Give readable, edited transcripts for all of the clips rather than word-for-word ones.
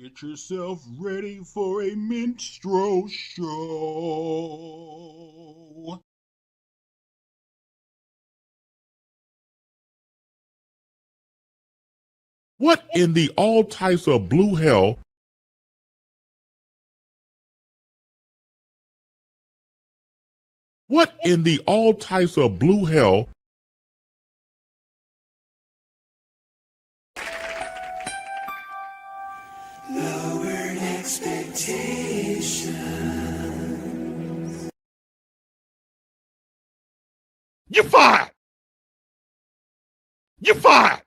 Get yourself ready for a minstrel show. What in the all types of blue hell? What in the all types of blue hell? Lowered expectations. You're fired! You're fired!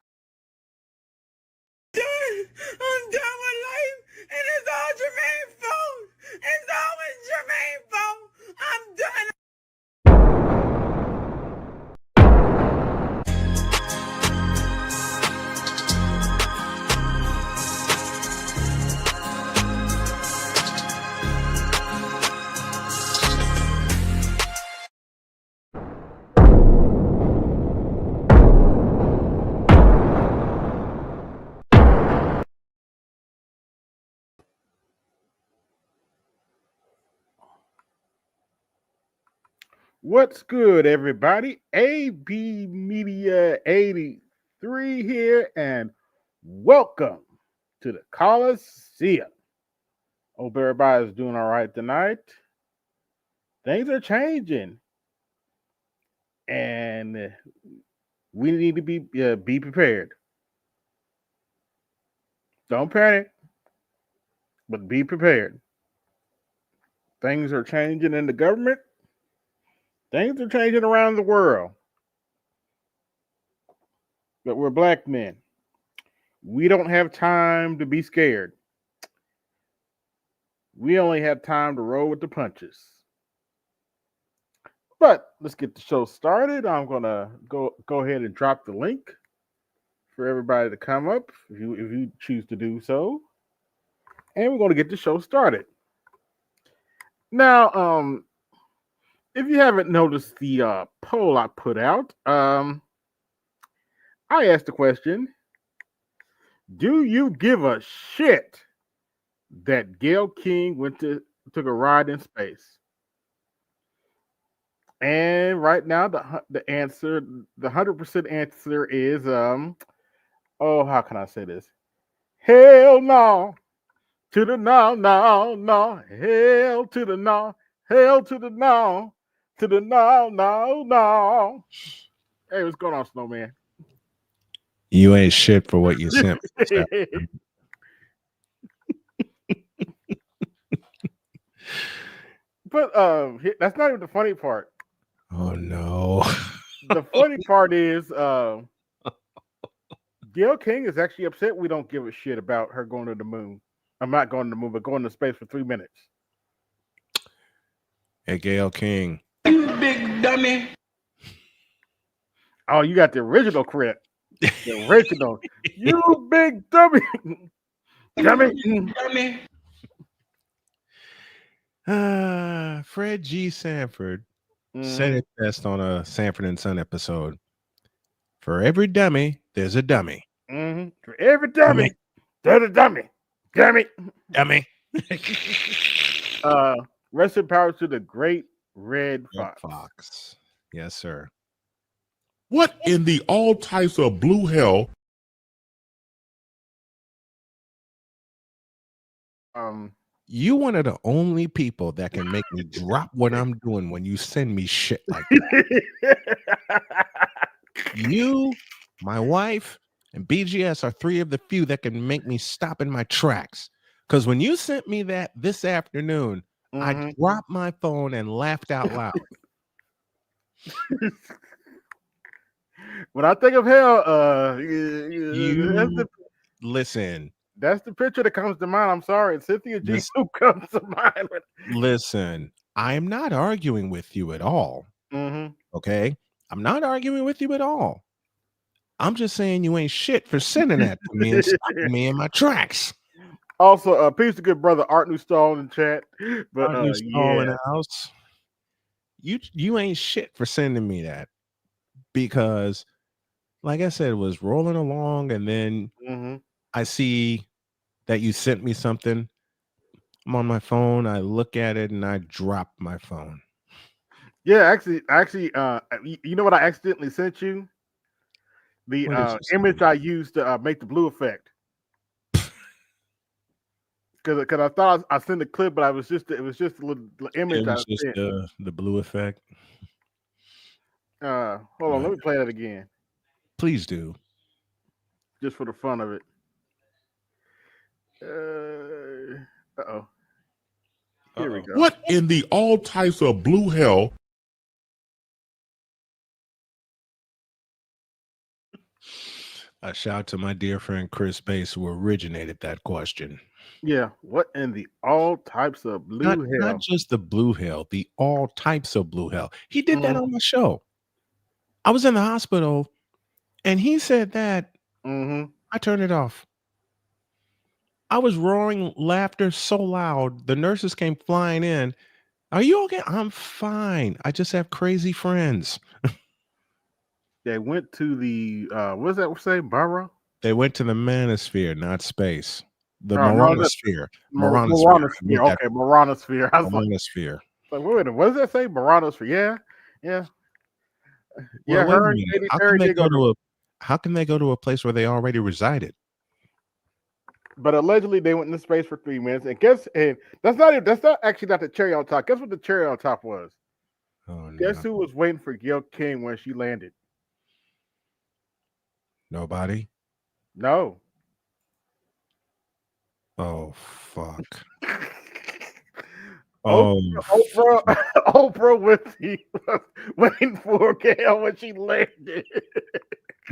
I'm done with life, and it's all Jermaine's fault. It's always Jermaine's fault. I'm done. What's good, everybody? AB Media 83 here, and welcome to the Colosseum. Hope everybody's doing all right tonight. Things are changing, and we need to be prepared. Don't panic, but be prepared. Things are changing in the government. Things are changing around the world. But we're black men. We don't have time to be scared. We only have time to roll with the punches. But let's get the show started. I'm gonna go ahead and drop the link for everybody to come up if you choose to do so. And we're gonna get the show started. Now, if you haven't noticed the poll I put out, I asked the question: do you give a shit that Gail King took a ride in space? And right now, the answer, the 100% answer is how can I say this? Hell no, to the no, no, no, hell to the no, hell to the no, to the no, no, no. Hey, what's going on, Snowman? You ain't shit for what you sent. But that's not even the funny part. Oh no. The funny part is Gail King is actually upset we don't give a shit about her going to the moon. I'm not going to the moon, but going to space for 3 minutes. Hey, Gail King. You big dummy. Oh, you got the original credit. The original. You big dummy. Dummy. Dummy. Fred G. Sanford said it best on a Sanford and Son episode. For every dummy, there's a dummy. Mm-hmm. For every dummy, there's a dummy. Dummy. Dummy. Rest in power to the great Red Fox. Fox. Yes, sir. What in the all types of blue hell? You one of the only people that can make me drop what I'm doing when you send me shit like that. You, my wife, and BGS are three of the few that can make me stop in my tracks. Because when you sent me that this afternoon, I dropped my phone and laughed out loud. When I think of hell, listen. That's the picture that comes to mind. I'm sorry, Cynthia G. who comes to mind. Listen, I'm not arguing with you at all. Okay, I'm not arguing with you at all. I'm just saying you ain't shit for sending that to me and stopping me in my tracks. Also, peace to good brother Art Newstall in the chat. But Art Newstall in the house. You ain't shit for sending me that, because, like I said, it was rolling along, and then I see that you sent me something. I'm on my phone. I look at it and I drop my phone. Yeah, actually, you know what I accidentally sent you? The What did you send image me? I used to make the blue effect. Because I thought I sent a clip, but it was just a little image It I was just sent. the blue effect. Hold on, let me play that again, Please do. just for the fun of it. Oh, here we go. What in the all types of blue hell? A shout out to my dear friend Chris Bass, who originated that question. Yeah, what in the all types of blue hell? Not just the blue hell, the all types of blue hell. He did that on my show. I was in the hospital and he said that. I turned it off. I was roaring laughter so loud. The nurses came flying in. Are you okay? I'm fine. I just have crazy friends. They went to the what does that say? Borough? They went to the manosphere, not space. The Oh, no, that's Moronosphere. Moronosphere. Okay, Moronosphere. I was like, Moronosphere. wait a minute, what does that say? Moronosphere. Yeah. Well, wait a Her and minute. Katy How Perry can they did go to how can they go to a place where they already resided? But allegedly they went into space for 3 minutes. And that's not actually not the cherry on top. Guess what the cherry on top was? Oh, Guess no. who was waiting for Gail King when she landed? Nobody? No. Oh, fuck. Oprah Winfrey was waiting for Gail when she landed.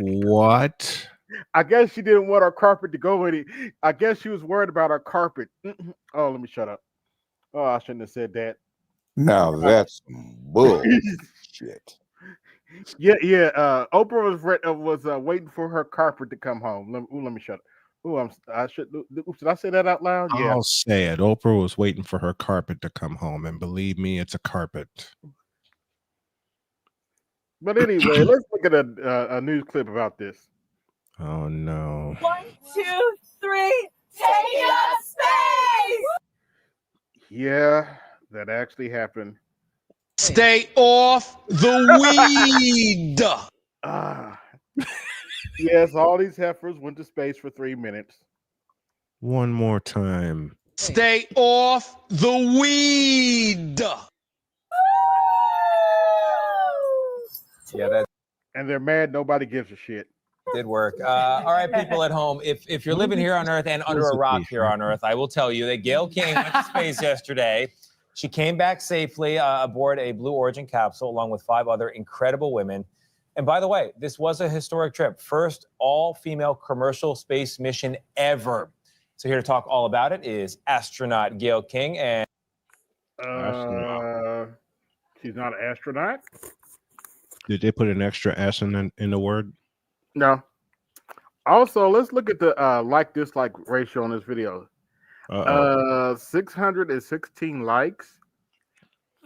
What? I guess she didn't want her carpet to go with it. I guess she was worried about her carpet. Oh, let me shut up. Oh, I shouldn't have said that. Now that's some bullshit. Yeah. Oprah was waiting for her carpet to come home. Let me shut up. Should I say that out loud? Yeah. I'll say it. Oprah was waiting for her carpet to come home, and believe me, it's a carpet. But anyway, let's look at a news clip about this. Oh no. 1, 2, 3, take up space! Yeah, that actually happened. Stay off the weed. Yes, all these heifers went to space for 3 minutes. One more time. Stay off the weed. Yeah, that And they're mad nobody gives a shit. did work. All right, people at home, if you're living here on Earth and under a rock here on Earth, I will tell you that Gail King went to space yesterday. She came back safely aboard a Blue Origin capsule along with 5 other incredible women. And by the way, this was a historic trip. First all-female commercial space mission ever. So here to talk all about it is astronaut Gail King. And she's not an astronaut. Did they put an extra S in the word? No. Also, let's look at the like-dislike ratio on this video. 616 likes,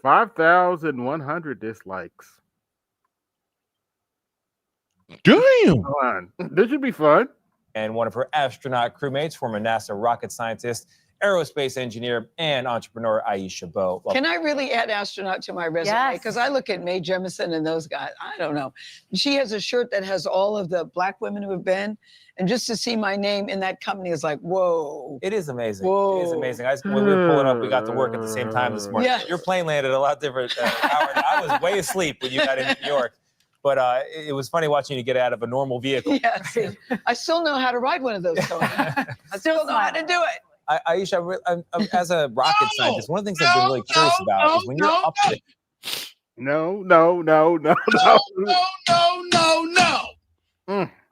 5,100 dislikes. Damn. Fun. This should be fun. And one of her astronaut crewmates, former NASA rocket scientist, aerospace engineer, and entrepreneur Aisha Bo. Can I really add astronaut to my resume? Because I look at Mae Jemison and those guys. I don't know. She has a shirt that has all of the Black women who have been. And just to see my name in that company is like, whoa. It is amazing. Whoa. It is amazing. When we were pulling up, we got to work at the same time this morning. Yes. Your plane landed a lot different hour. I was way asleep when you got into New York. But it was funny watching you get out of a normal vehicle. Yes. I still know how to ride one of those, Tony. I still know how to do it. Aisha, as a rocket scientist, one of the things I've been really curious about is when you're up there. No.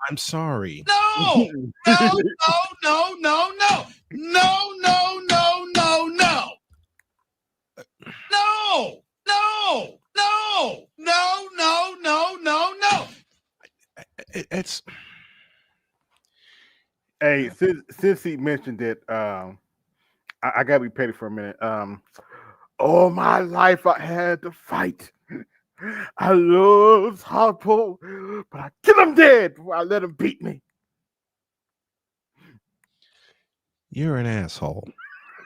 I'm sorry. No. It's Hey, since he mentioned it, I gotta be petty for a minute. All my life I had to fight. I love Harpo, but I kill him dead before I let him beat me. You're an asshole.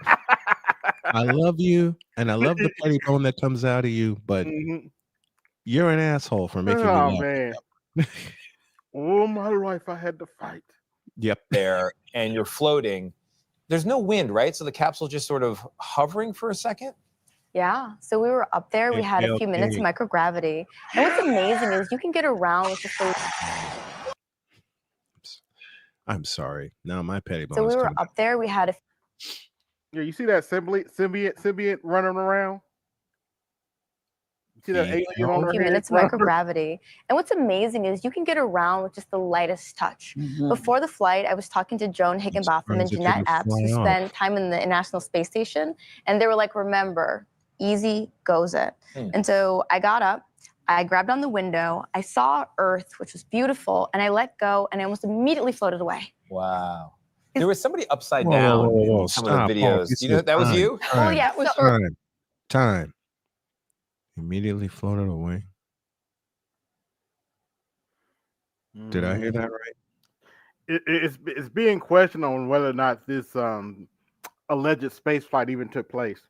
I love you, and I love the petty bone that comes out of you, but you're an asshole for making me Oh laugh. man. All my life I had to fight. Yep. There, and you're floating. There's no wind, right? So the capsule just sort of hovering for a second. Yeah, so we were up there. We Hey, had a Gail few minutes of King. microgravity. And what's amazing is you can get around with just the. I'm sorry. Now my petty bones. So we were coming up there. We had a Yeah, you see that symbiote running around? You see that alien on her few head? minutes of microgravity. And what's amazing is you can get around with just the lightest touch. Before the flight, I was talking to Joan Higginbotham and surprised it Jeanette didn't Epps, who fly off. spend time in the International Space Station. And they were like, remember, easy goes it. And so I got up, I grabbed on the window, I saw Earth, which was beautiful, and I let go, and I almost immediately floated away. Wow. There was somebody upside Whoa, down whoa, whoa, in some stop. of the Hold on. videos. This You know is that was time, you? Oh, yeah. That was So, Time. Immediately floated away. Did I hear that right? It's being questioned on whether or not this alleged space flight even took place.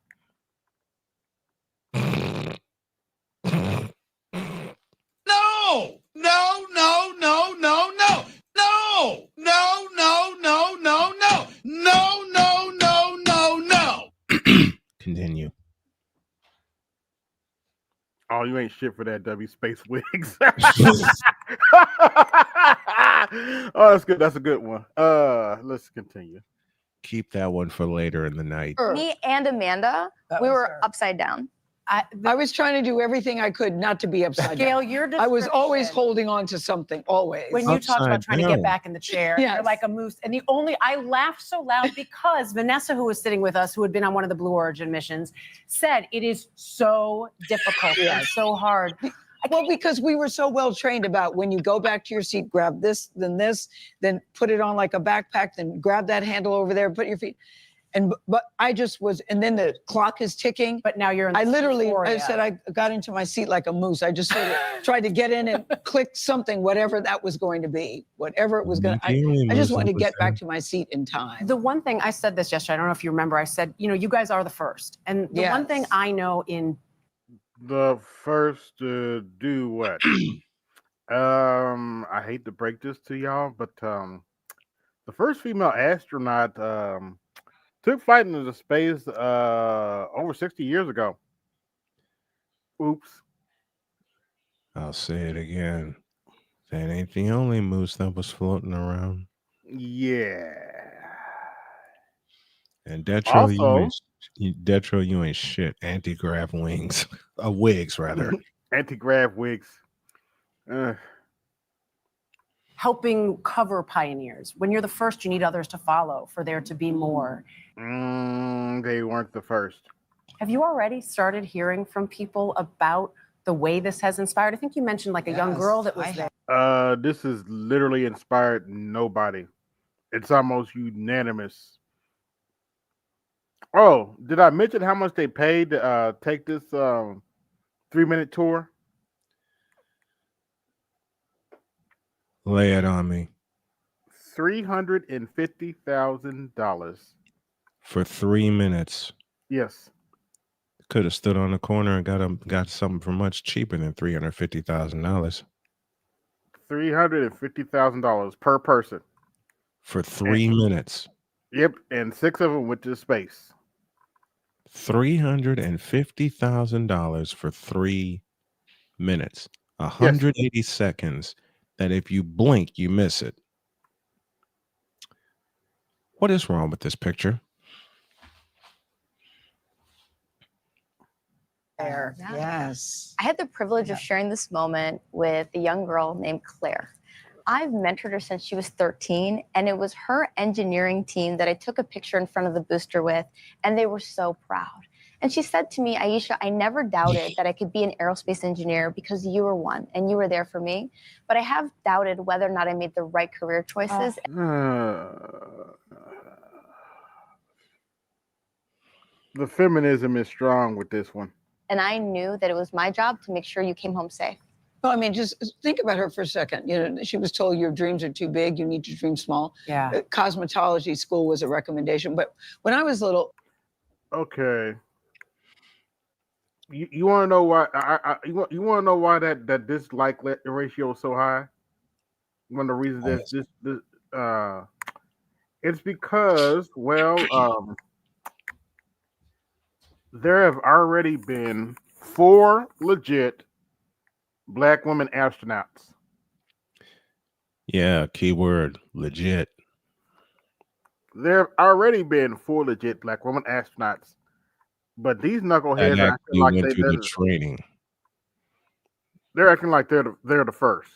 No! No, no, no, no, no! No! No, no, no, no, no! No, no, no, no, no! Continue. Oh, you ain't shit for that, W Space Wigs. Oh, that's good. That's a good one. Let's continue. Keep that one for later in the night. me and Amanda, we were upside down. I was trying to do everything I could not to be upside Gail, down. your I was always description- holding on to something, always. When you talked Upside about trying to down. get back in the chair, Yes. you're like a moose. And I laughed so loud because Vanessa, who was sitting with us, who had been on one of the Blue Origin missions, said it is so difficult and Yes. so hard. Well, because we were so well trained about when you go back to your seat, grab this, then put it on like a backpack, then grab that handle over there, put your feet. But I just was, and then the clock is ticking. But now you're in the I literally, I euphoria. said I got into my seat like a moose. I just sort of tried to get in and click something, whatever that was going to be, whatever it was going to. I just wanted to get back to my seat in time. The one thing I said this yesterday, I don't know if you remember, I said, you guys are the first. And the one thing Yes. I know in The first to do what? I hate to break this to y'all, but the first female astronaut took flight into space over 60 years ago. Oops. I'll say it again. That ain't the only moose that was floating around. Yeah. And Detro, Also- you ain't shit. Anti-grav wings. Wigs, rather. Anti-grav wigs. helping cover pioneers. When you're the first, you need others to follow for there to be more. They weren't the first. Have you already started hearing from people about the way this has inspired? I think you mentioned like a young girl that was there. This has literally inspired nobody. It's almost unanimous. Oh, did I mention how much they paid to take this 3-minute tour? Lay it on me. $350,000. For 3 minutes. Yes. Could have stood on the corner and got something for much cheaper than $350,000. $350,000 per person. For 3 minutes. Yep, and 6 of them went to space. $350,000 for 3 minutes. 180 seconds. That if you blink, you miss it. What is wrong with this picture? There. Yes. I had the privilege of sharing this moment with a young girl named Claire. I've mentored her since she was 13, and it was her engineering team that I took a picture in front of the booster with, and they were so proud. And she said to me, Aisha, I never doubted that I could be an aerospace engineer because you were one and you were there for me. But I have doubted whether or not I made the right career choices. The feminism is strong with this one. And I knew that it was my job to make sure you came home safe. Well, I mean, just think about her for a second. You know, she was told your dreams are too big. You need to dream small. Yeah. Cosmetology school was a recommendation. But when I was little. Okay. You want to know why? You want to know why that dislike ratio is so high? One of the reasons it's because there have already been 4 legit black women astronauts. Yeah, keyword legit. There have already been 4 legit black women astronauts, but these knuckleheads are acting like went through the training. They're acting like they're the first.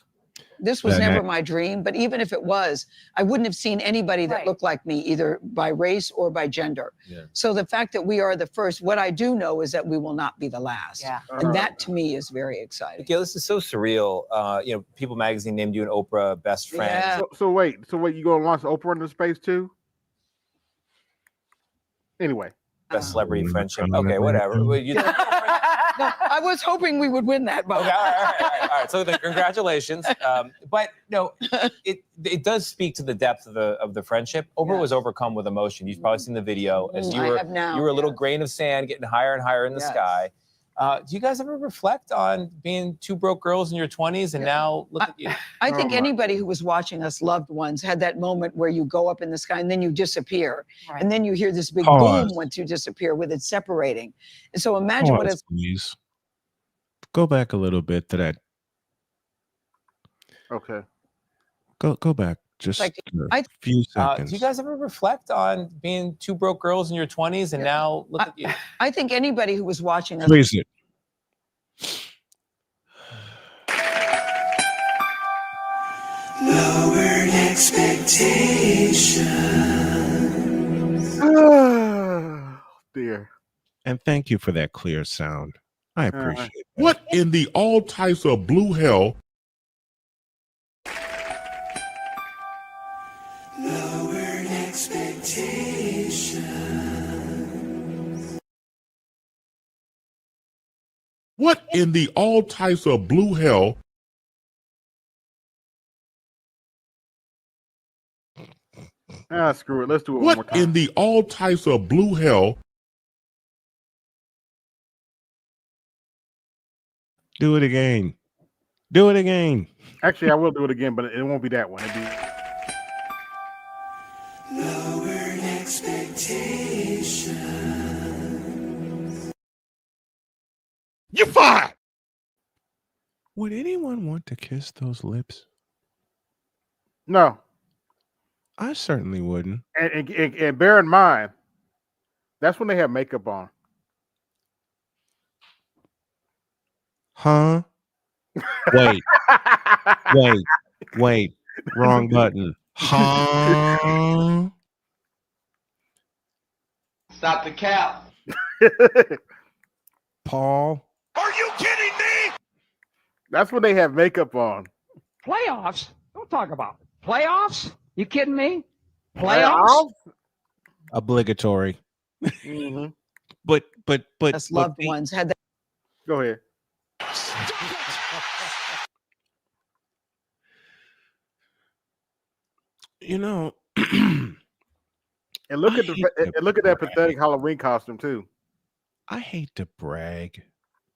This was never my dream, but even if it was, I wouldn't have seen anybody that looked like me, either by race or by gender. Yeah. So the fact that we are the first, what I do know is that we will not be the last. Yeah. And that to me is very exciting. Gail, this is so surreal. You know, People Magazine named you an Oprah best friend. Yeah. So wait, you gonna launch Oprah into space too? Anyway. Best celebrity friendship. Okay, whatever. Well, No, I was hoping we would win that. Okay, all right. So then, congratulations. But no, it does speak to the depth of the friendship. Oprah was overcome with emotion. You've probably seen the video as you were a little grain of sand getting higher and higher in the sky. Do you guys ever reflect on being 2 broke girls in your 20s and now look at you? I think anybody who was watching us, loved ones, had that moment where you go up in the sky and then you disappear. Right. And then you hear this big Pause. boom once you disappear with it separating. And so imagine what it's. Please. Go back a little bit to that. Okay. Go back just a few seconds. Do you guys ever reflect on being 2 broke girls in your 20s and now look at you? I think anybody who was watching us. Please it. Lowered expectations. Oh, dear. And thank you for that clear sound. I appreciate it. What in the all types of blue hell? Lowered expectations. What in the all types of blue hell? Screw it. Let's do it one more What time. in the all types of blue hell? Do it again. Do it again. Actually, I will do it again, but it won't be that one. It'll be... Lowered expectations. You're fired. Would anyone want to kiss those lips? No. I certainly wouldn't. And bear in mind, that's when they have makeup on. Huh? Wait. Wrong button. Huh? Stop the cap. Paul? Are you kidding me? That's when they have makeup on. Playoffs? Don't talk about it. Playoffs? You kidding me? Playoffs? Obligatory. Mm-hmm. But us loved ones had that. Go ahead. You know, and look at that pathetic Halloween costume too. I hate to brag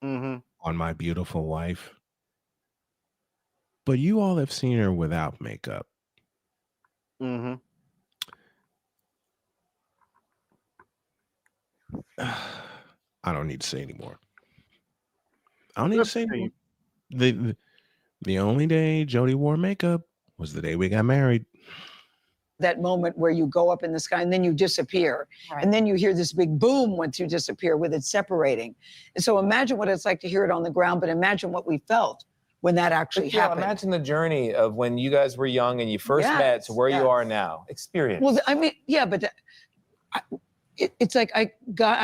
Mm-hmm. on my beautiful wife, but you all have seen her without makeup. Mm-hmm. I don't need to say anymore. I don't need to say anymore. The only day Jody wore makeup was the day we got married. That moment where you go up in the sky and then you disappear. Right. And then you hear this big boom once you disappear with it separating. And so imagine what it's like to hear it on the ground, but imagine what we felt when that actually happened. Imagine the journey of when you guys were young and you first met to where you are now. Experience. Well, I mean, yeah, but it's like I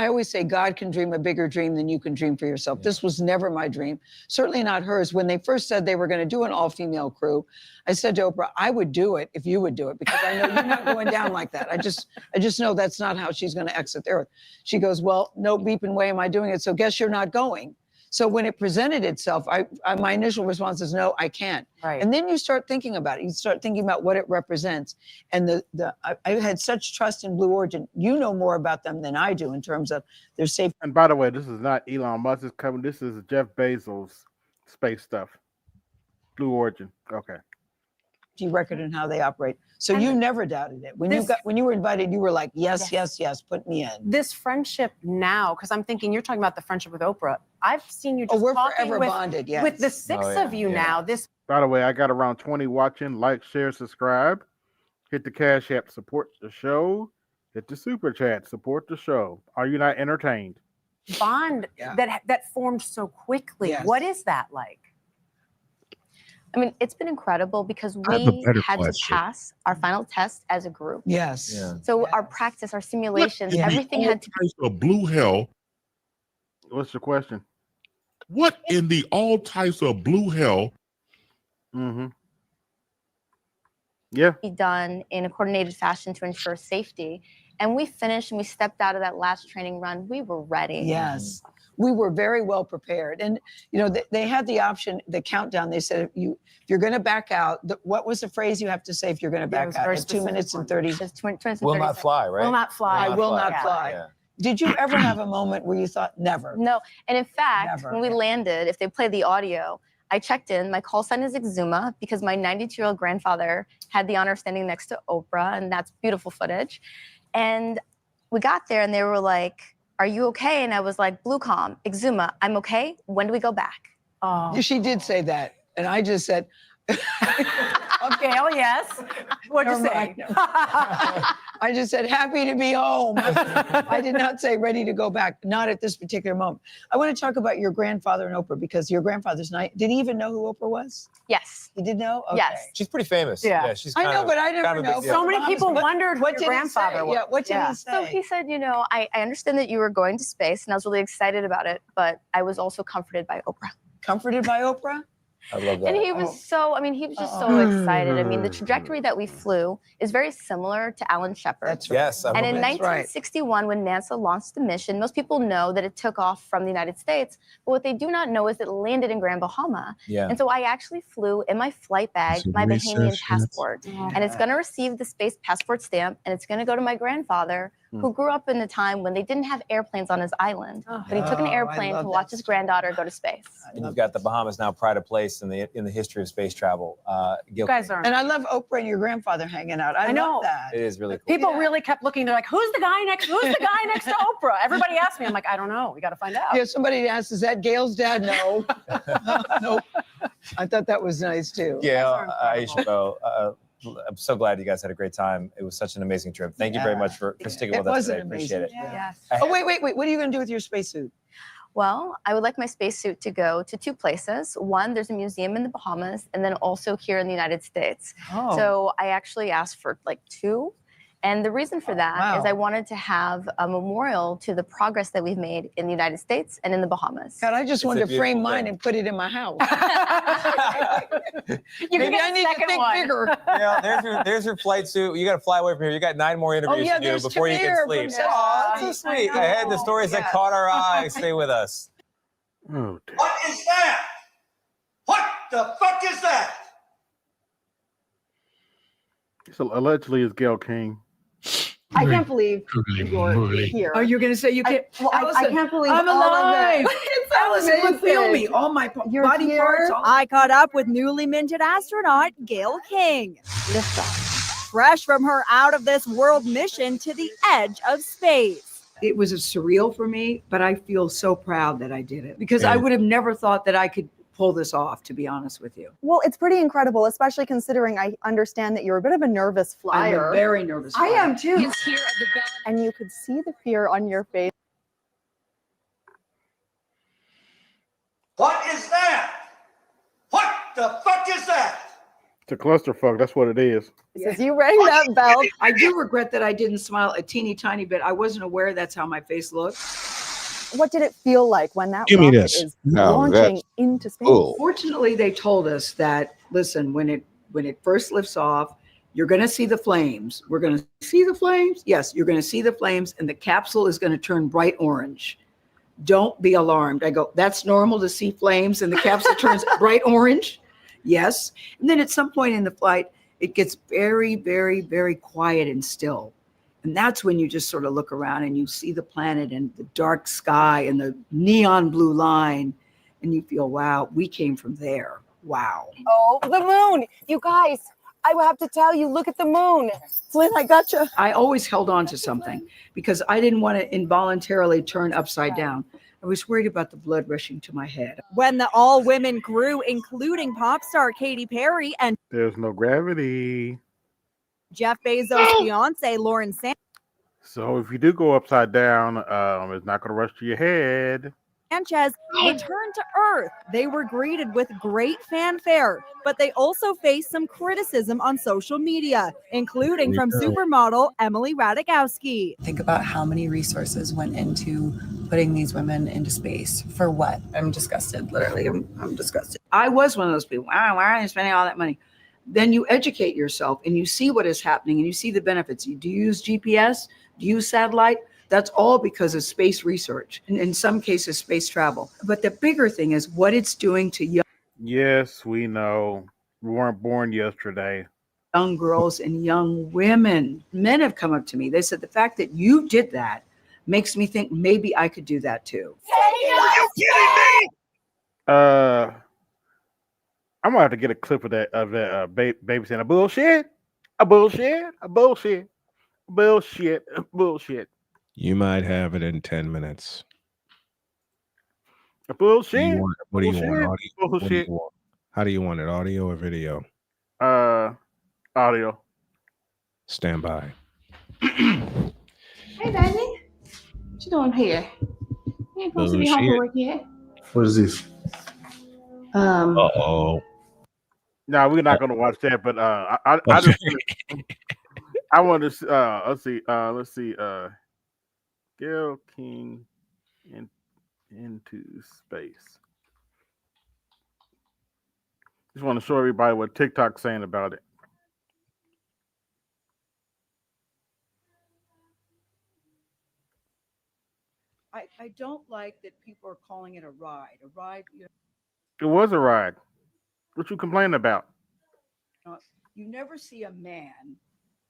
always say God can dream a bigger dream than you can dream for yourself. Yeah. This was never my dream, certainly not hers. When they first said they were going to do an all-female crew, I said to Oprah, I would do it if you would do it, because I know you're not going down like that. I just know that's not how she's going to exit the earth. She goes, well, no beeping way am I doing it, so guess you're not going. So when it presented itself, my initial response is no, I can't. Right. And then you start thinking about it. You start thinking about what it represents. And I had such trust in Blue Origin. You know more about them than I do in terms of their safety. And by the way, this is not Elon Musk's company. This is Jeff Bezos' space stuff. Blue Origin. Okay. Record and how they operate. So you never doubted it. When you were invited, you were like, yes, put me in. This friendship now, because I'm thinking you're talking about the friendship with Oprah. I've seen you just we're talking forever bonded, yes. with the six of you now. This. By the way, I got around 20 watching. Like, share, subscribe. Hit the Cash App, support the show. Hit the Super Chat, support the show. Are you not entertained? Bond that formed so quickly. Yes. What is that like? I mean, it's been incredible because we had to pass our final test as a group. Yes. Yeah. So our practice, our simulations, everything had to be a blue hell. What's your question? What in the all types of blue hell? be done in a coordinated fashion to ensure safety. And we finished and we stepped out of that last training run. We were ready. Yes. We were very well prepared. And, you know, they had the option, the countdown. They said, if you're going to back out, what was the phrase you have to say if you're going to back out? It's 2 minutes and 30. Will not fly, right? Will not fly. I will not fly. Yeah. Did you ever have a moment where you thought, never? No. And in fact, Never. when we landed, if they play the audio, I checked in. My call sign is Exuma because my 92-year-old grandfather had the honor of standing next to Oprah, and that's beautiful footage. And we got there, and they were like, "Are you okay?" And I was like, "BlueCom, Exuma, I'm okay. When do we go back?" Oh, She did say that, and I just said, okay, oh yes. What'd you say? I just said, happy to be home. I did not say ready to go back, not at this particular moment. I want to talk about your grandfather and Oprah, because your grandfather's night, did he even know who Oprah was? Yes. He did know? Okay. Yes. She's pretty famous. Yeah. She's I know, but I kind never of a big know. deal. So many people wondered what who did your he grandfather say? was. Yeah, what did he say? So he said, I understand that you were going to space, and I was really excited about it, but I was also comforted by Oprah. Comforted by Oprah? I love that. And he was he was just so excited. I mean, the trajectory that we flew is very similar to Alan Shepard. That's right. Yes. And in That's right. 1961, when NASA launched the mission, most people know that it took off from the United States, but what they do not know is it landed in Grand Bahama. Yeah. And so I actually flew in my flight bag, my Bahamian passport, and it's going to receive the space passport stamp, and it's going to go to my grandfather, who grew up in the time when they didn't have airplanes on his island, but he took an airplane to watch his granddaughter go to space. And you've got the Bahamas now pride of place in the history of space travel. You guys are. And I love Oprah and your grandfather hanging out. I know. love that. It is really cool. People really kept looking. They're like, "Who's the guy next? Who's the guy next to Oprah?" Everybody asked me. I'm like, "I don't know. We got to find out." Yeah, somebody asked, is that Gail's dad? No. No. I thought that was nice too. Gail, Aisha, I'm so glad you guys had a great time. It was such an amazing trip. Thank you very much for sticking with us today. Appreciate it. Yes. Oh, wait. What are you going to do with your spacesuit? Well, I would like my spacesuit to go to two places. One, there's a museum in the Bahamas, and then also here in the United States. Oh. So I actually asked for like two. And the reason for that is I wanted to have a memorial to the progress that we've made in the United States and in the Bahamas. God, I just wanted to frame mine and put it in my house. Maybe I need to think bigger. Yeah, there's your flight suit. You got to fly away from here. You got 9 more interviews to do before you can sleep. Oh, that's so sweet. Ahead, the stories that caught our eye. Stay with us. Oh, dear. What is that? What the fuck is that? So allegedly, it's Gail King. I can't believe you're here. Oh, you're going to say you can't? Well, I can't believe I'm all of that. alive. Allison, look, feel me. All my body parts. I caught up with newly minted astronaut Gail King. Fresh from her out of this world mission to the edge of space. It was surreal for me, but I feel so proud that I did it, because I would have never thought that I could pull this off, to be honest with you. Well, it's pretty incredible, especially considering I understand that you're a bit of a nervous flyer. I'm a very nervous flyer. I am too. And you could see the fear on your face. What is that? What the fuck is that? It's a clusterfuck. That's what it is. Says you rang that bell. I do regret that I didn't smile a teeny tiny bit. I wasn't aware that's how my face looked. What did it feel like when that Give me rocket this. is Now launching that's into space? bull. Fortunately, they told us that, listen, when it first lifts off, you're going to see the flames. We're going to see the flames. Yes, you're going to see the flames, and the capsule is going to turn bright orange. Don't be alarmed. I go, that's normal to see flames and the capsule turns bright orange. Yes. And then at some point in the flight, it gets very, very, very quiet and still. And that's when you just sort of look around and you see the planet and the dark sky and the neon blue line. And you feel, wow, we came from there. Wow. Oh, the moon. You guys, I have to tell you, look at the moon. Flynn, I gotcha. I always held on to something because I didn't want to involuntarily turn upside down. I was worried about the blood rushing to my head. When the all-women crew, including pop star Katy Perry and There's no gravity. Jeff Bezos' fiance Lauren So if you do go upside down, it's not going to rush to your head. Sanchez returned to Earth, they were greeted with great fanfare, but they also faced some criticism on social media, including from supermodel Emily Ratajkowski. Think about how many resources went into putting these women into space. For what? I'm disgusted. Literally, I'm disgusted. I was one of those people. Wow, why are you spending all that money? Then you educate yourself and you see what is happening and you see the benefits. Do you use GPS? Do you use satellite? That's all because of space research and in some cases space travel. But the bigger thing is what it's doing to Yes, we know. We weren't born yesterday. young girls and young women. Men have come up to me. They said the fact that you did that makes me think maybe I could do that too. I'm gonna have to get a clip of that baby saying a bullshit. You might have it in 10 minutes. Bullshit. What do you want? Audio? Bullshit. What do you want? How do you want it? Audio or video? Audio. Stand by. Hey, baby. What you doing here? You ain't supposed to be home from work yet. What is this? Uh-oh. No, we're not gonna watch that. But I just I want to let's see. Gail King into space. Just want to show everybody what TikTok's saying about it. I don't like that people are calling it a ride. A ride, It was a ride. What you complaining about? You never see a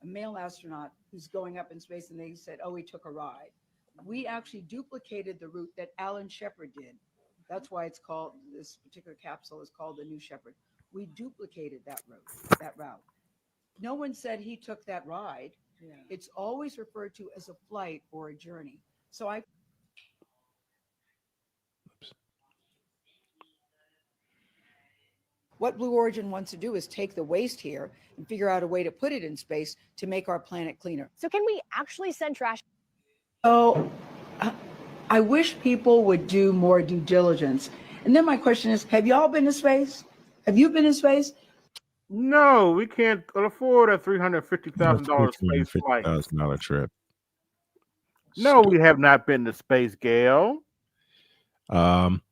male astronaut who's going up in space and they said, oh, he took a ride. We actually duplicated the route that Alan Shepard did. That's why it's called, this particular capsule is called the New Shepard. We duplicated that route. No one said he took that ride. Yeah. It's always referred to as a flight or a journey. So what Blue Origin wants to do is take the waste here and figure out a way to put it in space to make our planet cleaner. So can we actually send trash? So I wish people would do more due diligence. And then my question is, have y'all been to space? Have you been to space? No, we can't afford a $350,000 space flight. $350,000 trip. No, we have not been to space, Gail.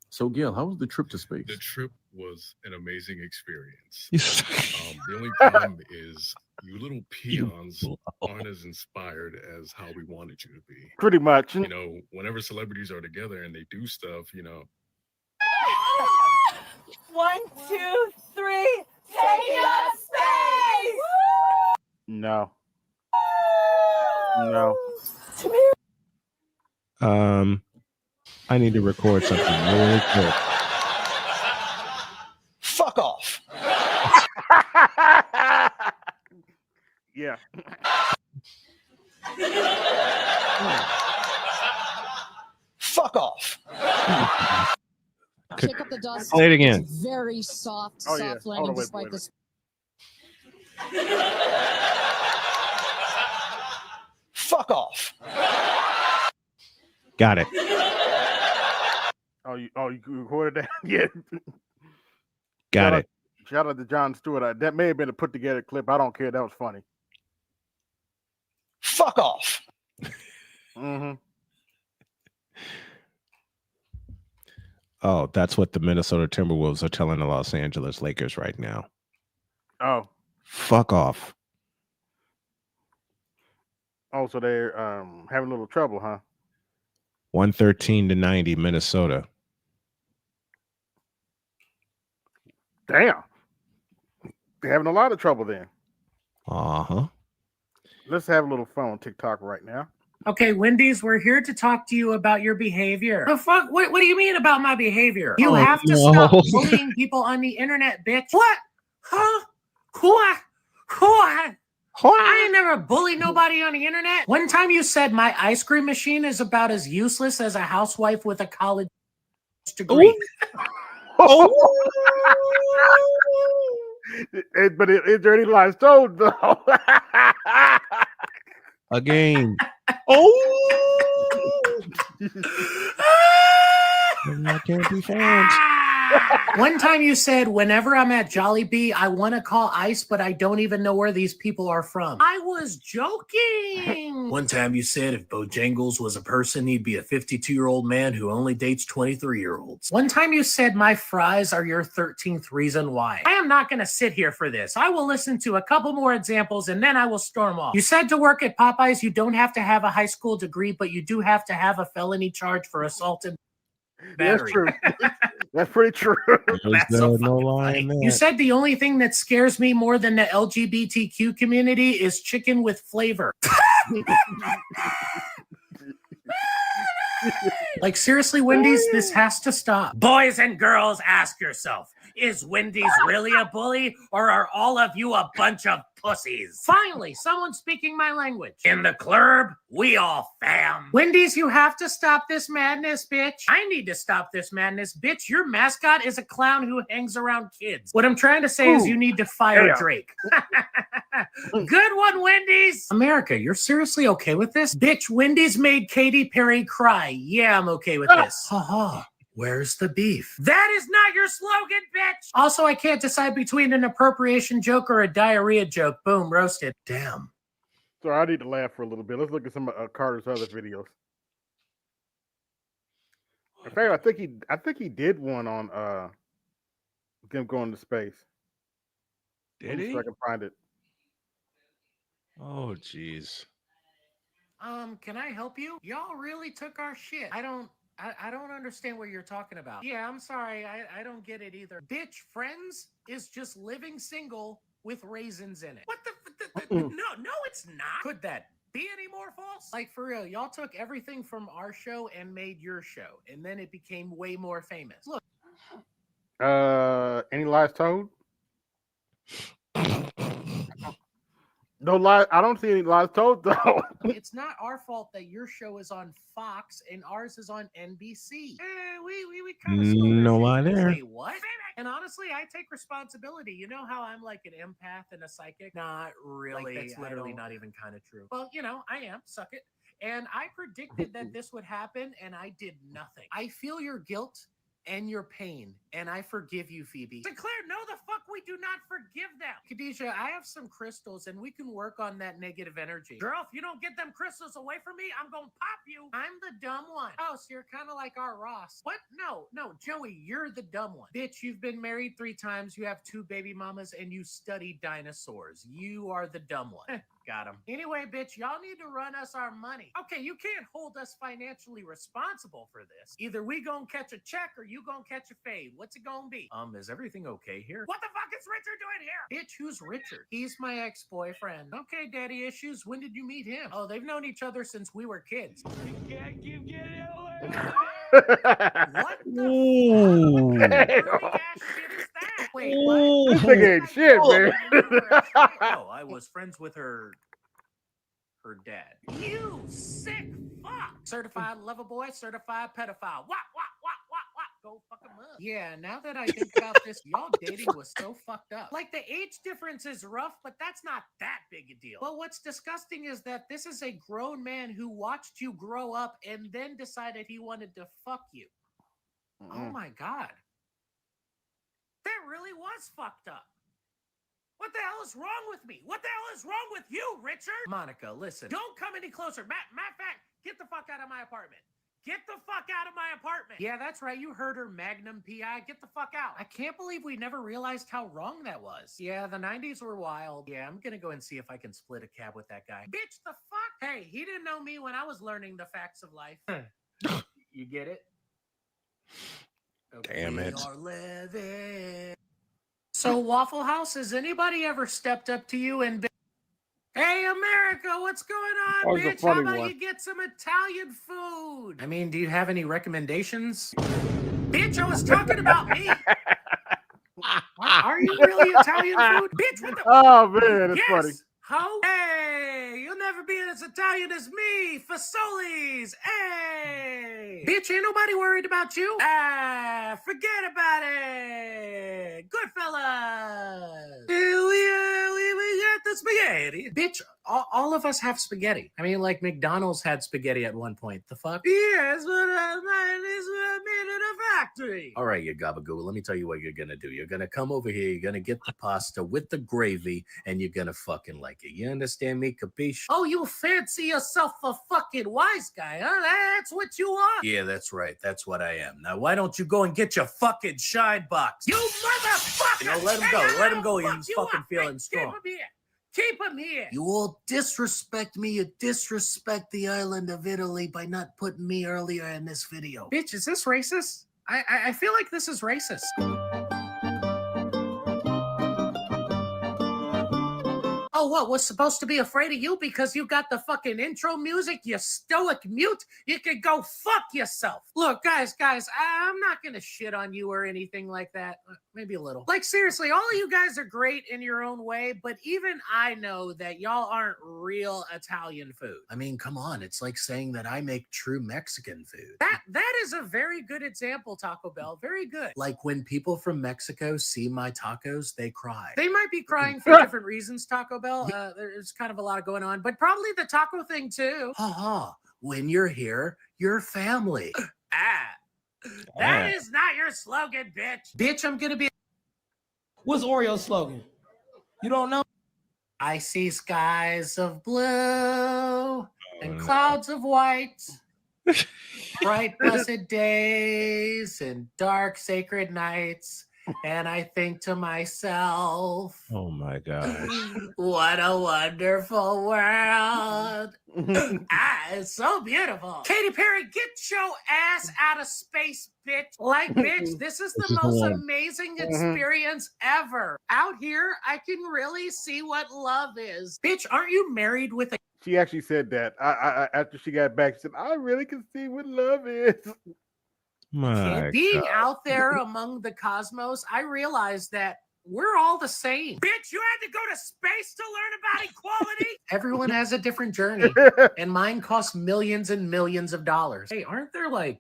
So, Gail, how was the trip to space? The trip was an amazing experience. The only problem is you little peons aren't as inspired as how we wanted you to be. Pretty much. You know, whenever celebrities are together and they do stuff, you know. 1, 2, 3, take us space! No. No. I need to record something really quick. Fuck off. Yeah. Fuck off. Kick up the dust. Play it again. It's very soft, Oh, yeah. soft landing Hold on, despite wait. this. Fuck off. Got it. Oh, you recorded that? Yeah. Got it. Shout out to John Stewart. That may have been a put together clip. I don't care. That was funny. Fuck off. Mm-hmm. Oh, that's what the Minnesota Timberwolves are telling the Los Angeles Lakers right now. Oh. Fuck off. Oh, so they're having a little trouble, huh? 113 to 90, Minnesota. Damn. They're having a lot of trouble then. Uh-huh. Let's have a little fun on TikTok right now. Okay, Wendy's, we're here to talk to you about your behavior. The fuck? What do you mean about my behavior? You have to stop bullying people on the internet, bitch. What? Huh? What? I ain't never bullied nobody on the internet. One time you said my ice cream machine is about as useless as a housewife with a college degree. But is there any lies told though? Again. I can't be found. One time you said, whenever I'm at Jollibee, I want to call ICE, but I don't even know where these people are from. I was joking. One time you said if Bojangles was a person, he'd be a 52-year-old man who only dates 23-year-olds. One time you said my fries are your 13th reason why. I am not going to sit here for this. I will listen to a couple more examples and then I will storm off. You said to work at Popeyes, you don't have to have a high school degree, but you do have to have a felony charge for assault and battery. That's true. That's pretty true. That's so fucking funny. You said the only thing that scares me more than the LGBTQ community is chicken with flavor. Like, seriously, Wendy's, this has to stop. Boys and girls, ask yourself, is Wendy's really a bully, or are all of you a bunch of pussies? Finally, someone speaking my language. In the club, we all fam. Wendy's, you have to stop this madness, bitch. I need to stop this madness, bitch. Your mascot is a clown who hangs around kids. What I'm trying to say is you need to fire Drake. Good one, Wendy's. America, you're seriously okay with this? Bitch, Wendy's made Katy Perry cry. Yeah, I'm okay with this. Haha. Where's the beef? That is not your slogan, bitch! Also, I can't decide between an appropriation joke or a diarrhea joke. Boom, roasted. Damn. Sorry, I need to laugh for a little bit. Let's look at some of Carter's other videos. In fact, I think he did one on them going to space. Did he? So I can find it. Oh, jeez. Can I help you? Y'all really took our shit. I don't understand what you're talking about. Yeah, I'm sorry. I don't get it either. Bitch, Friends is just living single with raisins in it. What the no, it's not. Could that be any more false? Like, for real, y'all took everything from our show and made your show, and then it became way more famous. Look. Any lies told? No lie. I don't see any lies told though. It's not our fault that your show is on Fox and ours is on NBC. We kind of no lie there. Wait, what? And honestly, I take responsibility. You know how I'm like an empath and a psychic? Not really. Like, that's literally not even kind of true. Well, you know, I am. Suck it. And I predicted that this would happen, and I did nothing. I feel your guilt and your pain, and I forgive you, Phoebe. Sinclair, no, the fuck we do not forgive them. Khadijah, I have some crystals, and we can work on that negative energy. Girl, if you don't get them crystals away from me, I'm gonna pop you. I'm the dumb one. Oh, so you're kind of like our Ross. What? No, Joey, you're the dumb one. Bitch, you've been married 3 times, you have 2 baby mamas, and you study dinosaurs. You are the dumb one. Got him. Anyway, bitch, y'all need to run us our money. Okay, you can't hold us financially responsible for this. Either we gonna catch a check or you gonna catch a fade. What's it gonna be? Is everything okay here? What the fuck is Richard doing here? Bitch, who's Richard? He's my ex-boyfriend. Okay, daddy issues. When did you meet him? Oh, they've known each other since we were kids. Can't keep getting away. What the fuck? Wait, what? This nigga ain't shit, man. Oh, I was friends with her dad. You sick fuck! Certified lover boy, certified pedophile. What? Go fuck him up. Yeah, now that I think about this, y'all dating was so fucked up. Like, the age difference is rough, but that's not that big a deal. But what's disgusting is that this is a grown man who watched you grow up and then decided he wanted to fuck you. Oh my God. That really was fucked up. What the hell is wrong with me? What the hell is wrong with you, Richard? Monica, listen. Don't come any closer. Matter of fact, get the fuck out of my apartment. Get the fuck out of my apartment. Yeah, that's right. You heard her, Magnum PI. Get the fuck out. I can't believe we never realized how wrong that was. Yeah, the 90s were wild. Yeah, I'm gonna go and see if I can split a cab with that guy. Bitch, the fuck? Hey, he didn't know me when I was learning the facts of life. You get it? Damn it. We are living. So, Waffle House, has anybody ever stepped up to you and been, hey, America, what's going on, Always a bitch? How funny about one. you get some Italian food? I mean, do you have any recommendations? Bitch, I was talking about me. Are you really Italian food? Bitch, what the? Oh man, it's funny. How? Hey, you'll never be as Italian as me. Fasolis. Hey. Bitch, ain't nobody worried about you. Ah, forget about it. Goodfellas. We got the spaghetti. Bitch, all of us have spaghetti. I mean, like McDonald's had spaghetti at one point. The fuck? Yes, but mine is made in a factory. All right, you gabagoo. Let me tell you what you're gonna do. You're gonna come over here. You're gonna get the pasta with the gravy, and you're gonna fucking like it. You understand me, capiche? Oh, you fancy yourself a fucking wise guy, huh? That's what you are. Yeah, that's right. That's what I am. Now, why don't you go and get your fucking shine box? You motherfucker! You know, let him go. Let him go. He's fucking feeling strong. Keep him here. Keep him here. You all disrespect me. You disrespect the island of Italy by not putting me earlier in this video. Bitch, is this racist? I feel like this is racist. Oh, what? Was supposed to be afraid of you because you got the fucking intro music, you stoic mute? You could go fuck yourself. Look, guys, I'm not gonna shit on you or anything like that. Maybe a little. Like, seriously, all of you guys are great in your own way, but even I know that y'all aren't real Italian food. I mean, come on. It's like saying that I make true Mexican food. That is a very good example, Taco Bell. Very good. Like when people from Mexico see my tacos, they cry. They might be crying for different reasons, Taco Bell. There's kind of a lot going on, but probably the taco thing too. Haha. When you're here, you're family. That is not your slogan, bitch. Bitch, I'm gonna be. What's Oreo's slogan? You don't know? I see skies of blue and clouds of white, bright blessed days and dark sacred nights. And I think to myself, Oh my gosh. what a wonderful world. It's so beautiful. Katy Perry, get your ass out of space, bitch. Like, bitch, this is the most amazing experience ever. Out here, I can really see what love is. Bitch, aren't you married with a... She actually said that. I after she got back, she said, I really can see what love is. My Being God. out there among the cosmos, I realized that we're all the same. Bitch, you had to go to space to learn about equality? Everyone has a different journey, and mine costs millions and millions of dollars. Hey, aren't there like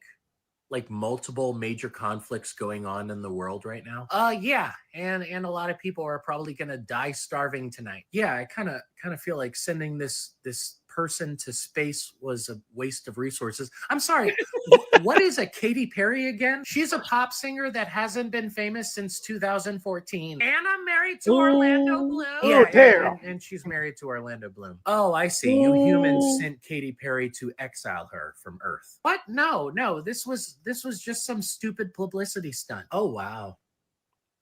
multiple major conflicts going on in the world right now? Yeah, and a lot of people are probably gonna die starving tonight. Yeah, I kind of feel like sending this person to space was a waste of resources. I'm sorry. What is a Katy Perry again? She's a pop singer that hasn't been famous since 2014. And I'm married to Orlando Bloom. Yeah, and she's married to Orlando Bloom. Oh, I see. You humans sent Katy Perry to exile her from Earth. What? No. This was just some stupid publicity stunt. Oh, wow.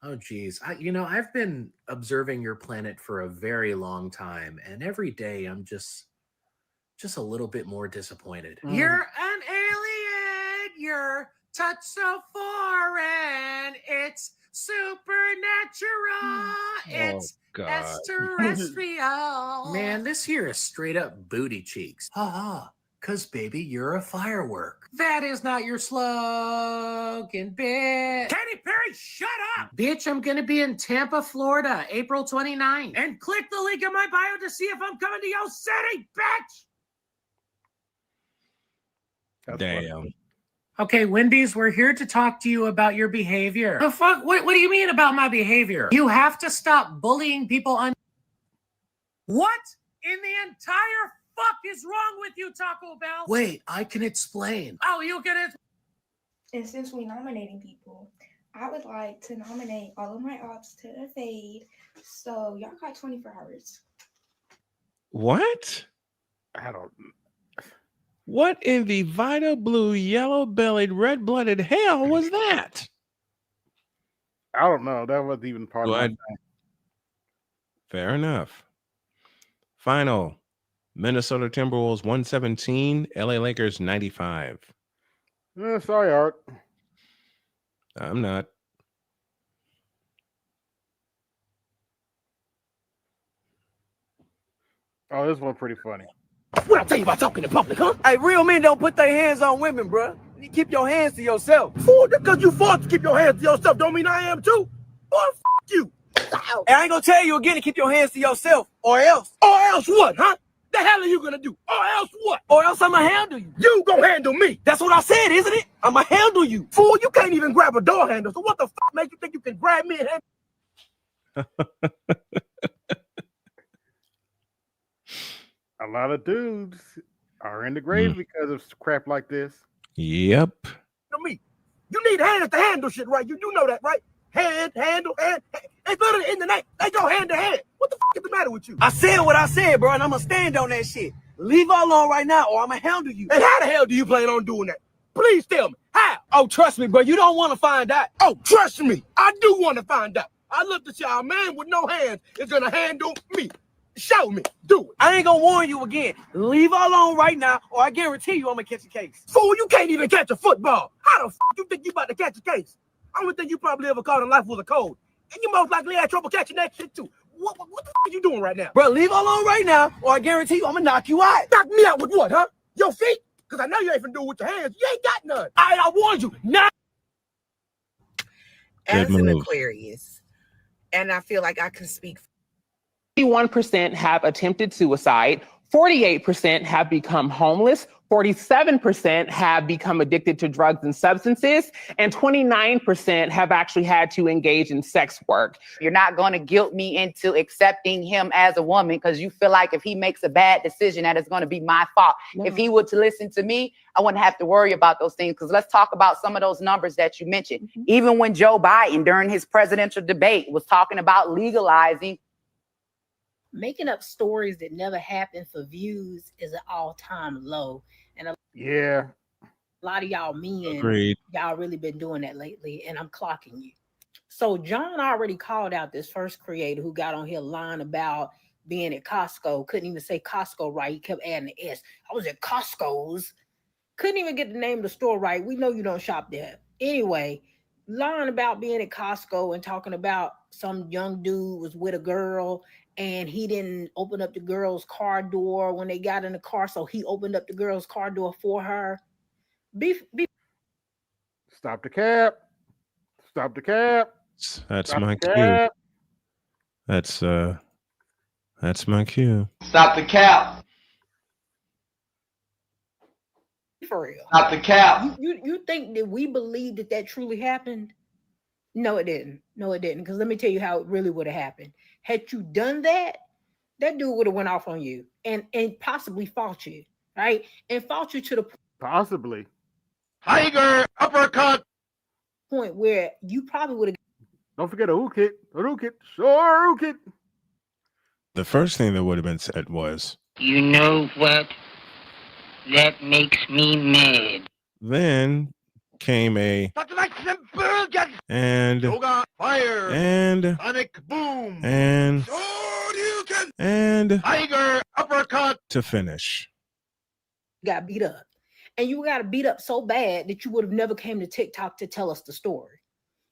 Oh, geez. I've been observing your planet for a very long time, and every day I'm just a little bit more disappointed. You're an alien. Your touch so foreign. It's supernatural. It's extraterrestrial. Man, this here is straight up booty cheeks. Cause baby, you're a firework. That is not your slogan, bitch. Katy Perry, shut up! Bitch, I'm gonna be in Tampa, Florida, April 29th. And click the link in my bio to see if I'm coming to your city, bitch! Damn. Okay, Wendy's, we're here to talk to you about your behavior. The fuck? What do you mean about my behavior? You have to stop bullying people on... What in the entire fuck is wrong with you, Taco Bell? Wait, I can explain. Oh, you can explain? And since we're nominating people, I would like to nominate all of my ops to the fade. So y'all got 24 hours. What? I don't... What in the Vita blue, yellow-bellied, red-blooded hell was that? I don't know. That wasn't even part of my thing. Fair enough. Final. Minnesota Timberwolves 117, LA Lakers 95. Sorry, Art. I'm not. Oh, this one's pretty funny. What I tell you about talking in public, huh? Hey, real men don't put their hands on women, bruh. You keep your hands to yourself. Fool, just because you forced to keep your hands to yourself don't mean I am too. Boy, f you. And I ain't gonna tell you again to keep your hands to yourself, or else. Or else what, huh? The hell are you gonna do? Or else what? Or else I'ma handle you. You gonna handle me. That's what I said, isn't it? I'ma handle you. Fool, you can't even grab a door handle. So what the fuck makes you think you can grab me and handle? A lot of dudes are in the grave because of crap like this. Yep. Me. You need hands to handle shit, right? You do know that, right? Handle. It's literally in the name. They go hand to hand. What the fuck is the matter with you? I said what I said, bro, and I'm gonna stand on that shit. Leave her alone right now, or I'm gonna handle you. And how the hell do you plan on doing that? Please tell me. How? Oh, trust me, bro. You don't want to find out. Oh, trust me. I do want to find out. I looked at y'all. A man with no hands is gonna handle me. Show me. Do it. I ain't gonna warn you again. Leave her alone right now, or I guarantee you I'm gonna catch a case. Fool, you can't even catch a football. How the fuck you think you about to catch a case? Only thing you probably ever caught in life was a cold. And you most likely had trouble catching that shit too. What the fuck are you doing right now? Bro, leave her alone right now, or I guarantee you I'm gonna knock you out. Knock me out with what, huh? Your feet? Because I know you ain't finna do it with your hands. You ain't got none. I warned you. Now. As an Aquarius, and I feel like I can speak. 51% have attempted suicide, 48% have become homeless, 47% have become addicted to drugs and substances, and 29% have actually had to engage in sex work. You're not going to guilt me into accepting him as a woman because you feel like if he makes a bad decision, that it's going to be my fault. No. If he were to listen to me, I wouldn't have to worry about those things. Because let's talk about some of those numbers that you mentioned. Even when Joe Biden, during his presidential debate, was talking about legalizing. Making up stories that never happened for views is an all-time low. And a lot of y'all men, y'all really been doing that lately, and I'm clocking you. So John already called out this first creator who got on here lying about being at Costco. Couldn't even say Costco right. He kept adding the S. I was at Costco's. Couldn't even get the name of the store right. We know you don't shop there. Anyway, lying about being at Costco and talking about some young dude was with a girl and he didn't open up the girl's car door when they got in the car, so he opened up the girl's car door for her. Stop the cap. Stop the cap. That's Stop my the cue. cap. That's my cue. Stop the cap. For real. Stop the cap. You think that we believe that truly happened? No, it didn't. No, it didn't. Because let me tell you how it really would have happened. Had you done that, that dude would have went off on you and possibly fought you, right? And fought you to the possibly tiger uppercut point where you probably would have. Don't forget a hook it, sure hook it. The first thing that would have been said was, "You know what? That makes me mad." Then came a and fire and sonic boom and tiger uppercut to finish. Got beat up, and you got beat up so bad that you would have never came to TikTok to tell us the story,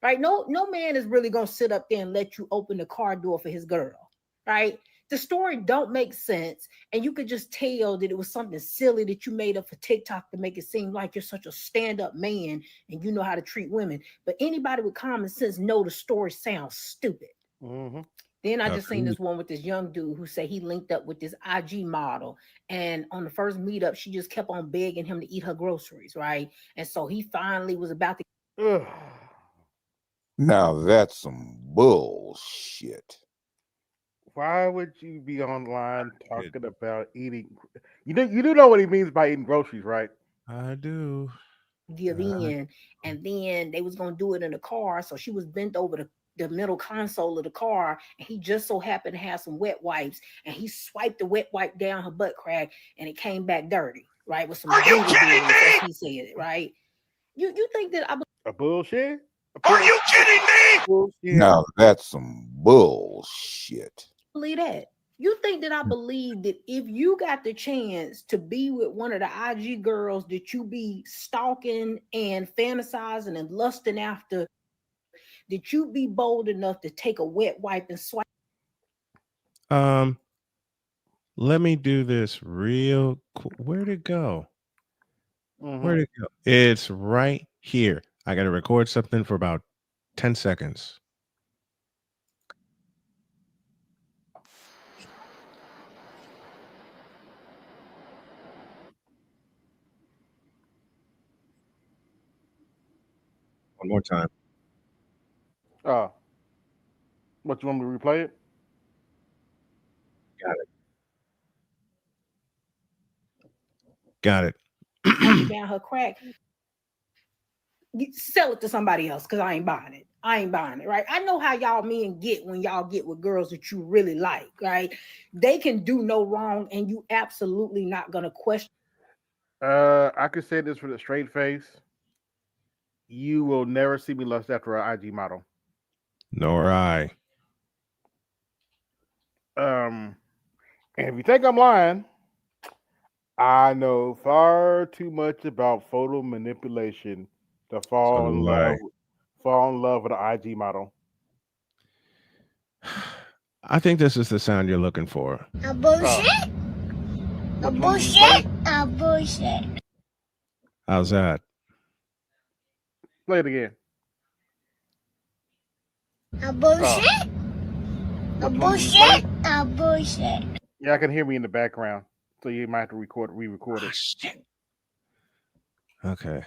right? No man is really gonna sit up there and let you open the car door for his girl, right? The story don't make sense, and you could just tell that it was something silly that you made up for TikTok to make it seem like you're such a stand-up man and you know how to treat women. But anybody with common sense know the story sounds stupid. Then I just seen this one with this young dude who said he linked up with this IG model, and on the first meetup, she just kept on begging him to eat her groceries, right? And so he finally was about to. Now that's some bullshit. Why would you be online talking about eating? You do know what he means by eating groceries, right? I do. Give in, and then they was gonna do it in the car. So she was bent over the middle console of the car, and he just so happened to have some wet wipes, and he swiped the wet wipe down her butt crack, and it came back dirty, right? With some. Are you kidding me? As he said it, right? You think that a bullshit? Are you kidding me? Bullshit. Now that's some bullshit. Believe that. You think that I believe that if you got the chance to be with one of the IG girls that you be stalking and fantasizing and lusting after, that you be bold enough to take a wet wipe and swipe? Let me do this real quick. Where'd it go? Mhm. Where'd it go? It's right here. I got to record something for about 10 seconds. One more time. What, you want me to replay it? Got it. Wiping down her crack. Sell it to somebody else because I ain't buying it. I ain't buying it, right? I know how y'all men get when y'all get with girls that you really like, right? They can do no wrong and you absolutely not gonna question. I could say this with a straight face. You will never see me lust after an IG model. Nor I. And if you think I'm lying, I know far too much about photo manipulation to fall in love with an IG model. I think this is the sound you're looking for. A bullshit? A bullshit? A bullshit. How's that? Play it again. A bullshit? A bullshit? A bullshit. Yeah, I can hear me in the background, so you might have to re-record it. Shit. Okay.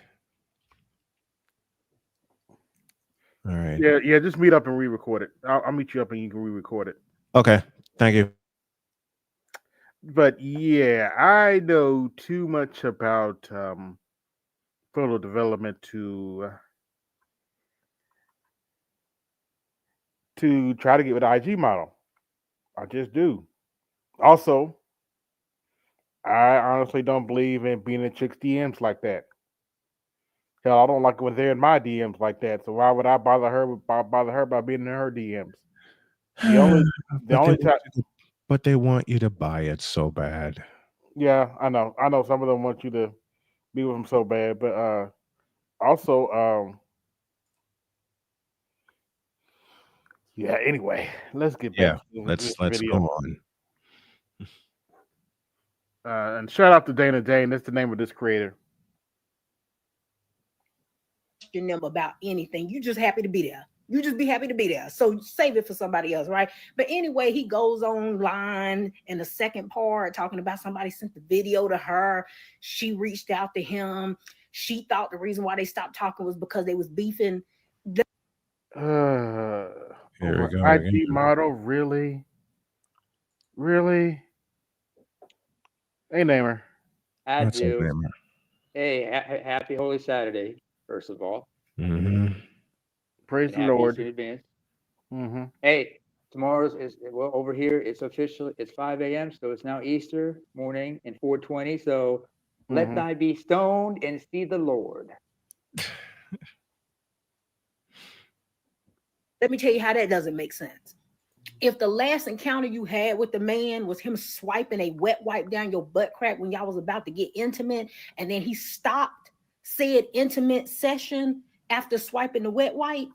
All right. Yeah. Just meet up and re-record it. I'll meet you up and you can re-record it. Okay. Thank you. But yeah, I know too much about photo development to try to get with an IG model. I just do. Also, I honestly don't believe in being in chicks' DMs like that. Hell, I don't like when they're in my DMs like that. So why would I bother her by being in her DMs? The only time. But they want you to buy it so bad. Yeah, I know. Some of them want you to be with them so bad, but also, yeah. Anyway, let's get back. Let's go on. And shout out to Dana Jane. That's the name of this creator. Them about anything. You just happy to be there. You just be happy to be there. So save it for somebody else, right? But anyway, he goes online in the second part talking about somebody sent the video to her. She reached out to him. She thought the reason why they stopped talking was because they was beefing. Here we go. IG model, really? Hey, Namer. I What's up, do. Namer? Hey, happy Holy Saturday, first of all. Mm-hmm. Praise And the happy Lord. Easter in advance. Mm-hmm. Hey, tomorrow's is well over here. It's official. It's 5 a.m. So it's now Easter morning and 4:20. So let thy be stoned and see the Lord. Let me tell you how that doesn't make sense. If the last encounter you had with the man was him swiping a wet wipe down your butt crack when y'all was about to get intimate, and then he stopped said intimate session after swiping the wet wipe,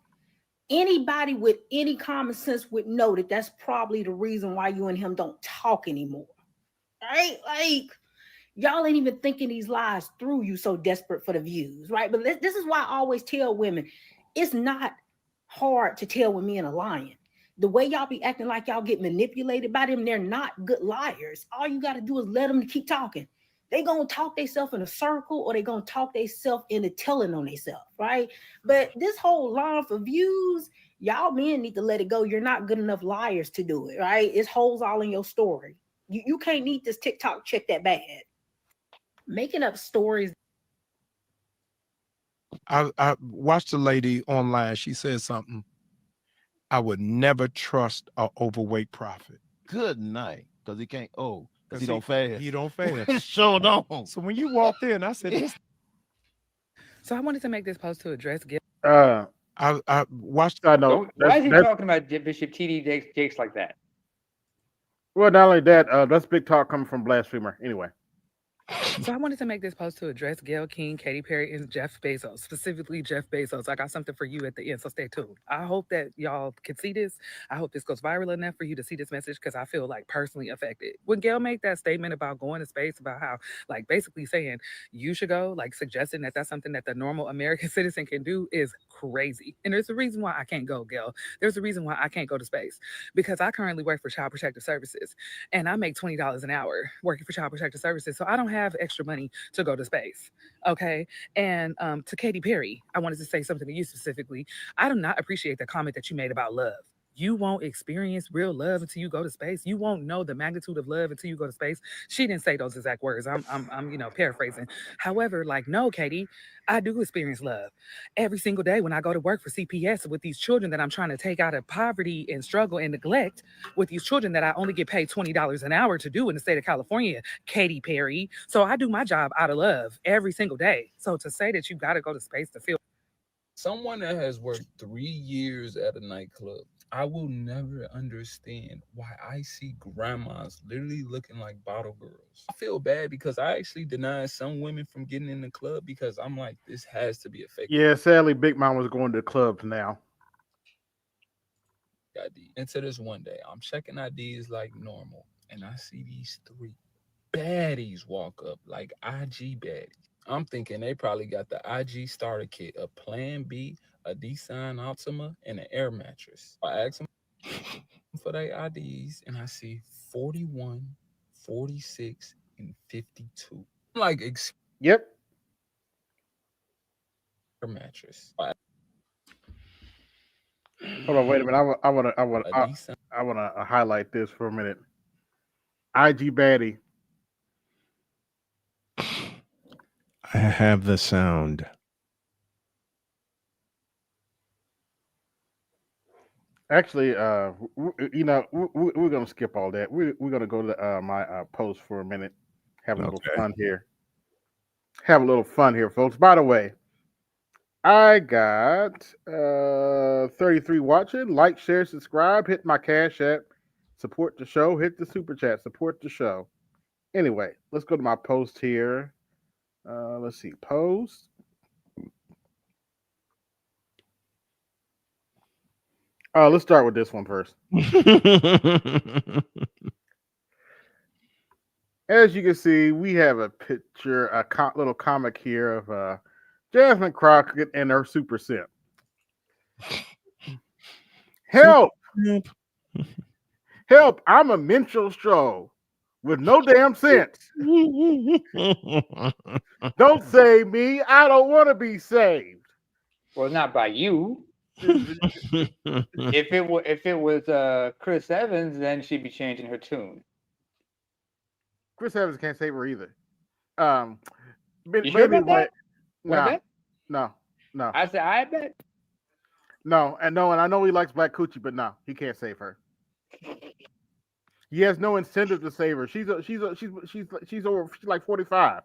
anybody with any common sense would know that that's probably the reason why you and him don't talk anymore, right? Like, y'all ain't even thinking these lies through, you so desperate for the views, right? But this is why I always tell women, it's not hard to tell when men are lying. The way y'all be acting like y'all get manipulated by them, they're not good liars. All you got to do is let them keep talking. They gonna talk themselves in a circle, or they gonna talk themselves into telling on themselves, right? But this whole line for views, y'all men need to let it go. You're not good enough liars to do it, right? It's holes all in your story. You can't need this TikTok check that bad. Making up stories. I watched a lady online. She said something. I would never trust an overweight prophet. Good night, because he can't. Oh, because he don't fast. He don't fast. Sure don't. So when you walked in, I said, this. So I wanted to make this post to address guilt. I watched. I know. Why is he talking about Bishop T.D. Jakes like that? Well, not only that, that's big talk coming from Blasphemer. Anyway. So I wanted to make this post to address Gail King, Katy Perry, and Jeff Bezos, specifically Jeff Bezos. I got something for you at the end, so stay tuned. I hope that y'all can see this. I hope this goes viral enough for you to see this message because I feel like personally affected. When Gail made that statement about going to space, about how, like, basically saying you should go, like, suggesting that that's something that the normal American citizen can do is crazy. And there's a reason why I can't go, Gail. There's a reason why I can't go to space because I currently work for Child Protective Services and I make $20 an hour working for Child Protective Services. So I don't have extra money to go to space. Okay. And to Katy Perry, I wanted to say something to you specifically. I do not appreciate the comment that you made about love. You won't experience real love until you go to space. You won't know the magnitude of love until you go to space. She didn't say those exact words. I'm paraphrasing. However, like, no, Katie, I do experience love every single day when I go to work for CPS with these children that I'm trying to take out of poverty and struggle and neglect, with these children that I only get paid $20 an hour to do in the state of California, Katy Perry. So I do my job out of love every single day. So to say that you got to go to space to feel someone that has worked 3 years at a nightclub, I will never understand why I see grandmas literally looking like bottle girls. I feel bad because I actually denied some women from getting in the club because I'm like, this has to be a fake. Yeah, sadly, Big Mom was going to the clubs now. ID. Into this one day, I'm checking IDs like normal, and I see these 3 baddies walk up, like IG baddies. I'm thinking they probably got the IG starter kit, a Plan B, a D-Sign Optima, and an air mattress. I ask them for their IDs, and I see 41, 46, and 52. I'm like, yep. Air mattress. Hold on, wait a minute. I want to highlight this for a minute. IG baddie. I have the sound. Actually, we're gonna skip all that. We're gonna go to my post for a minute. Have a little fun here. Have a little fun here, folks. By the way, I got 33 watching. Like, share, subscribe. Hit my Cash App. Support the show. Hit the super chat. Support the show. Anyway, let's go to my post here. Let's see, post. Let's start with this one first. As you can see, we have a picture, a little comic here of Jasmine Crockett and her super simp. Help! Help! I'm a minstrel with no damn sense. Don't save me. I don't want to be saved. Well, not by you. If it was Chris Evans, then she'd be changing her tune. Chris Evans can't save her either. You sure about that? No. I said I bet. No, and I know he likes Black Coochie, but no, he can't save her. He has no incentive to save her. She's like 45.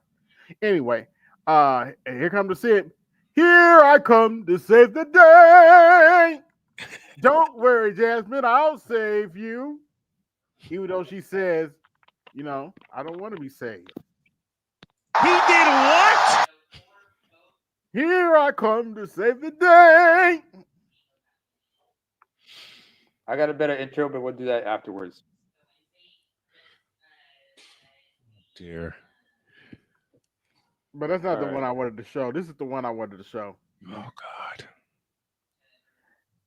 Anyway, here comes the Sid. Here I come to save the day. Don't worry, Jasmine, I'll save you. Even though she says, I don't want to be saved. He did what? Here I come to save the day. I got a better intro, but we'll do that afterwards. Dear. But that's not the one I wanted to show. This is the one I wanted to show. Oh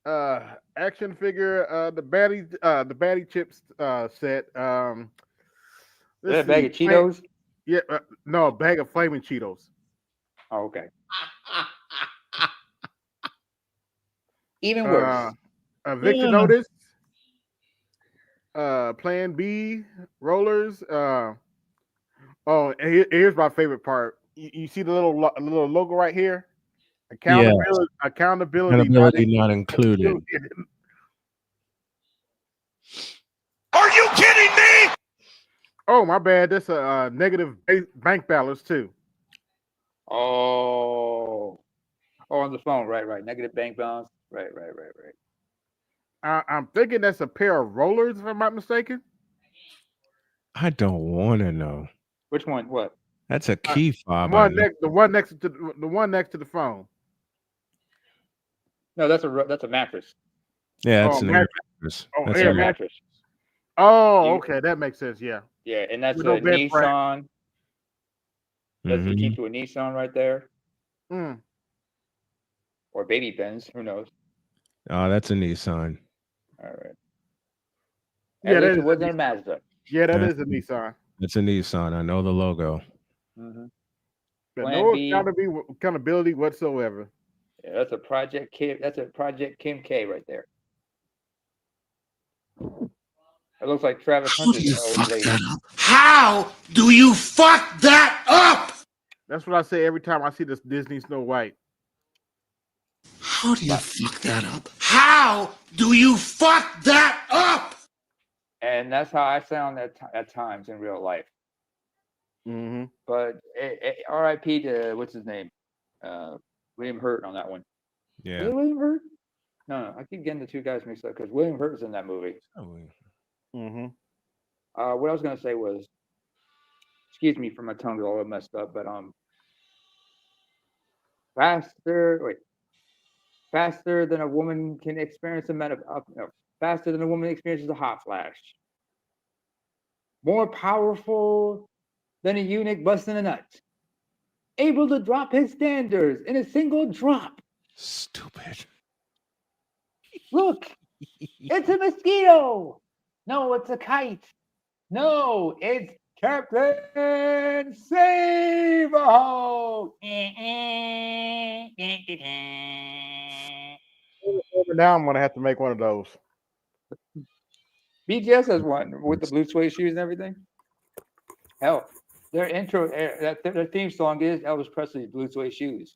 God. Action figure, the baddie chips set. Is that a bag of Cheetos? Yeah, no, a bag of flaming Cheetos. Oh, okay. Even worse. Eviction notice. Plan B rollers. Here's my favorite part. You see the little logo right here? Accountability not included. Are you kidding me? Oh, my bad. That's a negative bank balance too. Oh, on the phone. Right. Negative bank balance. Right. I'm thinking that's a pair of rollers, if I'm not mistaken. I don't want to know. Which one? What? That's a key fob. The one next to the phone. No, that's a mattress. Yeah, that's an air mattress. mattress. Oh, That's air an mattress. Oh, okay, that makes sense. Yeah. Yeah, and that's With a no bed frame. Nissan. That's the key Mhm. to a Nissan right there. Mm. Or baby Benz, who knows? Oh, that's a Nissan. All right. Yeah, At that least it is wasn't a Mazda. Yeah, that That's is a Nissan. It's a Nissan. I know the logo. Mm-hmm. But Plan no B. accountability whatsoever. Yeah, that's a Project Kim. That's a Project Kim K right there. It looks like Travis Hunter's old lady. How do you fuck that up? That's what I say every time I see this Disney Snow White. How do you fuck that up? How do you fuck that up? And that's how I sound at times in real life. Mm-hmm. But R.I.P. to what's his name, William Hurt on that one. Yeah. Is it William Hurt? No, I keep getting the two guys mixed up because William Hurt was in that movie. Mm-hmm. What I was gonna say was, excuse me for my tongue all messed up, but faster than a woman can experience faster than a woman experiences a hot flash. More powerful than a eunuch busting a nut. Able to drop his standards in a single drop. Stupid. Look, it's a mosquito. No, it's a kite. No, it's Captain Save-A-Ho. Now I'm gonna have to make one of those. BGS has one with the blue suede shoes and everything. Hell, their intro, their theme song is Elvis Presley's Blue Suede Shoes.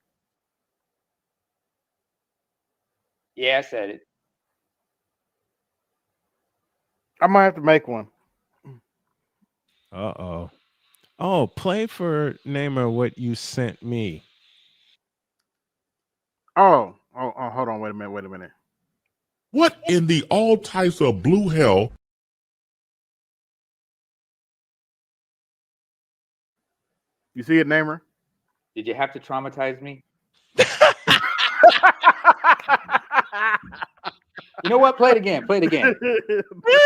Yeah, I said it. I might have to make one. Uh-oh. Oh, play for Namer what you sent me. Oh, hold on, wait a minute. What in the all types of blue hell? You see it, Namer? Did you have to traumatize me? You know what? Play it again. Play it again.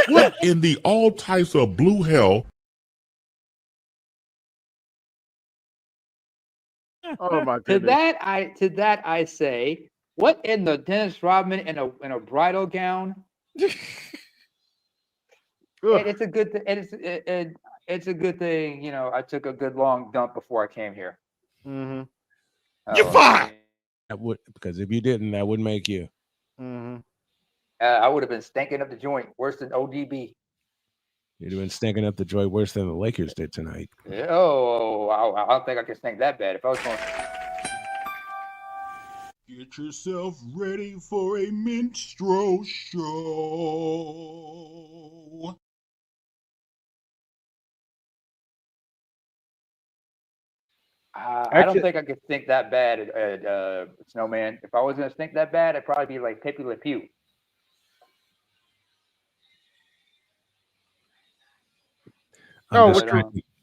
What in the all types of blue hell? Oh my To goodness. that I say, what in the Dennis Rodman in a bridal gown? It's a good thing. It's a good thing. You know, I took a good long dump before I came here. Mm-hmm. You're fine. That would, because if you didn't, that would make you. Mm-hmm. I would have been stinking up the joint, worse than ODB. You'd have been stinking up the joint worse than the Lakers did tonight. Yeah, I don't think I can stink that bad. If I was going, Get yourself ready for a minstrel show. I don't think I could stink that bad at Snowman. If I was gonna stink that bad, I'd probably be like Pepe Le Pew.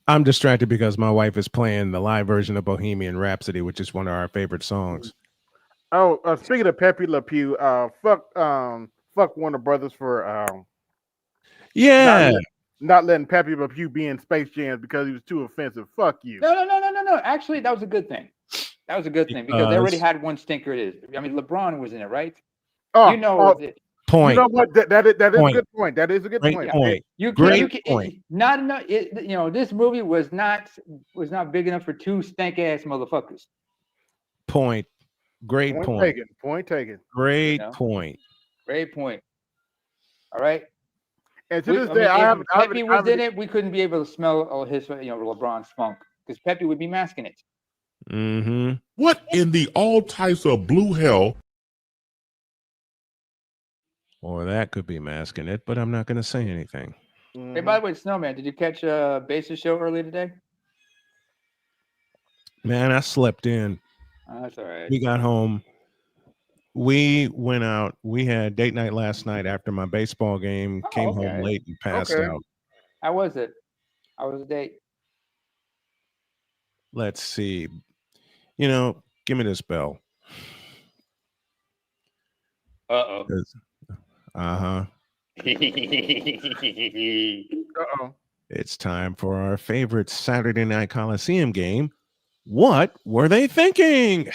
I'm distracted because my wife is playing the live version of Bohemian Rhapsody, which is one of our favorite songs. Oh, speaking of Pepe Le Pew, fuck Warner Brothers for not letting Pepe Le Pew be in Space Jam because he was too offensive. Fuck you. No. Actually, that was a good thing. That was a good thing because they already had one stinker. It is. I mean, LeBron was in it, right? Point. You know what? That is a good point. That is a good point. Great point. Not enough. This movie was not big enough for two stank ass motherfuckers. Point. Great point. Point taken. Great point. Great point. All right. And to this day, if Pepe was in it, we couldn't be able to smell his LeBron's funk because Pepe would be masking it. Mm-hmm. What in the all types of blue hell? Or that could be masking it, but I'm not going to say anything. Hey, by the way, Snowman, did you catch Base's show earlier today? Man, I slept in. That's all right. We got home. We went out. We had date night last night after my baseball game. Came home late and passed out. How was it? How was the date? Let's see. You know, give me this bell. Uh-oh. Uh-huh. Uh-oh. It's time for our favorite Saturday Night Coliseum game. What were they thinking?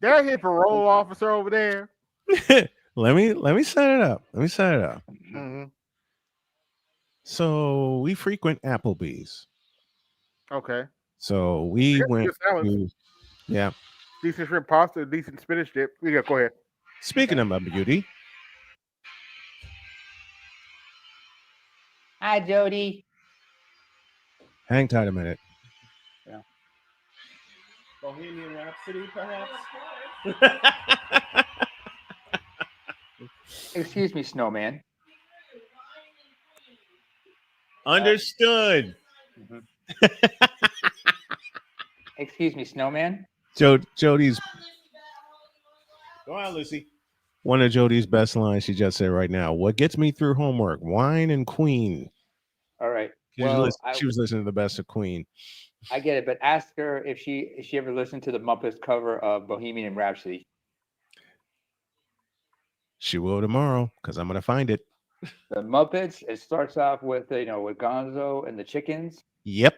That hit parole officer over there. Let me set it up. Mm-hmm. So we frequent Applebee's. Okay. So we went Good salads. yeah. Decent shrimp pasta, decent spinach dip. Yeah, go ahead. Speaking of my beauty, Hi, Jody. hang tight a minute. Yeah. Bohemian Rhapsody, perhaps? Excuse me, Snowman. Understood. Excuse me, Snowman. Jody's Go on, Lucy. one of Jody's best lines she just said right now. What gets me through homework? Wine and Queen. All right. She was listening to the best of Queen. I get it, but ask her if she ever listened to the Muppets cover of Bohemian Rhapsody. She will tomorrow because I'm gonna find it. The Muppets. It starts off with with Gonzo and the chickens. Yep.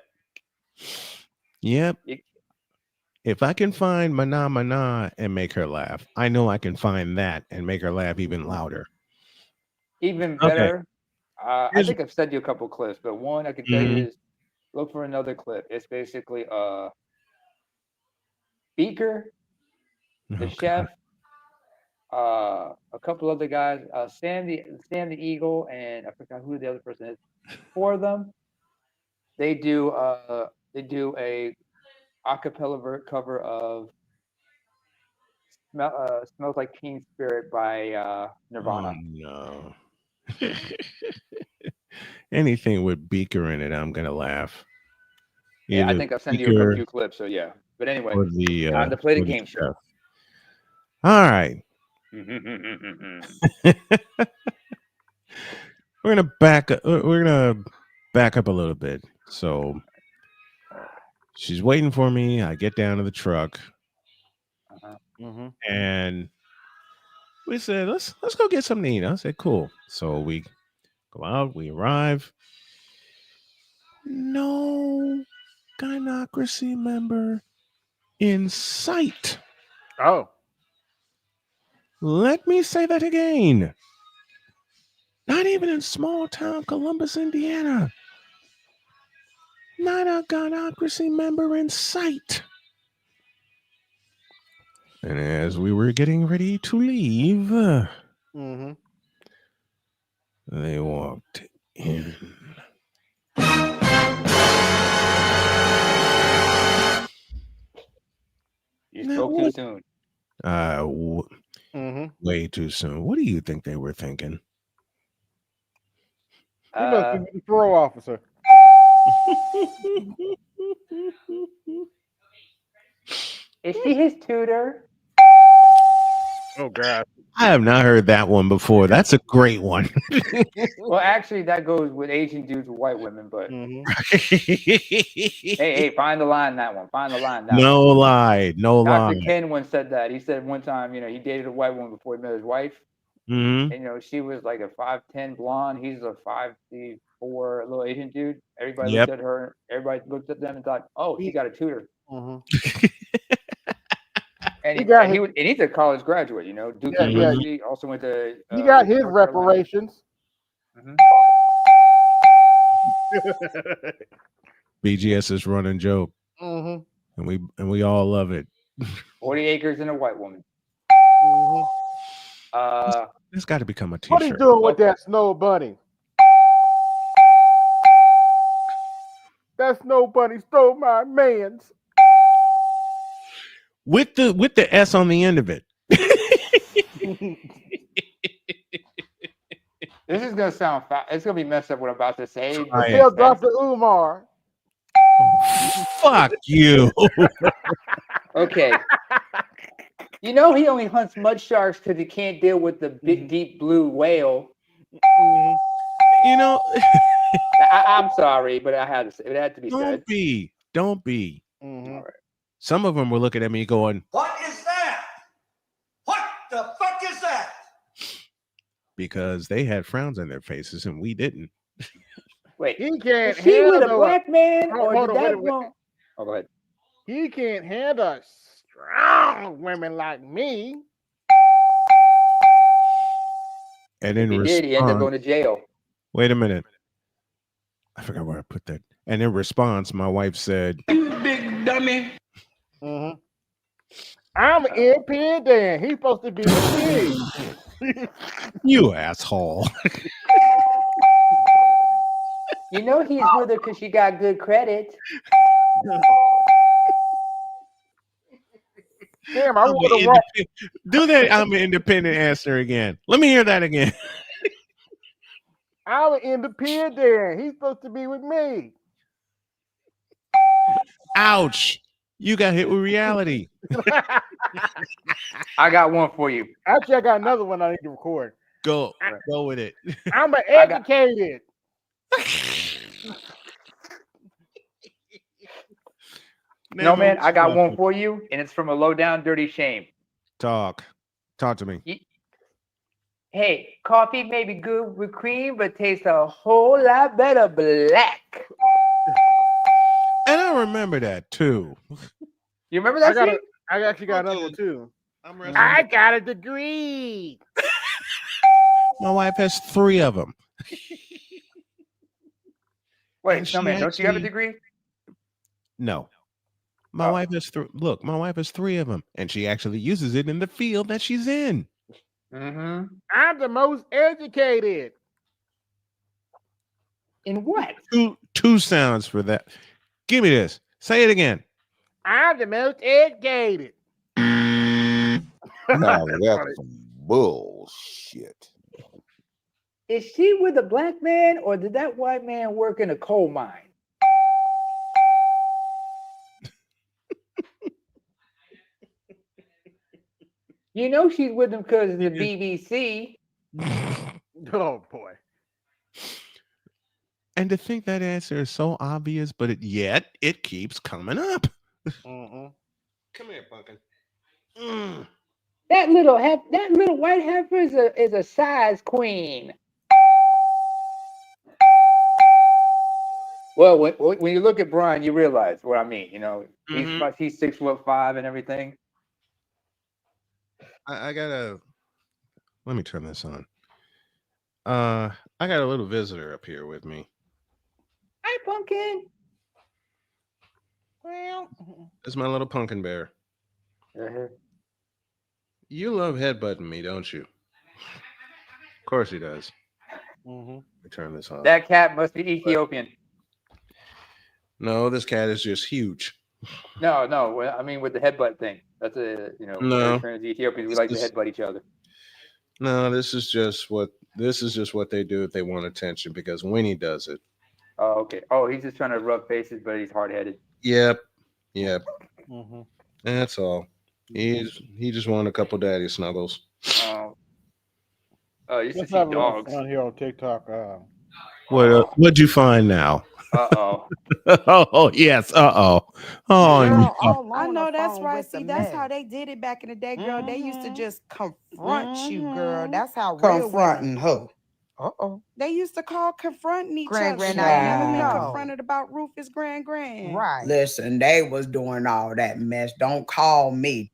If I can find Mana Mana and make her laugh, I know I can find that and make her laugh even louder. Even better. I think I've sent you a couple clips, but one I can tell you is look for another clip. It's basically Beaker, the chef, a couple other guys, Sam the Eagle, and I forgot who the other person is. Four of them. They do a acapella cover of "Smells Like Teen Spirit" by Nirvana. Oh, no. Anything with Beaker in it, I'm gonna laugh. Yeah, I Either think I'll send you Beaker a few clips. So yeah, but anyway, or the time to play the or game show. chef. All right. We're gonna back up a little bit. So she's waiting for me. I get down to the truck, and we said, let's go get something to eat. I said, cool. So we go out. We arrive. No gynocracy member in sight. Oh. Let me say that again. Not even in small town Columbus, Indiana. Not a gynocracy member in sight. And as we were getting ready to leave, they walked in. You spoke too soon. Way too soon. What do you think they were thinking? He must be the parole officer. Is she his tutor? Oh God. I have not heard that one before. That's a great one. Well, actually, that goes with Asian dudes with white women, but hey, find the line that one. Find the line that No one. lie. Dr. Ken once said that. He said one time, he dated a white woman before he met his wife. Mhm. And she was like a 5'10" blonde. He's a 5'4" little Asian dude. Everybody Yep. looked at her. Everybody looked at them and thought, "Oh, he got a tutor." And he's a college graduate. Duke University. Also went to. He got his North Carolina. reparations. BGS is running joke, Mhm. and we all love it. 40 acres and a white woman. It's got to become a What he T-shirt. doing with that snow bunny? That snow bunny stole my man's. With the S on the end of it. This is gonna sound. It's gonna be messed up. What I'm about to say. Tell Dr. Umar. Fuck you. Okay. He only hunts mud sharks because he can't deal with the big, deep blue whale. I'm sorry, but I had to say it had to be said. Don't be. Mm-hmm. All right. Some of them were looking at me going, What is that? What the fuck is that? because they had frowns on their faces and we didn't. Wait, He can't is she with a handle black man or hold did on, wait that a minute. one? Oh, go ahead. He can't handle strong women like me. And If in he did, he ended up going response, to jail. wait a minute. I forgot where I put that. And in response, my wife said, You big dummy. Mm-hmm. I'm independent. He's supposed to be with me. "You asshole." You know he's with her because she got good credit. Damn, I I'm want an to walk. Do that. I'm an independent answer again. Let me hear that again. I'm independent. He's supposed to be with me. Ouch. You got hit with reality. I got one for you. Actually, I got another one I need to record. Go with it. I'm an educated. No, man, I got one for you, and it's from a low down dirty shame. Talk to me. Hey, coffee may be good with cream, but tastes a whole lot better black. And I remember that too. You remember that? I actually got another one too. I'm I got a degree. My wife has 3 of them. Wait, no, man, don't you have a degree? No. My wife has 3. Look, my wife has 3 of them, and she actually uses it in the field that she's in. Mm-hmm. I'm the most educated. In what? Two sounds for that. Give me this. Say it again. I'm the most educated. Now that's some bullshit. Is she with a black man, or did that white man work in a coal mine? You know she's with him because of the BBC. Oh boy. And to think that answer is so obvious, but yet it keeps coming up. Mm-hmm. Come here, Pumpkin. That little white heifer is a size queen. Well, when you look at Brian, you realize what I mean. You know, he's 6'5" and everything. I gotta. Let me turn this on. I got a little visitor up here with me. Hi, Pumpkin. Well, It's my little pumpkin bear. Uh-huh. You love headbutting me, don't you? Of course he does. Mm-hmm. Let me turn this on. That cat must be Ethiopian. No, this cat is just huge. No. I mean, with the headbutt thing. That's No. the Ethiopians, we like to headbutt each other. No, this is just what they do if they want attention, because Winnie does it. Oh, okay. Oh, he's just trying to rub faces, but he's hard-headed. Yep. Mm-hmm. That's all. He just wanted a couple daddy snuggles. You used to Let's see have a little dogs. fun here on TikTok. What'd you find now? Uh-oh. Oh yes. Oh. I know that's right. See, that's how they did it back in the day, girl. They used to just confront you, girl. That's how Confronting who? They used to call confronting each other. Grand. Like, never been No. confronted about Rufus grand. Right. Listen, they was doing all that mess. Don't call me.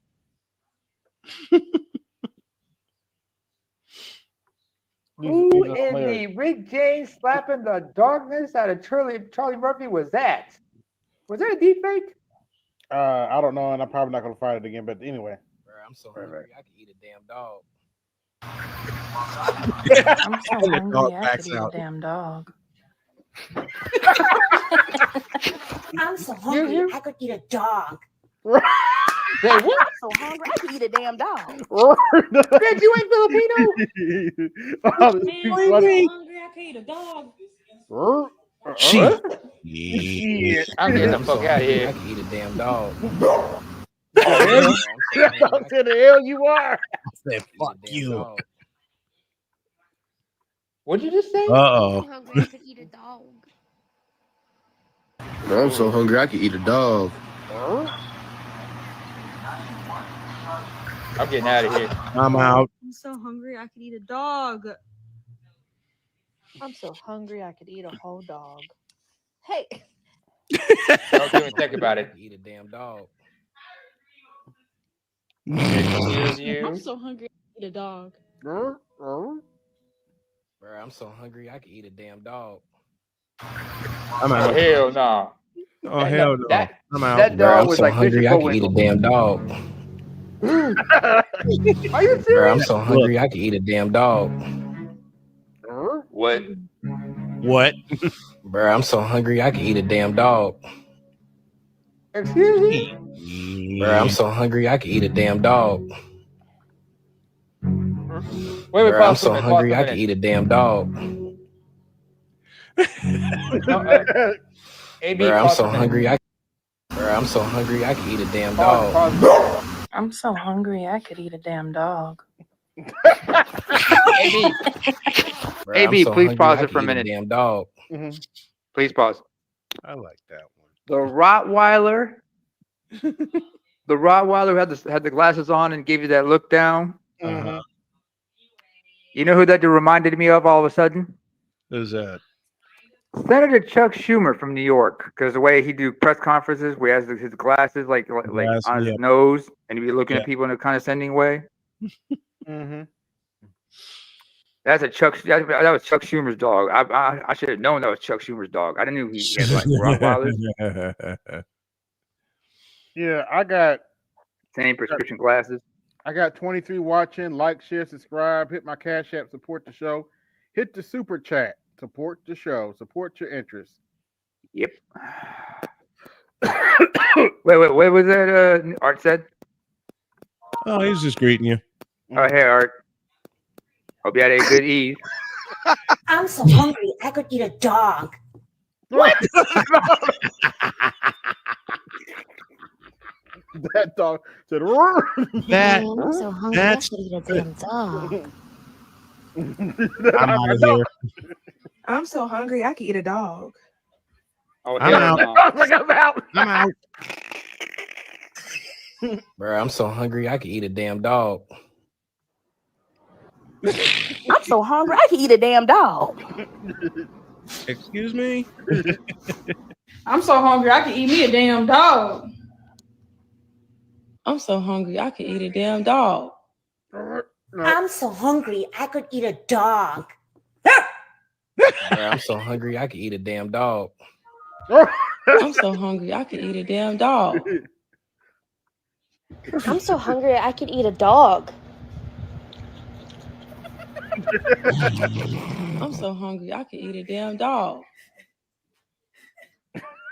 Who in the Rick James slapping the darkness out of Charlie Murphy was that? Was that a deep fake? I don't know, and I'm probably not gonna find it again. But anyway, I'm so hungry. I can eat a damn dog. I'm so hungry. I could eat a damn dog. I'm so hungry. I could eat a dog. Say what? I'm so hungry. I could eat a damn dog. Bitch, you ain't Filipino. I'm so hungry. I could eat a dog. Shit. I'm getting the fuck out of here. I can eat a damn dog. To the hell you are. I said, fuck you. What'd you just say? Uh-oh. I'm hungry. I could eat a dog. Bro, I'm so hungry I could eat a dog. I'm getting out of here. I'm out. I'm so hungry I could eat a dog. I'm so hungry I could eat a whole dog. Hey. Don't even think about it. Eat a damn dog. I'm so hungry I could eat a dog. Bro, I'm so hungry I could eat a damn dog. I'm out. Oh, hell no. Oh, hell no. I'm out. That Bro, dog I'm was so like hungry I could eat a damn dog. Are you serious? Bro, I'm so hungry I could eat a damn dog. What? What? Bro, I'm so hungry I could eat a damn dog. Excuse me? Bro, I'm so hungry I could eat a damn dog. Wait, Bro, I'm so hungry I could eat a damn dog. AB, Bro, I'm so hungry I could eat a damn dog. I'm so hungry I could eat a damn dog. AB, Bro, AB, so please hungry, pause I it could for a eat minute. Damn dog. Please pause. I like that one. The Rottweiler who had the glasses on and gave you that look down. Uh-huh. You know who that reminded me of all of a sudden? Who's that? Senator Chuck Schumer from New York, because the way he do press conferences, where he has his glasses like on his nose, and he be looking at people in a condescending way. That's a Chuck. That was Chuck Schumer's dog. I should have known that was Chuck Schumer's dog. I didn't know he had like Rottweilers. Yeah, I got Same prescription glasses. I got 23 watching. Like, share, subscribe. Hit my Cash App. Support the show. Hit the super chat. Support the show. Support your interests. Yep. wait. What was that? Art said. Oh, he's just greeting you. Oh, hey, Art. Hope you had a good Eve. I'm so hungry I could eat a dog. What? That dog said, that. I'm so hungry I could eat a damn dog. I'm out of here. I'm so hungry I could eat a dog. Oh, I'm out. I'm out. I'm out. Bro, I'm so hungry I could eat a damn dog. I'm so hungry I could eat a damn dog. Excuse me? I'm so hungry I could eat me a damn dog. I'm so hungry I could eat a damn dog. I'm so hungry I could eat a dog. Bro, I'm so hungry I could eat a damn dog. I'm so hungry I could eat a damn dog. I'm so hungry I could eat a dog. I'm so hungry I could eat a damn dog.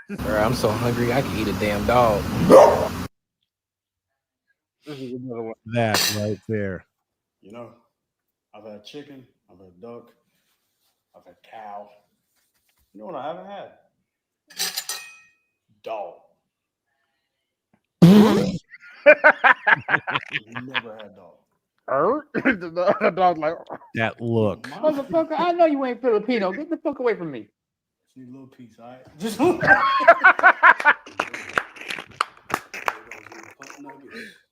Bro, I'm so hungry I could eat a damn dog. That right there. You know, I've had chicken, I've had duck, I've had cow. You know what I haven't had? Dog. Never had dog. The dog like that look. Motherfucker, I know you ain't Filipino. Get the fuck away from me. Just need a little piece, all right? Just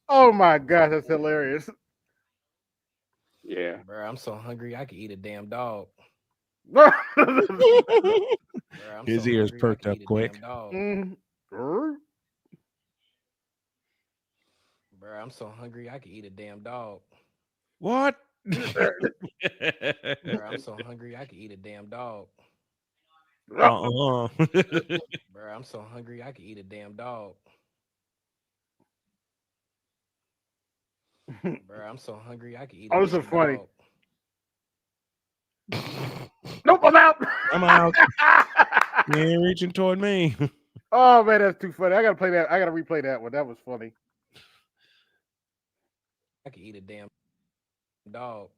oh my gosh, that's hilarious. Yeah. Bro, I'm so hungry I could eat a damn dog. His ears perked up quick. Bro, I'm so hungry I could eat a damn dog. What? Bro, I'm so hungry I could eat a damn dog. Uh-uh. Bro, I'm so hungry I could eat a damn dog. Bro, I'm so hungry I could eat a Oh, this is funny. dog. Nope, I'm out. I'm out. You ain't reaching toward me. Oh man, that's too funny. I gotta play that. I gotta replay that one. That was funny. I could eat a damn dog.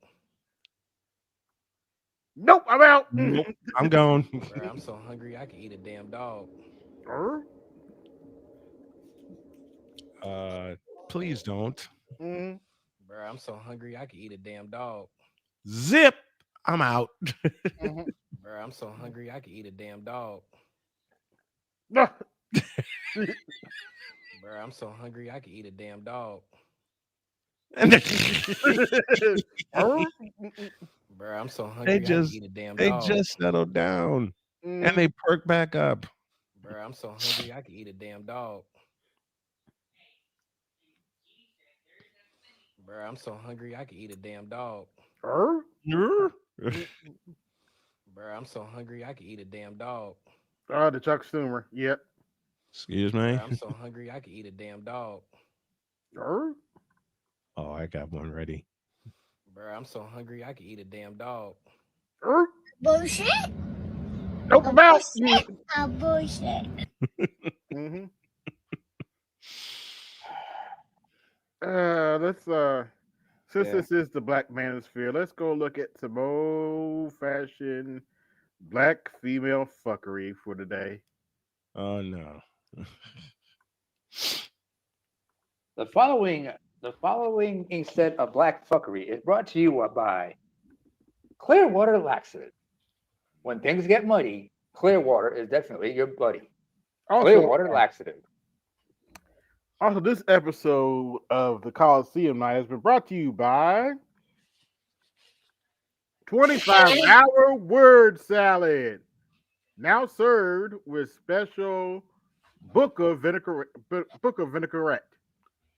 Nope, I'm out. Nope, I'm gone. Bro, I'm so hungry I could eat a damn dog. Please don't. Bro, I'm so hungry I could eat a damn dog. Zip. I'm out. Bro, I'm so hungry I could eat a damn dog. No. Bro, I'm so hungry I could eat a damn dog. Bro, I'm so hungry I could eat a damn dog. They just settled down and they perk back up. Bro, I'm so hungry I could eat a damn dog. Bro, I'm so hungry I could eat a damn dog. Bro, I'm so hungry I could eat a damn dog. Oh, the Chuck Schumer. Yep. Excuse me. Bro, I'm so hungry I could eat a damn dog. Oh, I got one ready. Bro, I'm so hungry I could eat a damn dog. Bullshit. Open mouth. Bullshit. Let's since this is the Black Manosphere, let's go look at some old-fashioned black female fuckery for today. Oh no. The following instead of black fuckery is brought to you by Clearwater Laxative. When things get muddy, Clearwater is definitely your buddy. Clearwater Laxative. Also, this episode of the Colosseum Night has been brought to you by 25-hour word salad, now served with special book of vinaigrette.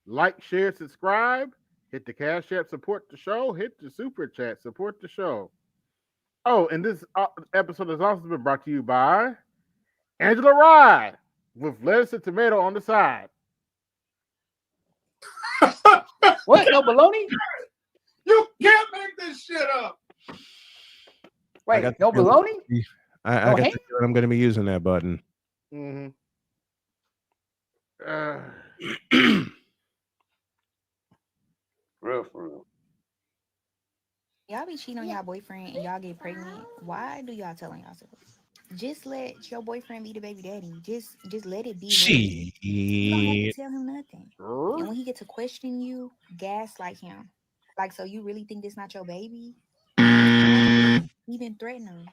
Like, share, subscribe. Hit the Cash App, support the show. Hit the Super Chat, support the show. Oh, and this episode has also been brought to you by Angela Rye with lettuce and tomato on the side. What? No baloney? You can't make this shit up. Wait, no baloney? I got the feeling I'm going to be using that button. Real for real. Y'all be cheating on y'all boyfriend and y'all get pregnant. Why do y'all tell on yourselves? Just let your boyfriend be the baby daddy. Just let it be. You don't have to tell him nothing. And when he gets to question you, gaslight him. Like, so you really think this not your baby? Even threaten him.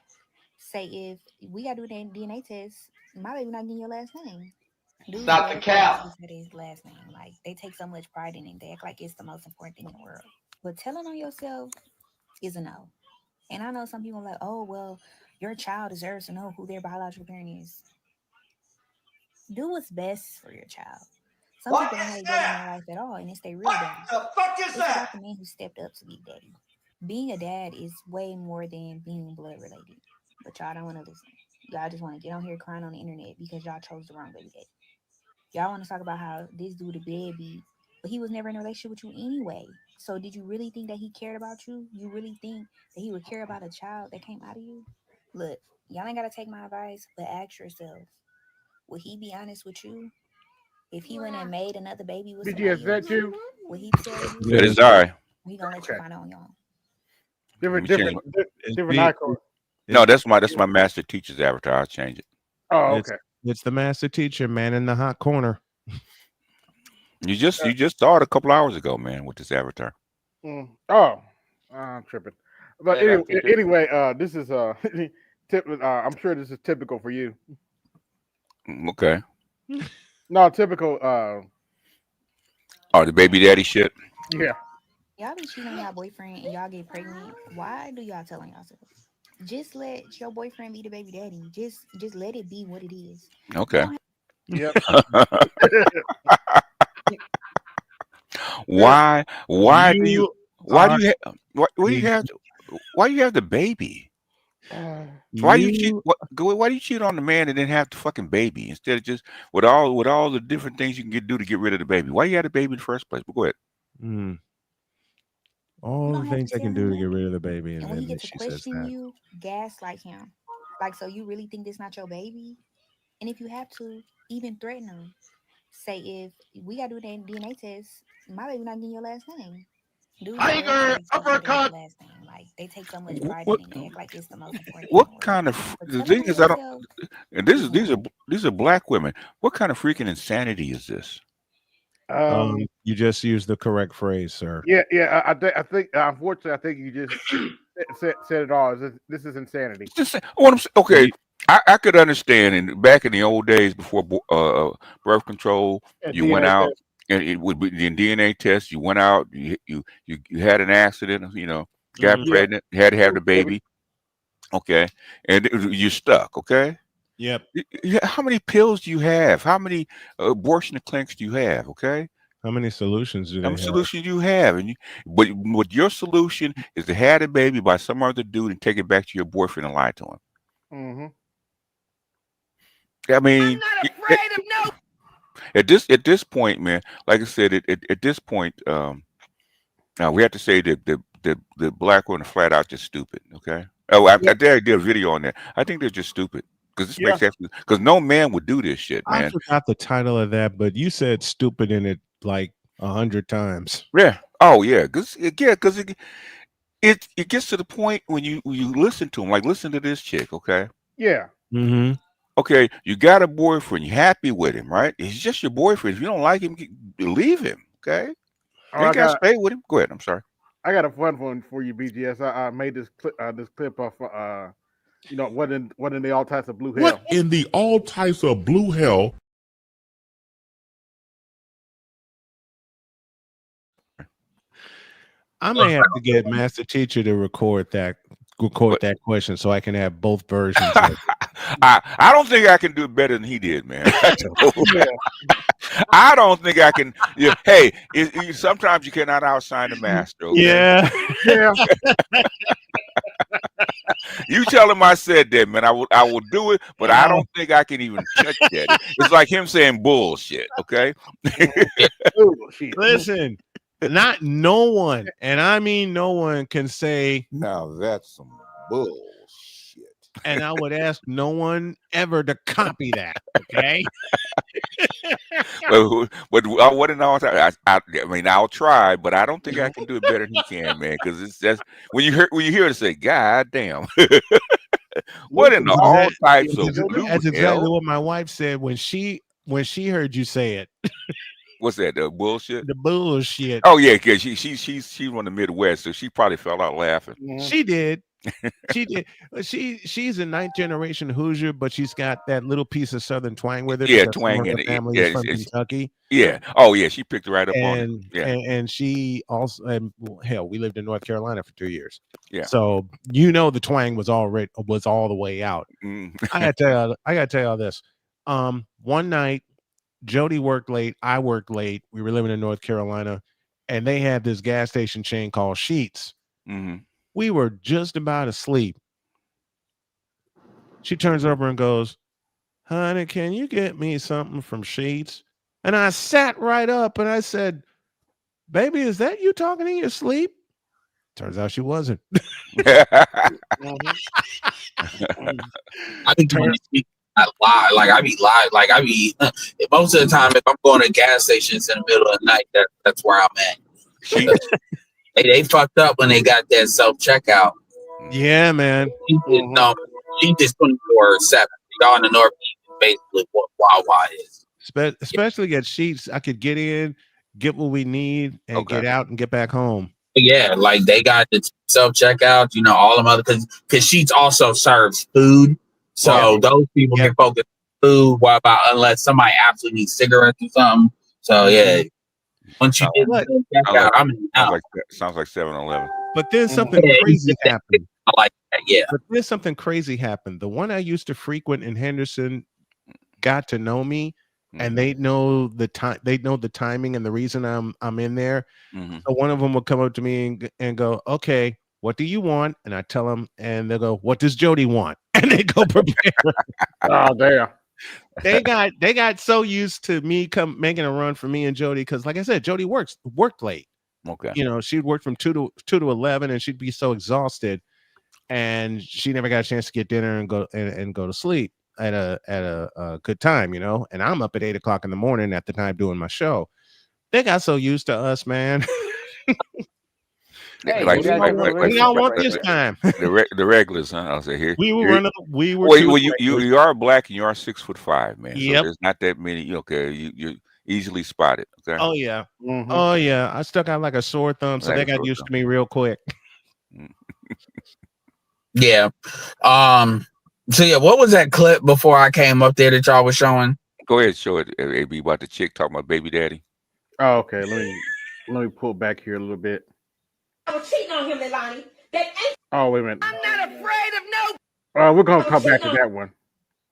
Say, if we gotta do a DNA test, my baby not getting your last name. Dude, Stop the cap. His last name. Like, they take so much pride in it. They act like it's the most important thing in the world. But telling on yourself is a no. And I know some people are like, oh, well, your child deserves to know who their biological parent is. Do what's best for your child. Some people don't have a daddy in their life at all, and it's their real daddy. What the fuck is it's that? about the man who stepped up to be daddy. Being a dad is way more than being blood related. But y'all don't want to listen. Y'all just want to get on here crying on the internet because y'all chose the wrong baby daddy. Y'all want to talk about how this dude a deadbeat, but he was never in a relationship with you anyway. So did you really think that he cared about you? You really think that he would care about a child that came out of you? Look, y'all ain't got to take my advice, but ask yourself, would he be honest with you? If he went and made another baby with somebody else, would he tell you? That is I. He gonna let you find out on your own. Different icon. No, that's my master teacher's avatar. I'll change it. Oh, okay. It's the master teacher, man, in the hot corner. You just saw it a couple hours ago, man, with this avatar. I'm tripping. But anyway, this is I'm sure this is typical for you. Okay. No, typical. Oh, the baby daddy shit. Yeah. Y'all be cheating on y'all boyfriend and y'all get pregnant. Why do y'all tell on yourselves? Just let your boyfriend be the baby daddy. Just let it be what it is. Okay. Yep. Why do you have the baby? Why do you cheat on the man and then have the fucking baby instead of just with all the different things you can do to get rid of the baby? Why you had a baby in the first place? But go ahead. All the things I can do to get rid of the baby, and when he gets to question you, gaslight him. Like, so you really think this not your baby? And if you have to, even threaten him. Say, if we gotta do a DNA test, my baby not getting your last name. Tiger uppercut. Last name. Like, they take so much pride in it. They act like it's the most important. What kind of the thing is I don't. And these are black women. What kind of freaking insanity is this? You just used the correct phrase, sir. Yeah. I think unfortunately, I think you just said it all. This is insanity. Okay, I could understand. And back in the old days before birth control, And you went DNA out test. and it would be the DNA test. You went out, you had an accident, got pregnant, had to have the baby. Okay, and you're stuck. Okay. Yep. How many pills do you have? How many abortion clinics do you have? Okay. How many solutions do they How many have? solutions you have? And but your solution is to have a baby by some other dude and take it back to your boyfriend and lie to him. Mm-hmm. I mean, I'm not afraid of no. at this point, man. Like I said, at this point, now we have to say that the black women are flat out just stupid. Okay. Oh, I did a video on that. I think they're just stupid because this makes sense. Because no man would do this shit, man. I forgot the title of that, but you said stupid in it like 100 times. Yeah. Oh yeah. Because it gets to the point when you listen to them. Like listen to this chick. Okay. Yeah. Mm-hmm. Okay, you got a boyfriend. You're happy with him, right? He's just your boyfriend. If you don't like him, leave him. Okay. You ain't got to stay with him. Go ahead. I'm sorry. I got a fun one for you, BGS. I made this clip of what in the all types of blue hell. What in the all types of blue hell? I may have to get Master Teacher to record that question so I can have both versions. I don't think I can do it better than he did, man. I don't think I can. Hey, sometimes you cannot outshine the master. Okay? Yeah. You tell him I said that, man. I will do it, but I don't think I can even touch that. It's like him saying bullshit. Okay. Listen, not no one, and I mean no one, can say now that's some bull. And I would ask no one ever to copy that. Okay. but what in all time? I mean, I'll try, but I don't think I can do it better than he can, man. Because it's just when you hear it say, "God damn." What in all types of blue That's exactly hell? what my wife said when she heard you say it. What's that? The bullshit. The bullshit. Oh yeah, because she's from the Midwest, so she probably fell out laughing. She did. She did. She's a 9th generation Hoosier, but she's got that little piece of Southern twang with it. Yeah, twang in it. Family is from Kentucky. Yeah. Oh yeah, she picked it right up on it. Yeah. And she also, hell, we lived in North Carolina for 2 years. Yeah. So the twang was all the way out. I gotta tell y'all this. One night, Jody worked late. I worked late. We were living in North Carolina, and they had this gas station chain called Sheetz. Mm-hmm. We were just about asleep. She turns over and goes, "Honey, can you get me something from Sheetz?" And I sat right up and I said, "Baby, is that you talking in your sleep?" Turns out she wasn't. I be doing this. I lie. Like I be lying. Like I be most of the time if I'm going to gas stations in the middle of the night, that's where I'm at. They fucked up when they got that self-checkout. Yeah, man. She just 24/7. Y'all in the Northeast is basically what Wawa is. Especially at Sheetz, I could get in, get what we need, and get out and get back home. Yeah, like they got the self-checkout, all them other because Sheetz also serves food. So those people can focus on food. What about unless somebody absolutely needs cigarettes or something? So yeah. Once you get sounds like 7-Eleven. But then something crazy happened. I like that, yeah. But then something crazy happened. The one I used to frequent in Henderson got to know me, and they know the time. They know the timing and the reason I'm in there. Mm-hmm. So one of them would come up to me and go, "Okay, what do you want?" And I tell them, and they'll go, "What does Jody want?" And they go prepare. Oh damn. They got so used to me making a run for me and Jody because, like I said, Jody worked late. Okay. She'd work from 2 to 11, and she'd be so exhausted, and she never got a chance to get dinner and go to sleep at a good time, And I'm up at 8 o'clock in the morning at the time doing my show. They got so used to us, man. Hey, what do y'all want this time? The regulars, huh? I'll say here. We were you are black and you are 6'5", man. Yep. So there's not that many. Okay, you're easily spotted. Okay. Oh yeah. Mm-hmm. Oh yeah. I stuck out like a sore thumb, so they got used to me real quick. Yeah. So yeah, what was that clip before I came up there that y'all was showing? Go ahead, show it. AB about the chick talking about baby daddy. Oh, okay. Let me pull back here a little bit. I was cheating on him, Leilani. That ain't. Oh, wait a minute. I'm not afraid of no. We're gonna come back to that one.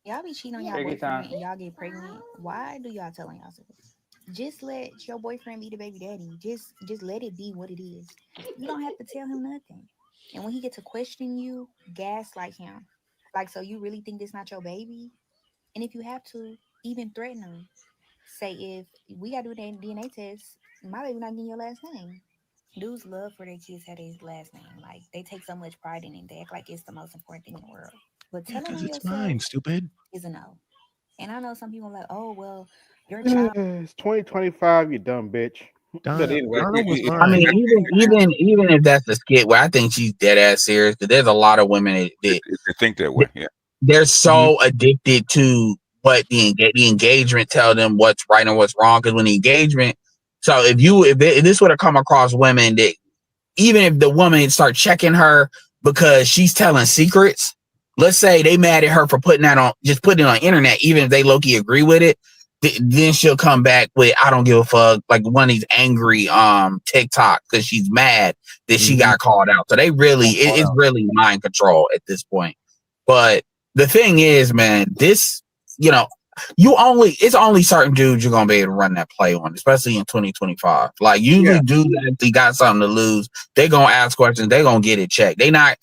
Y'all be cheating on y'all Take your time. boyfriend and y'all get pregnant. Why do y'all telling y'all this? Just let your boyfriend be the baby daddy. Just let it be what it is. You don't have to tell him nothing. And when he gets to question you, gaslight him. Like, so you really think this not your baby? And if you have to, even threaten him. Say, if we gotta do a DNA test, my baby not getting your last name. Dudes love for their kids have their last name. Like, they take so much pride in it. They act like it's the most important thing in the world. But telling Because on it's yourself mine, stupid. is a no. And I know some people are like, oh, well, your It's child. 2025, you dumb bitch. But anyway, I mean, even if that's the skit, where I think she's dead ass serious, because there's a lot of women that they think that way. Yeah. they're so addicted to what the engagement tell them what's right and what's wrong. Because when the engagement, so if this would have come across women that even if the woman start checking her because she's telling secrets, let's say they mad at her for putting it on internet, even if they low-key agree with it, then she'll come back with I don't give a fuck, like one of these angry TikTok because she's mad that she got called out. So they really it's really mind control at this point. But the thing is, man, this, it's only certain dudes you're gonna be able to run that play on, especially in 2025. Like usually dudes actually got something to lose. They gonna ask questions, they gonna get it checked. I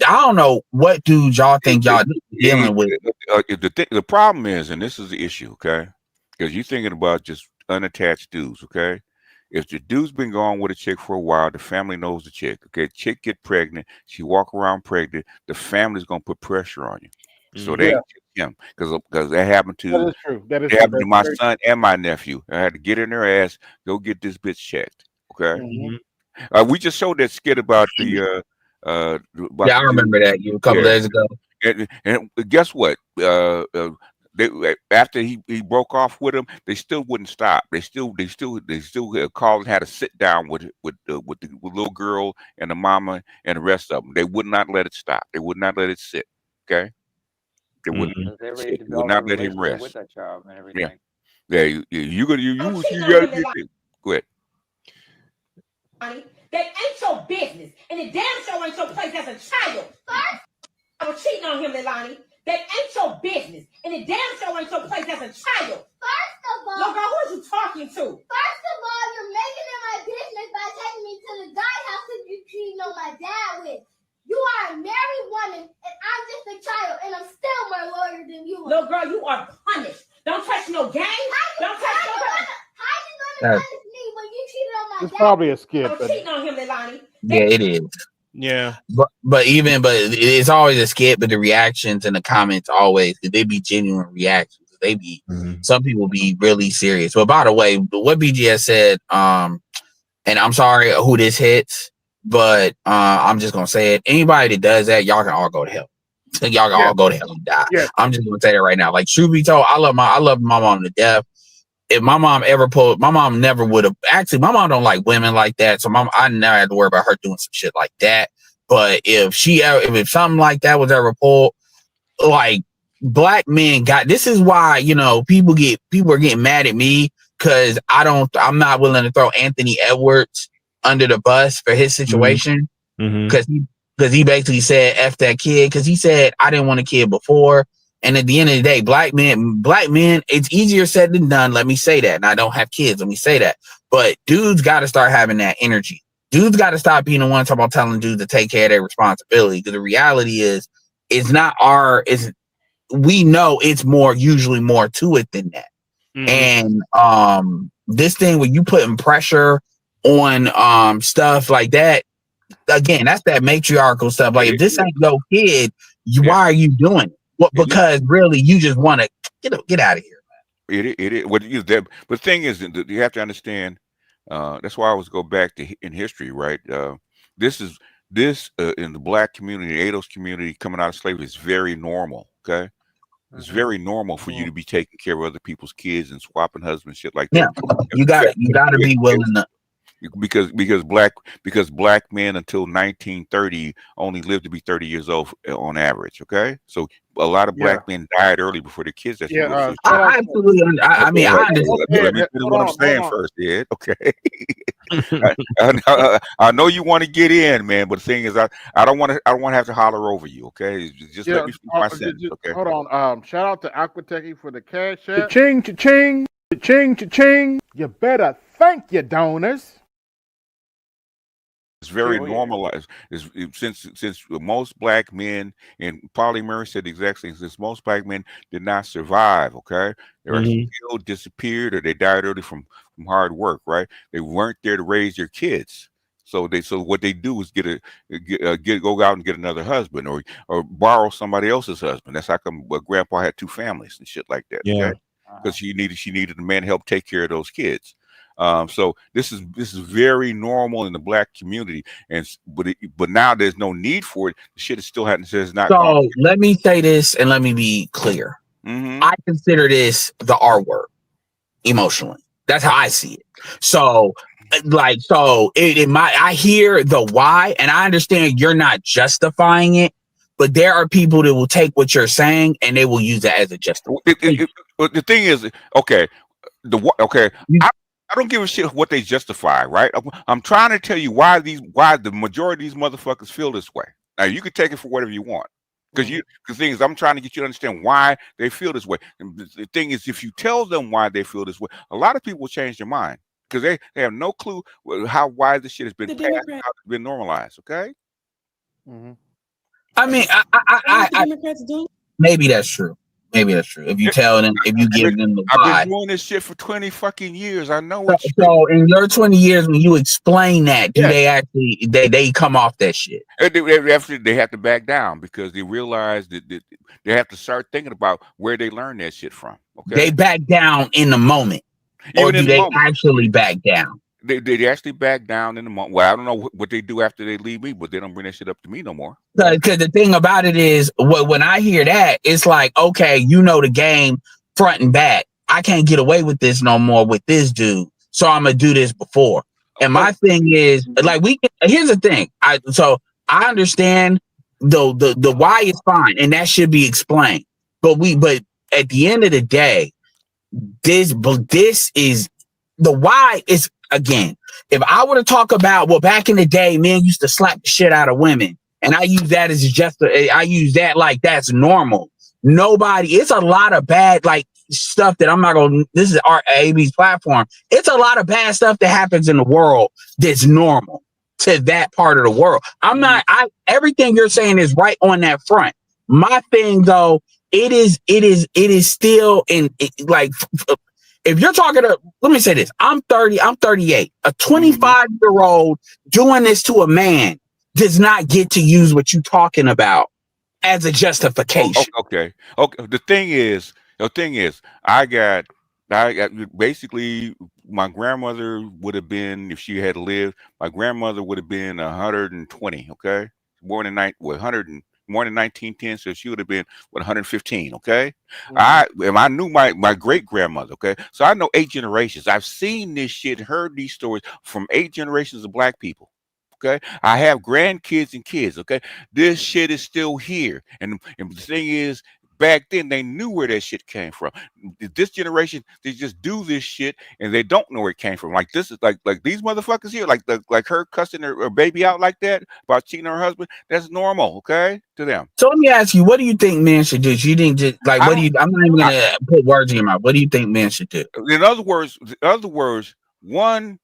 don't know what dudes y'all think y'all dealing with. The problem is, and this is the issue, okay? Because you're thinking about just unattached dudes, okay? If the dude's been going with a chick for a while, the family knows the chick. Okay, chick get pregnant, she walk around pregnant, the family's gonna put pressure on you. So they ain't him because that happened to That is true. That is it happened to my true. son and my nephew. I had to get in their ass, go get this bitch checked. Okay, we just showed that skit about the I remember that a couple days ago. And guess what? They after he broke off with him, they still wouldn't stop. They still called and had a sit down with the little girl and the mama and the rest of them. They would not let it stop. They would not let it sit. Okay, they wouldn't. They're ready to They would develop not a let him relationship rest. with that child and everything. Yeah, you gotta get this. Go ahead. That ain't your business, and it damn sure ain't your place as a child. First, I was cheating on him, Leilani. That ain't your business, and it damn sure ain't your place as a child. First of all, look, girl, who are you talking to? First of all, you're making it my business by taking me to the guy's house that you cheating on my dad with. You are a married woman, and I'm just a child, and I'm still more loyal than you. Little girl, you are punished. Don't touch no game. Don't touch no game. How you gonna punish me when you cheated on my It's dad? probably a skip. I was cheating on him, Leilani. Yeah, it is. Yeah, but it's always a skit. But the reactions and the comments always, they be genuine reactions. They be some people be really serious. But by the way, what BGS said, and I'm sorry who this hits, but I'm just gonna say it. Anybody that does that, y'all can all go to hell. Y'all can all go to hell and die. I'm just gonna say that right now. Like truth be told, I love my mom to death. If my mom my mom never would have. Actually, my mom don't like women like that, so I never had to worry about her doing some shit like that. But if something like that was ever pulled, like black men this is why people are getting mad at me because I'm not willing to throw Anthony Edwards under the bus for his situation because he basically said F that kid because he said I didn't want a kid before. And at the end of the day, black men, it's easier said than done. Let me say that. And I don't have kids. Let me say that. But dudes got to start having that energy. Dudes got to stop being the one talking about telling dudes to take care of their responsibility. Because the reality is, we know it's usually more to it than that. And this thing where you putting pressure on stuff like that, again, that's that matriarchal stuff. Like if this ain't no kid, why are you doing it? Well, because really, you just want to get out of here, man. It is. But the thing is, you have to understand. That's why I always go back to in history, right? This in the black community, the ADOS community, coming out of slavery is very normal. Okay, it's very normal for you to be taking care of other people's kids and swapping husbands, shit like that. Yeah, you got to be willing to. because black men until 1930 only lived to be 30 years old on average. Okay, so a lot of black men died early before their kids. That's Yeah, I absolutely. I mean, I understand. Let me finish what I'm saying first, Ed. Okay. I know you want to get in, man, but the thing is, I don't want to have to holler over you. Okay, just let me finish my sentence. Okay. Hold on. Shout out to Aquatechy for the cash app. Cha-ching, cha-ching, cha-ching, cha-ching. You better thank your donors. It's very normalized. Since most black men, and Polly Murray said the exact same, since most black men did not survive, okay, they were still disappeared or they died early from hard work, right? They weren't there to raise their kids. So what they do is go out and get another husband or borrow somebody else's husband. That's how come grandpa had 2 families and shit like that. Yeah. Okay? Because she needed a man to help take care of those kids. So this is very normal in the black community, but now there's no need for it. The shit is still happening. It's not. So let me say this and let me be clear. I consider this the R word emotionally. That's how I see it. So I hear the why, and I understand you're not justifying it, but there are people that will take what you're saying and they will use it as a justification. The thing is, okay, I don't give a shit what they justify, right? I'm trying to tell you why the majority of these motherfuckers feel this way. Now you can take it for whatever you want, because the thing is, I'm trying to get you to understand why they feel this way. And the thing is, if you tell them why they feel this way, a lot of people will change their mind because they have no clue why this shit has been passed, how it's been normalized. Okay. I mean, Democrats do. Maybe that's true. Maybe that's true. If you tell them, if you give them the I've why. been doing this shit for 20 fucking years. I know it's So in your 20 years, when you explain that, do they actually they come off that shit? They have to back down because they realize that they have to start thinking about where they learned that shit from. Okay, They back down in the moment, or do they actually back down? They actually back down in the moment. Well, I don't know what they do after they leave me, but they don't bring that shit up to me no more. Because the thing about it is, when I hear that, it's like, okay, you know the game front and back. I can't get away with this no more with this dude, so I'm gonna do this before. And my thing is, like, here's the thing. I understand the why is fine, and that should be explained. But at the end of the day, this is the why is. Again, if I were to talk about, well, back in the day, men used to slap the shit out of women, and I use that as I use that like that's normal. It's a lot of bad like stuff that I'm not going to, this is our AB's platform. It's a lot of bad stuff that happens in the world that's normal to that part of the world. Everything you're saying is right on that front. My thing though, it is still if you're talking to, let me say this, I'm 30, I'm 38. A 25-year-old doing this to a man does not get to use what you're talking about as a justification. Okay. The thing is, I got basically my grandmother would have been, if she had lived, my grandmother would have been 120. Okay, born in 1910, so she would have been 115. Okay, I knew my great grandmother. Okay, so I know 8 generations. I've seen this shit, heard these stories from 8 generations of black people. Okay, I have grandkids and kids. Okay, this shit is still here, and the thing is, back then they knew where that shit came from. This generation, they just do this shit and they don't know where it came from. Like this is like these motherfuckers here, like her cussing her baby out like that about cheating on her husband. That's normal, okay, to them. So let me ask you, what do you think men should do? You didn't just like what do you? I'm not even gonna put words in your mouth. What do you think men should do? In other words, one,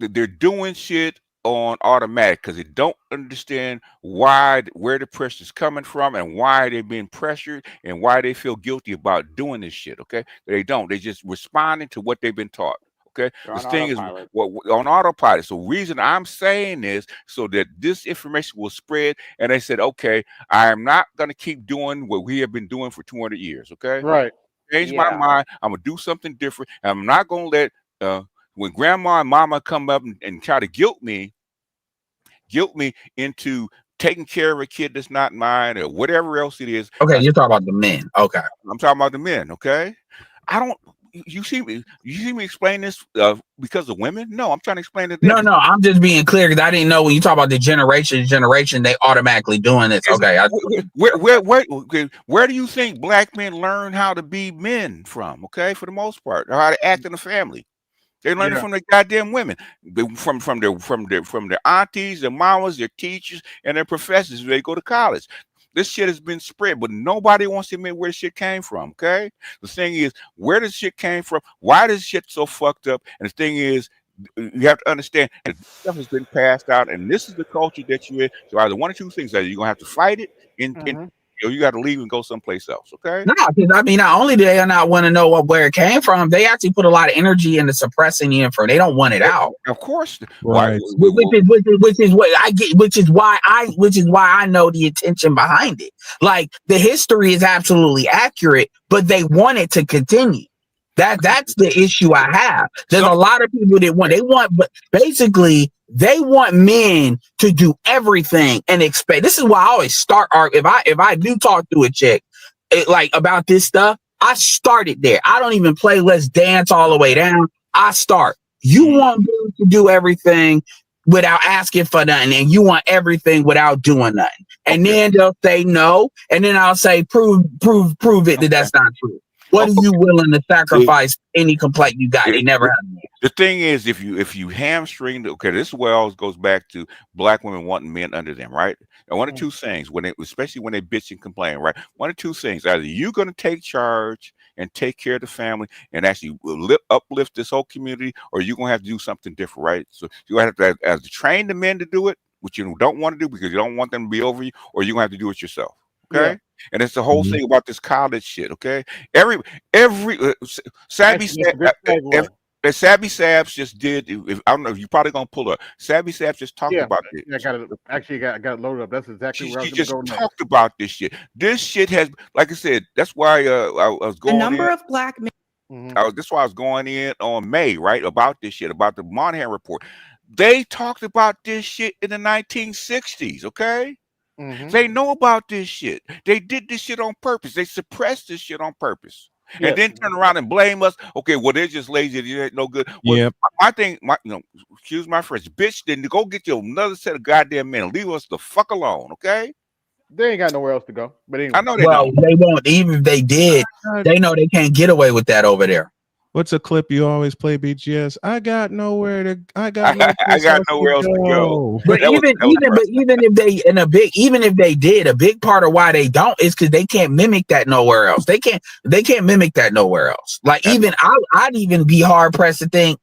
they're doing shit on automatic because they don't understand where the pressure is coming from and why they're being pressured and why they feel guilty about doing this shit. Okay, they don't. They just responding to what they've been taught. Okay, this thing is on autopilot. So reason I'm saying this so that this information will spread. And they said, okay, I am not going to keep doing what we have been doing for 200 years. Okay, right? Change my mind. I'm gonna do something different. And I'm not gonna let when grandma and mama come up and try to guilt me into taking care of a kid that's not mine or whatever else it is. Okay, you're talking about the men. Okay, I'm talking about the men. Okay, You see me explain this because of women? No, I'm trying to explain it. No, I'm just being clear because I didn't know when you talk about the generation, they automatically doing this. Okay, where do you think black men learn how to be men from? Okay, for the most part, or how to act in the family. They learn it from the goddamn women, from their aunties, their mamas, their teachers, and their professors. They go to college. This shit has been spread, but nobody wants to admit where the shit came from. Okay, the thing is, where this shit came from? Why this shit so fucked up? And the thing is, you have to understand that this stuff has been passed out, and this is the culture that you're in. So either one or two things: either you're gonna have to fight it, or you got to leave and go someplace else. Okay? No, because I mean, not only do they not want to know where it came from, they actually put a lot of energy into suppressing the info. They don't want it out. Of course, right? Which is what I get. Which is why I know the intention behind it. Like the history is absolutely accurate, but they want it to continue. That's the issue I have. There's a lot of people that but basically they want men to do everything and expect. This is why I always start if I do talk to a chick like about this stuff, I started there. I don't even play let's dance all the way down. I start. You want me to do everything without asking for nothing, and you want everything without doing nothing. And then they'll say no, and then I'll say prove it that that's not true. What are you willing to sacrifice any complaint you got? They never have. The thing is, if you hamstring, this well goes back to black women wanting men under them, right? And one of two things, especially when they bitch and complain, right? One of two things: either you're going to take charge and take care of the family and actually uplift this whole community, or you're going to have to do something different, right? So you have to have to train the men to do it, which you don't want to do because you don't want them to be over you, or you're going to have to do it yourself. Okay. Yeah. And it's the whole thing about this college shit. Okay. Every Sabby Sabs just did. I don't know if you're probably gonna pull up. Sabby Sabs just talked about it. I got it loaded up. That's exactly where I was just going talked about this shit. This shit has, like I said, that's why I was going. The number of black men. That's why I was going in on May, right, about this shit, about the Monahan report. They talked about this shit in the 1960s. Okay. They know about this shit. They did this shit on purpose. They suppressed this shit on purpose. And then turn around and blame us. Okay, well, they're just lazy. They ain't no good. Well, my thing, excuse my French, bitch, then go get you another set of goddamn men. Leave us the fuck alone, okay? They ain't got nowhere else to go. But anyway. I know they don't. They won't. Even if they did, they know they can't get away with that over there. What's a clip you always play, BGS? I got nowhere else to go. But even if they did, a big part of why they don't is because they can't mimic that nowhere else. They can't mimic that nowhere else. Like even I'd even be hard pressed to think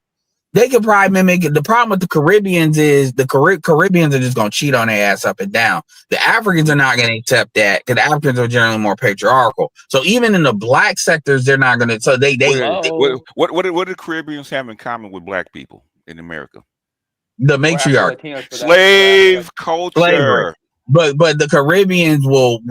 they could probably mimic it. The problem with the Caribbeans is the Caribbeans are just gonna cheat on their ass up and down. The Africans are not gonna accept that because the Africans are generally more patriarchal. So even in the black sectors, they're not gonna. So what do the Caribbeans have in common with black people in America? The matriarchy, slave culture. Slavery. But the Caribbeans will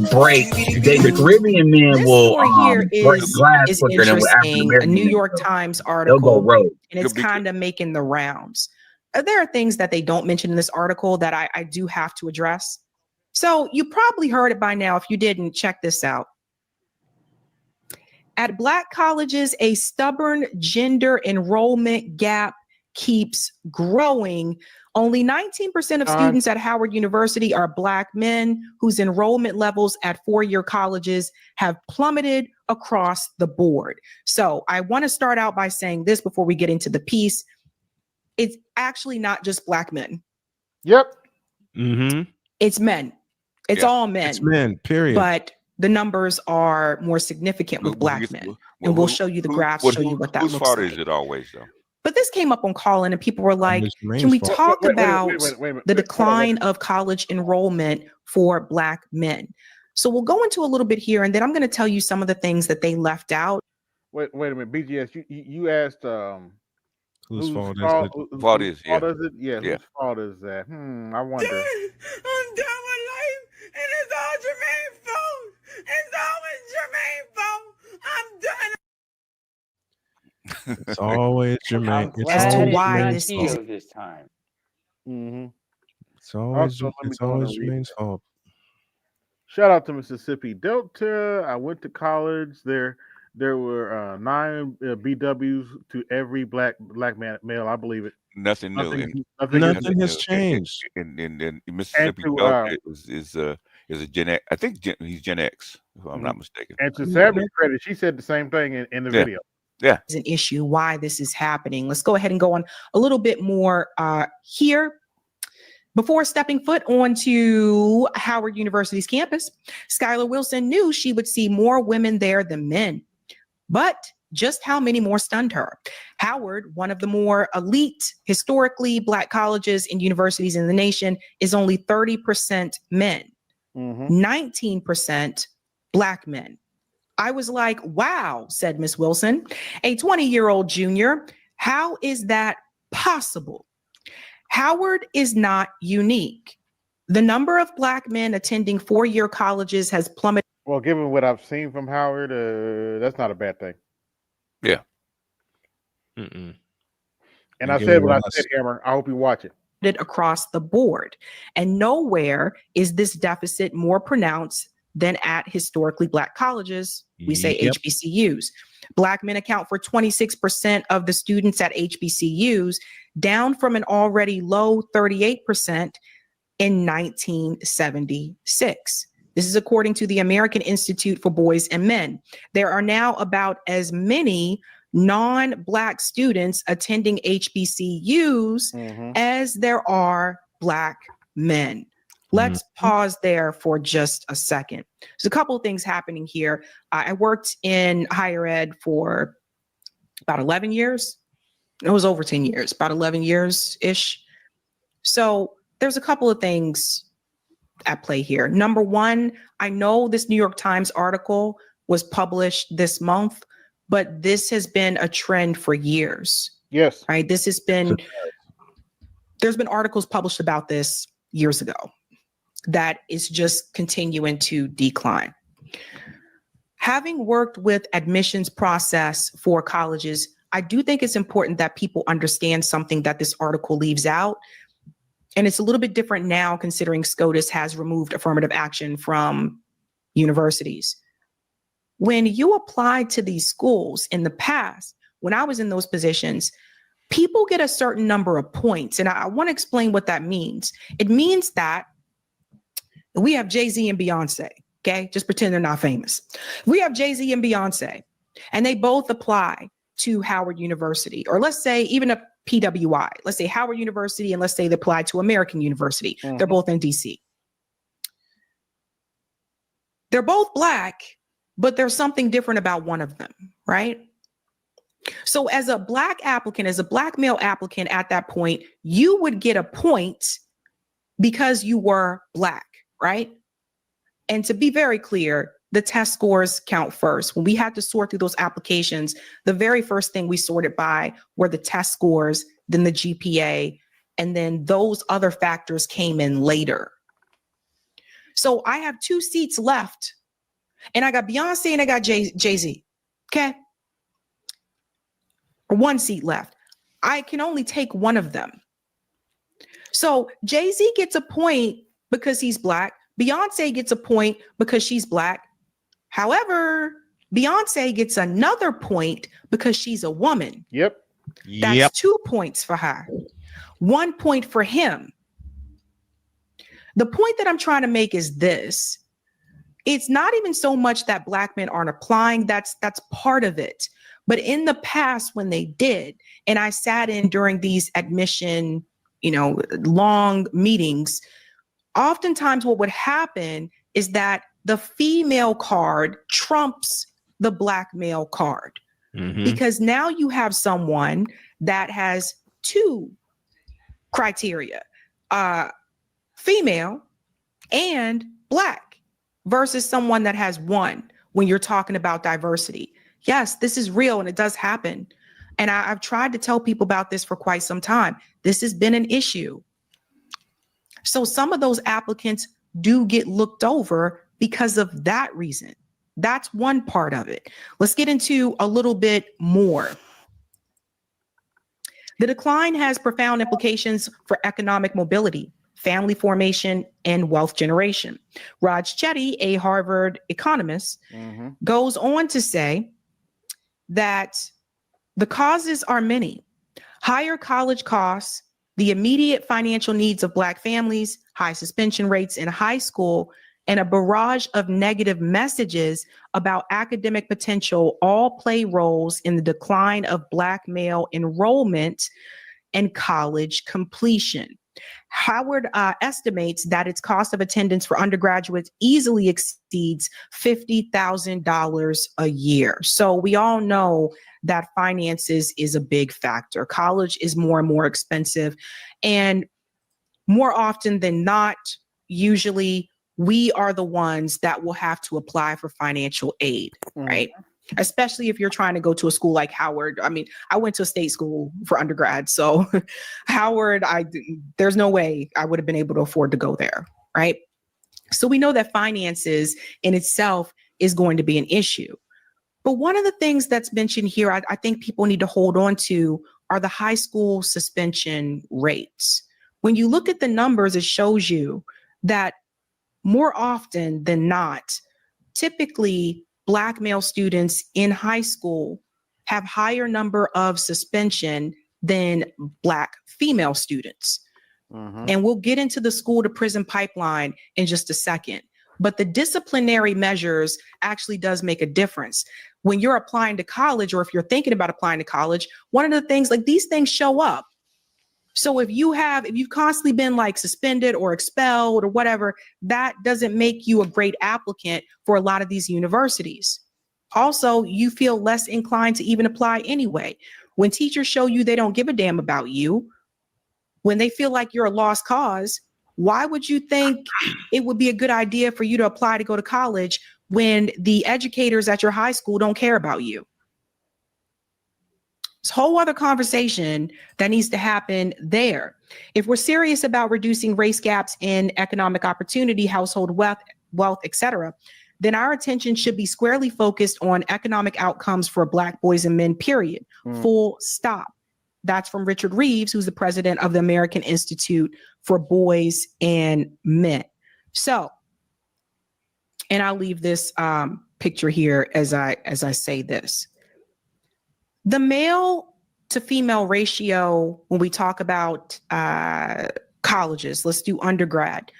break. The Caribbean men will break glass is quicker than interesting. A New York Times article, and it's kind of making the rounds. There are things that they don't mention in this article that I do have to address. So you probably heard it by now. If you didn't, check this out. At Black colleges, a stubborn gender enrollment gap keeps growing. Only 19% of students at Howard University are Black men whose enrollment levels at four-year colleges have plummeted across the board. So I want to start out by saying this before we get into the piece. It's actually not just Black men. Yep. It's men. It's all men. It's men, period. But the numbers are more significant with Black men. And we'll show you the graphs, show you what that looks like. Whose fault is it always, though? But this came up on Call-In and people were like, can we talk about the decline of college enrollment for Black men? So we'll go into a little bit here, and then I'm going to tell you some of the things that they left out. Wait a minute, BGS, you asked whose fault is it? Whose fault is it? Yeah, whose fault is that? I wonder. I'm done with life, and it's all Jermaine's fault. It's always Jermaine's fault. I'm done. It's always Jermaine. As to why this is this time. It's always Jermaine's fault. Shout out to Mississippi Delta. I went to college there. There were 9 BWs to every black male. I believe it. Nothing new. Nothing has changed. In Mississippi, Georgia is a Gen X. I think he's Gen X, if I'm not mistaken. And to Sammy's credit, she said the same thing in the video. Yeah. Is an issue why this is happening. Let's go ahead and go on a little bit more here. Before stepping foot onto Howard University's campus, Skylar Wilson knew she would see more women there than men. But just how many more stunned her? Howard, one of the more elite, historically black colleges and universities in the nation, is only 30% men, 19% black men. I was like, wow, said Miss Wilson, a 20-year-old junior. How is that possible? Howard is not unique. The number of black men attending four-year colleges has plummeted. Well, given what I've seen from Howard, that's not a bad thing. Yeah. And I said what I said, Hammer. I hope you watch it. Across the board. And nowhere is this deficit more pronounced than at historically black colleges. We say HBCUs. Black men account for 26% of the students at HBCUs, down from an already low 38% in 1976. This is according to the American Institute for Boys and Men. There are now about as many non-black students attending HBCUs as there are black men. Let's pause there for just a second. There's a couple of things happening here. I worked in higher ed for about 11 years. It was over 10 years, about 11 years-ish. So there's a couple of things at play here. Number one, I know this New York Times article was published this month, but this has been a trend for years. Yes. Right? This has been, there's been articles published about this years ago that is just continuing to decline. Having worked with admissions process for colleges, I do think it's important that people understand something that this article leaves out. And it's a little bit different now considering SCOTUS has removed affirmative action from universities. When you apply to these schools in the past, when I was in those positions, people get a certain number of points. And I want to explain what that means. It means that we have Jay-Z and Beyonce, okay? Just pretend they're not famous. We have Jay-Z and Beyonce, and they both apply to Howard University, or let's say even a PWI. Let's say Howard University, and let's say they apply to American University. They're both in DC. They're both black, but there's something different about one of them, right? So as a black applicant, as a black male applicant at that point, you would get a point because you were black, right? And to be very clear, the test scores count first. When we had to sort through those applications, the very first thing we sorted by were the test scores, then the GPA, and then those other factors came in later. So I have 2 seats left, and I got Beyonce and I got Jay-Z, okay? Or 1 seat left. I can only take one of them. So Jay-Z gets a point because he's black. Beyonce gets a point because she's black. However, Beyonce gets another point because she's a woman. Yep. That's 2 points for her. 1 point for him. The point that I'm trying to make is this. It's not even so much that black men aren't applying. That's part of it. But in the past, when they did, and I sat in during these admission, long meetings, oftentimes what would happen is that the female card trumps the black male card. Because now you have someone that has 2 criteria, female and black, versus someone that has 1 when you're talking about diversity. Yes, this is real and it does happen. And I've tried to tell people about this for quite some time. This has been an issue. So some of those applicants do get looked over because of that reason. That's one part of it. Let's get into a little bit more. The decline has profound implications for economic mobility, family formation, and wealth generation. Raj Chetty, a Harvard economist, goes on to say, that the causes are many. Higher college costs, the immediate financial needs of Black families, high suspension rates in high school, and a barrage of negative messages about academic potential all play roles in the decline of Black male enrollment and college completion. Howard estimates that its cost of attendance for undergraduates easily exceeds $50,000 a year. So we all know that finances is a big factor. College is more and more expensive. And more often than not, usually we are the ones that will have to apply for financial aid, right? Especially if you're trying to go to a school like Howard. I mean, I went to a state school for undergrad, so Howard, there's no way I would have been able to afford to go there, right? So we know that finances in itself is going to be an issue. But one of the things that's mentioned here, I think people need to hold on to are the high school suspension rates. When you look at the numbers, it shows you that more often than not, typically Black male students in high school have higher number of suspension than Black female students. And we'll get into the school to prison pipeline in just a second. But the disciplinary measures actually does make a difference. When you're applying to college, or if you're thinking about applying to college, one of the things, like, these things show up. So if you've constantly been like suspended or expelled or whatever, that doesn't make you a great applicant for a lot of these universities. Also, you feel less inclined to even apply anyway. When teachers show you they don't give a damn about you, when they feel like you're a lost cause, why would you think it would be a good idea for you to apply to go to college when the educators at your high school don't care about you? It's a whole other conversation that needs to happen there. If we're serious about reducing race gaps in economic opportunity, household wealth, etc., then our attention should be squarely focused on economic outcomes for Black boys and men, period. Full stop. That's from Richard Reeves, who's the president of the American Institute for Boys and Men. So, and I'll leave this picture here as I say this. The male to female ratio, when we talk about colleges, let's do undergrad.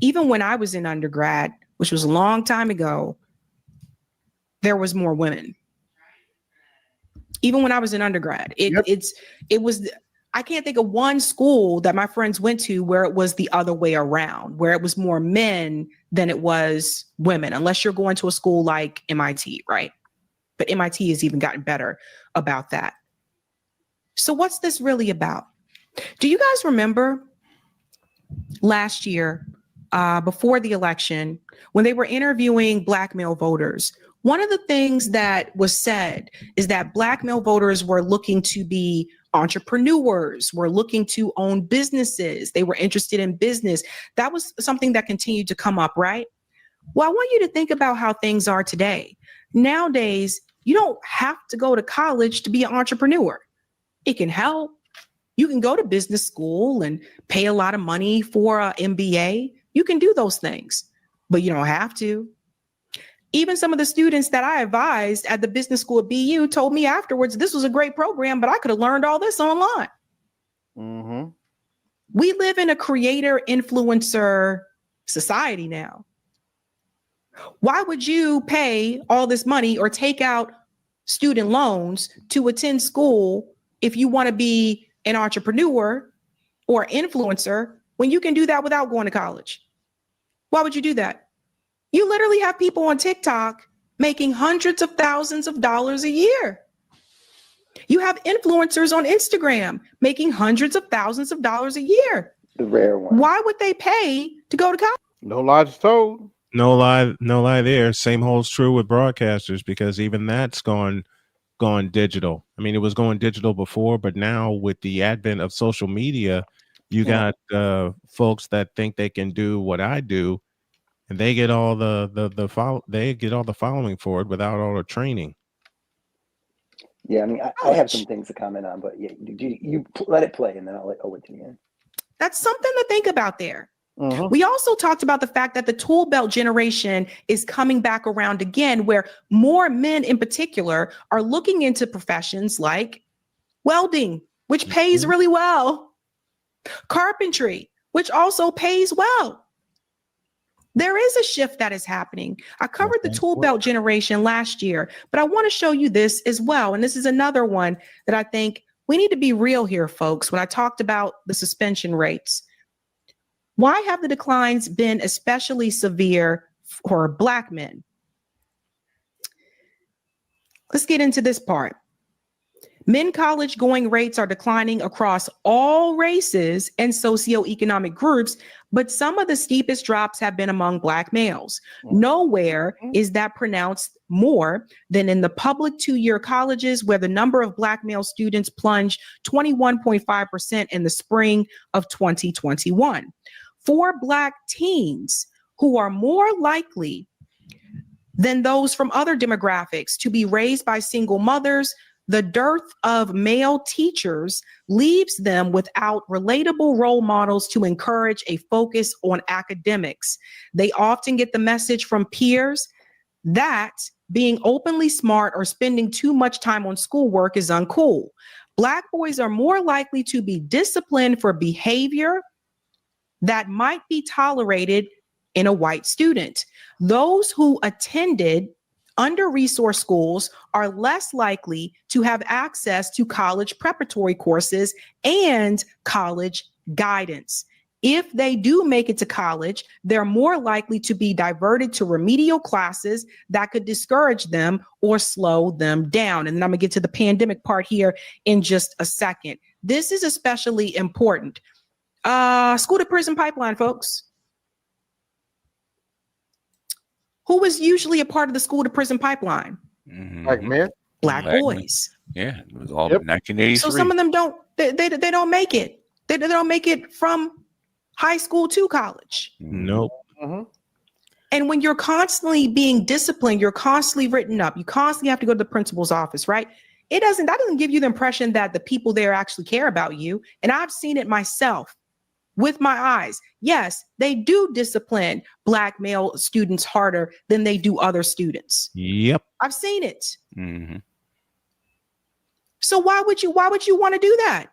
Even when I was in undergrad, which was a long time ago, there was more women. Even when I was in undergrad, it was, I can't think of one school that my friends went to where it was the other way around, where it was more men than it was women, unless you're going to a school like MIT, right? But MIT has even gotten better about that. So what's this really about? Do you guys remember last year, before the election, when they were interviewing Black male voters, one of the things that was said is that Black male voters were looking to be entrepreneurs, were looking to own businesses. They were interested in business. That was something that continued to come up, right? Well, I want you to think about how things are today. Nowadays, you don't have to go to college to be an entrepreneur. It can help. You can go to business school and pay a lot of money for an MBA. You can do those things, but you don't have to. Even some of the students that I advised at the business school at BU told me afterwards, this was a great program, but I could have learned all this online. We live in a creator influencer society now. Why would you pay all this money or take out student loans to attend school if you want to be an entrepreneur or influencer when you can do that without going to college? Why would you do that? You literally have people on TikTok making hundreds of thousands of dollars a year. You have influencers on Instagram making hundreds of thousands of dollars a year. The rare one. Why would they pay to go to college? No lies told. No lie there. Same holds true with broadcasters, because even that's gone digital. I mean, it was going digital before, but now with the advent of social media, you got folks that think they can do what I do, and they get all the following for it without all the training. Yeah, I mean, I have some things to comment on, but yeah, you let it play, and then I'll let you in. That's something to think about there. We also talked about the fact that the tool belt generation is coming back around again, where more men in particular are looking into professions like welding, which pays really well, carpentry, which also pays well. There is a shift that is happening. I covered the tool belt generation last year, but I want to show you this as well. And this is another one that I think we need to be real here, folks. When I talked about the suspension rates, why have the declines been especially severe for Black men? Let's get into this part. Men college going rates are declining across all races and socioeconomic groups, but some of the steepest drops have been among Black males. Nowhere is that pronounced more than in the public two-year colleges, where the number of Black male students plunged 21.5% in the spring of 2021. For Black teens, who are more likely than those from other demographics to be raised by single mothers, the dearth of male teachers leaves them without relatable role models to encourage a focus on academics. They often get the message from peers that being openly smart or spending too much time on schoolwork is uncool. Black boys are more likely to be disciplined for behavior that might be tolerated in a white student. Those who attended under-resourced schools are less likely to have access to college preparatory courses and college guidance. If they do make it to college, they're more likely to be diverted to remedial classes that could discourage them or slow them down. And then I'm gonna get to the pandemic part here in just a second. This is especially important. School to prison pipeline, folks. Who was usually a part of the school to prison pipeline? Black men, Black boys. Yeah, it was all 1983. So some of them don't. They don't make it. They don't make it from high school to college. Nope. And when you're constantly being disciplined, you're constantly written up. You constantly have to go to the principal's office, right? That doesn't give you the impression that the people there actually care about you. And I've seen it myself with my eyes. Yes, they do discipline Black male students harder than they do other students. Yep. I've seen it. So why would you want to do that?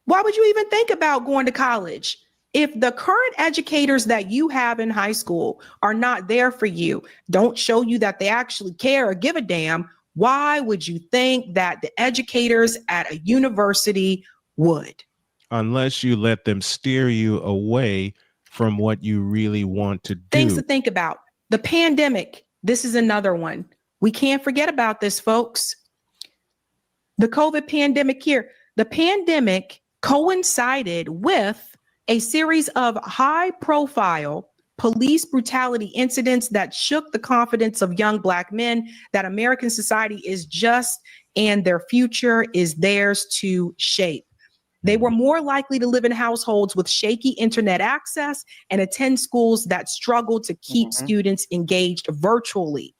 Why would you even think about going to college? If the current educators that you have in high school are not there for you, don't show you that they actually care or give a damn, why would you think that the educators at a university would? Unless you let them steer you away from what you really want to do. Things to think about. The pandemic. This is another one. We can't forget about this, folks. The COVID pandemic here. The pandemic coincided with a series of high-profile police brutality incidents that shook the confidence of young Black men that American society is just and their future is theirs to shape. They were more likely to live in households with shaky internet access and attend schools that struggled to keep students engaged virtually.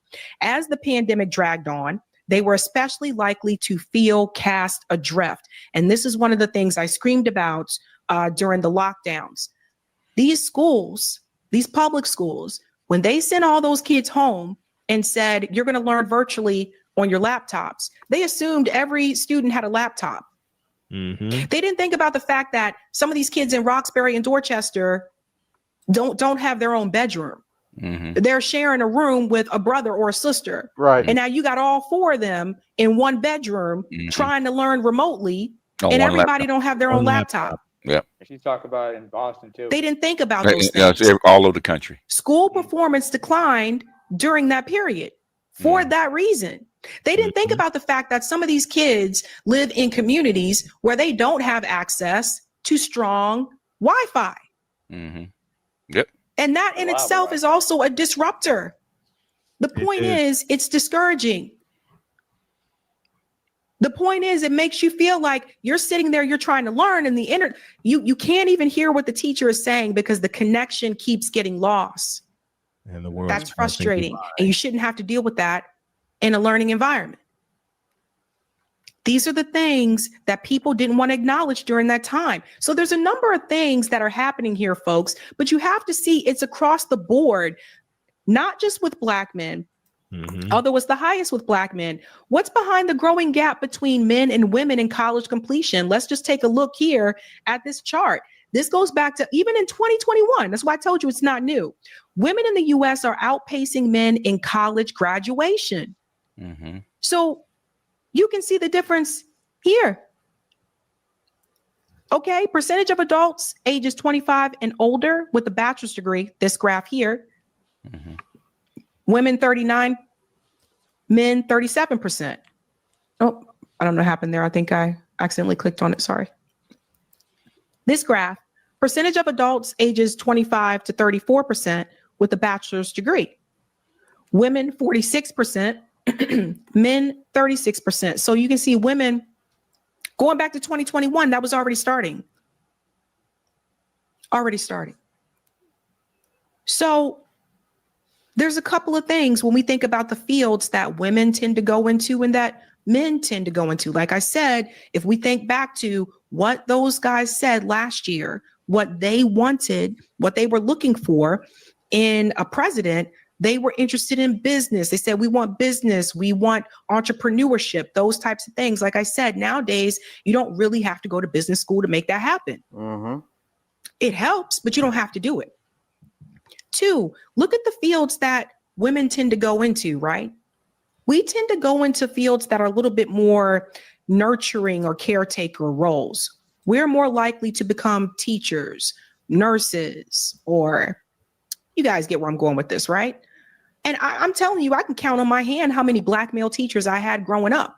As the pandemic dragged on, they were especially likely to feel cast adrift. And this is one of the things I screamed about during the lockdowns. These schools, these public schools, when they sent all those kids home and said, you're going to learn virtually on your laptops, they assumed every student had a laptop. They didn't think about the fact that some of these kids in Roxbury and Dorchester don't have their own bedroom. They're sharing a room with a brother or a sister. Right. And now you got all four of them in one bedroom trying to learn remotely, On and one everybody laptop. don't have their own laptop. Yeah. She talked about it in Boston too. They didn't think about those Yeah, things. it's all over the country. School performance declined during that period for that reason. They didn't think about the fact that some of these kids live in communities where they don't have access to strong Wi-Fi. Yep. And that in itself is also a disruptor. The point is, it's discouraging. The point is, it makes you feel like you're sitting there, you're trying to learn, and you can't even hear what the teacher is saying because the connection keeps getting lost. And the world That's frustrating. And you shouldn't have to deal with that in a learning environment. These are the things that people didn't want to acknowledge during that time. So there's a number of things that are happening here, folks, but you have to see it's across the board, not just with Black men, although it's the highest with Black men. What's behind the growing gap between men and women in college completion? Let's just take a look here at this chart. This goes back to even in 2021. That's why I told you it's not new. Women in the US are outpacing men in college graduation. So you can see the difference here. Okay, percentage of adults ages 25 and older with a bachelor's degree, this graph here. Women 39, men 37%. Oh, I don't know what happened there. I think I accidentally clicked on it, sorry. This graph, percentage of adults ages 25 to 34% with a bachelor's degree. Women 46%, men 36%. So you can see women going back to 2021, that was already starting. So there's a couple of things when we think about the fields that women tend to go into and that men tend to go into. Like I said, if we think back to what those guys said last year, what they wanted, what they were looking for in a president, they were interested in business. They said, we want business, we want entrepreneurship, those types of things. Like I said, nowadays, you don't really have to go to business school to make that happen. It helps, but you don't have to do it. 2, look at the fields that women tend to go into, right? We tend to go into fields that are a little bit more nurturing or caretaker roles. We're more likely to become teachers, nurses, or you guys get where I'm going with this, right? And I'm telling you, I can count on my hand how many Black male teachers I had growing up.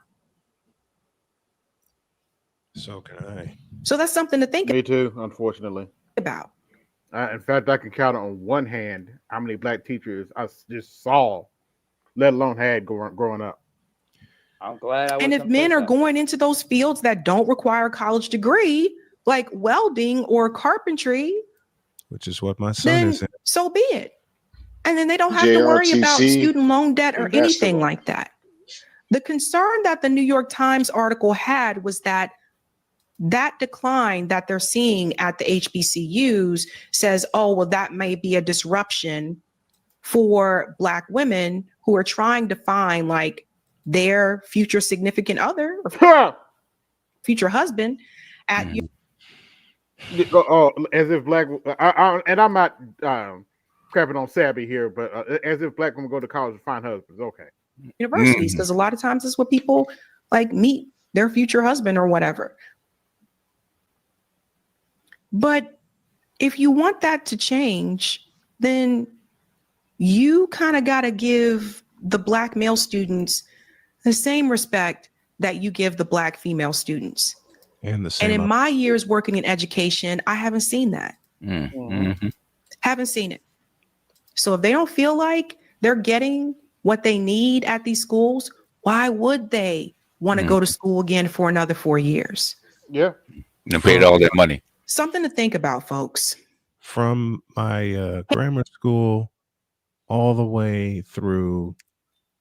So can I. So that's something to think Me too, unfortunately. about. In fact, I can count on one hand how many Black teachers I just saw, let alone had growing up. I'm glad I was. And if men are going into those fields that don't require a college degree, like welding or carpentry, which is what my son then is in. so be it. And then they don't have to worry about student loan debt or anything like that. The concern that the New York Times article had was that decline that they're seeing at the HBCUs says, oh, well, that may be a disruption for Black women who are trying to find like their future significant other or future husband at as if Black, and I'm not crapping on Sabby here, but as if Black women go to college to find husbands. Okay. Universities, because a lot of times it's what people like meet their future husband or whatever. But if you want that to change, then you kind of got to give the Black male students the same respect that you give the Black female students. And in my years working in education, I haven't seen that. Haven't seen it. So if they don't feel like they're getting what they need at these schools, why would they want to go to school again for another 4 years? Yeah. And paid all that money. Something to think about, folks. From my grammar school all the way through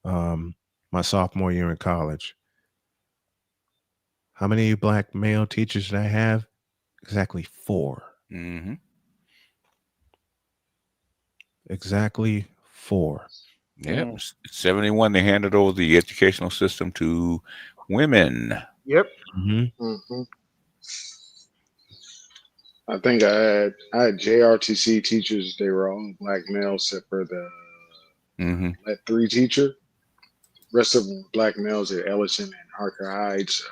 my sophomore year in college. How many Black male teachers did I have? Exactly 4. Exactly 4. Yeah, 71. They handed over the educational system to women. Yep. I think I had JRTC teachers. They were all Black males, except for the 3 teacher. Rest of them Black males at Ellison and Harker Heights.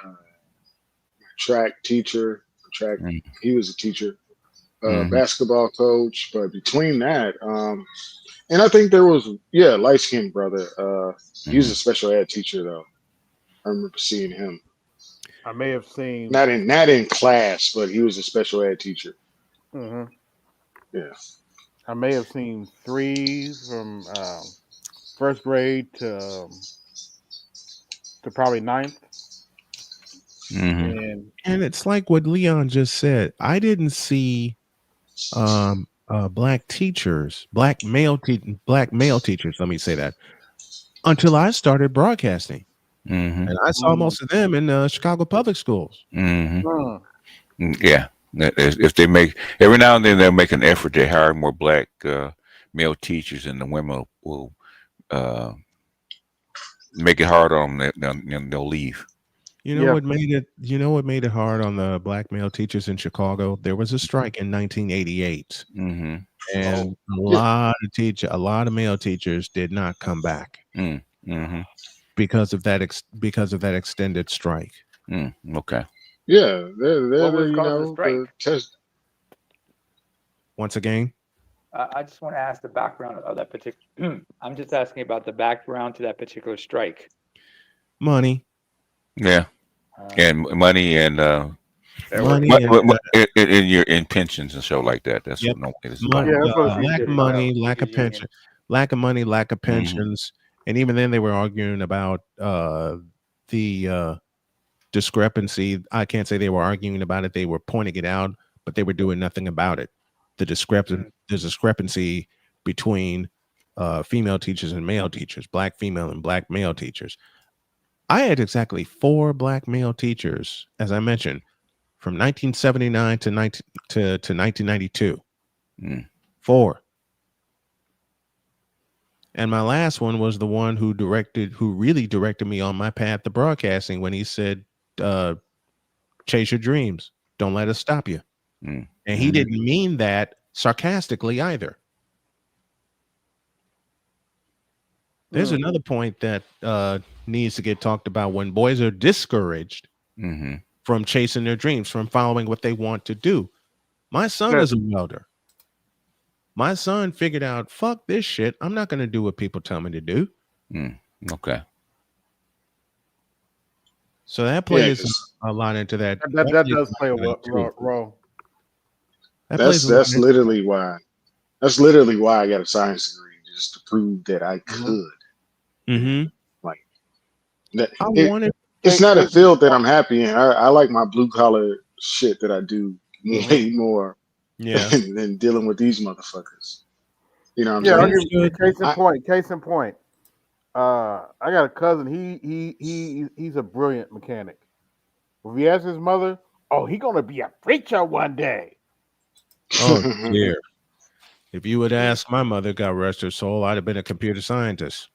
Track teacher, he was a teacher. Basketball coach, but between that, and I think there was light skinned brother. He was a special ed teacher though. I remember seeing him. I may have seen not in class, but he was a special ed teacher. Yeah, I may have seen 3 from first grade to probably 9th. And it's like what Leon just said. I didn't see Black teachers, Black male teachers. Let me say that until I started broadcasting. And I saw most of them in Chicago public schools. Yeah. If they make every now and then they'll make an effort to hire more black male teachers, and the women will make it hard on them. They'll leave. You know what made it? You know what made it hard on the black male teachers in Chicago? There was a strike in 1988, and a lot of male teachers did not come back because of that extended strike. Okay. Yeah, they're What was you causing the know strike? the test. Once again, I just want to ask the background of that particular. I'm just asking about the background to that particular strike. money. Yeah, and money and money in pensions and stuff like that. That's what normally is about. Lack of money, lack of pension, lack of money, lack of pensions, and even then they were arguing about the discrepancy. I can't say they were arguing about it; they were pointing it out, but they were doing nothing about it. The discrepancy between female teachers and male teachers, black female and black male teachers. I had exactly 4 black male teachers, as I mentioned, from 1979 to 1992. 4. And my last one was the one who really directed me on my path to broadcasting when he said, chase your dreams. Don't let us stop you. And he didn't mean that sarcastically either. There's another point that needs to get talked about when boys are discouraged from chasing their dreams, from following what they want to do. My son is a welder. My son figured out, fuck this shit. I'm not going to do what people tell me to do. Okay. So that plays a lot into that. That does play a role. That's literally why. That's literally why I got a science degree, just to prove that I could. Like that. It's not a field that I'm happy in. I like my blue collar shit that I do way more than dealing with these motherfuckers. You know what I'm saying? Case in point. I got a cousin. He's a brilliant mechanic. If he asks his mother, "Oh, he gonna be a preacher one day." Oh dear! If you would ask my mother, God rest her soul, I'd have been a computer scientist.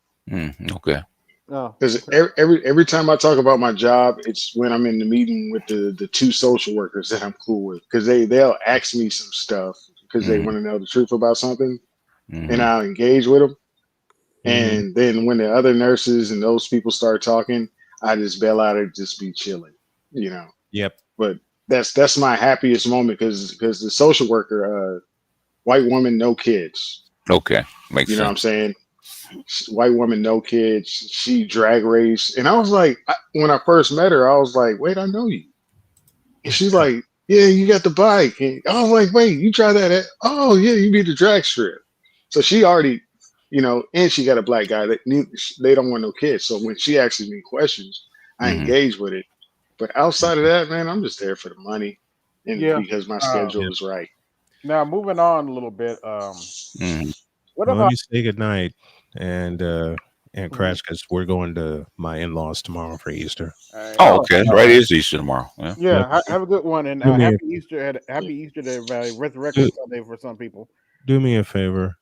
Okay. Because every time I talk about my job, it's when I'm in the meeting with the 2 social workers that I'm cool with, because they'll ask me some stuff because they want to know the truth about something, and I'll engage with them. And then when the other nurses and those people start talking, I just bail out and just be chilling, you know. Yep. But that's my happiest moment because the social worker, white woman, no kids. Okay, makes sense. You know what I'm saying? White woman, no kids. She drag race, and I was like, when I first met her, I was like, wait, I know you. And she's like, yeah, you got the bike. And I was like, wait, you try that? Oh yeah, you be the drag strip. So she already, you know, and she got a black guy that they don't want no kids. So when she asks me questions, I engage with it. But outside of that, man, I'm just there for the money and because my schedule is right. Now moving on a little bit. What about? Let me say goodnight and crash because we're going to my in-laws tomorrow for Easter. Oh, okay. Right, it is Easter tomorrow. Yeah. Have a good one and happy Easter. Happy Easter to everybody. Resurrection Sunday for some people. Do me a favor.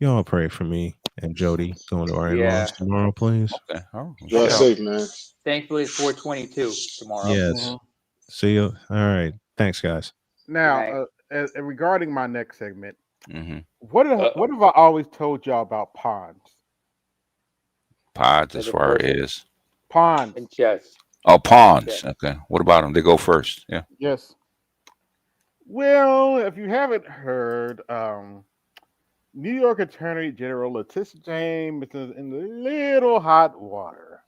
Y'all pray for me and Jody going to our in-laws tomorrow, please. Okay. Drive safe, man. Thankfully, it's 422 tomorrow. Yes. See you. All right. Thanks, guys. Now, regarding my next segment, what have I always told y'all about ponds? Pods, as far as ponds and chess. Oh, ponds. Okay. What about them? They go first. Yeah. Yes. Well, if you haven't heard, New York Attorney General Letitia James is in a little hot water.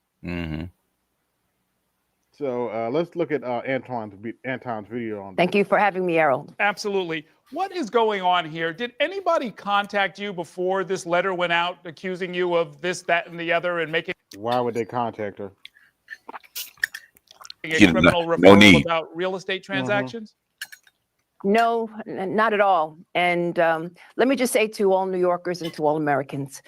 So let's look at Anton's video on. Thank you for having me, Errol. Absolutely. What is going on here? Did anybody contact you before this letter went out accusing you of this, that, and the other and making Why would they contact her? a criminal referral about real estate transactions? No, not at all. And let me just say to all New Yorkers and to all Americans,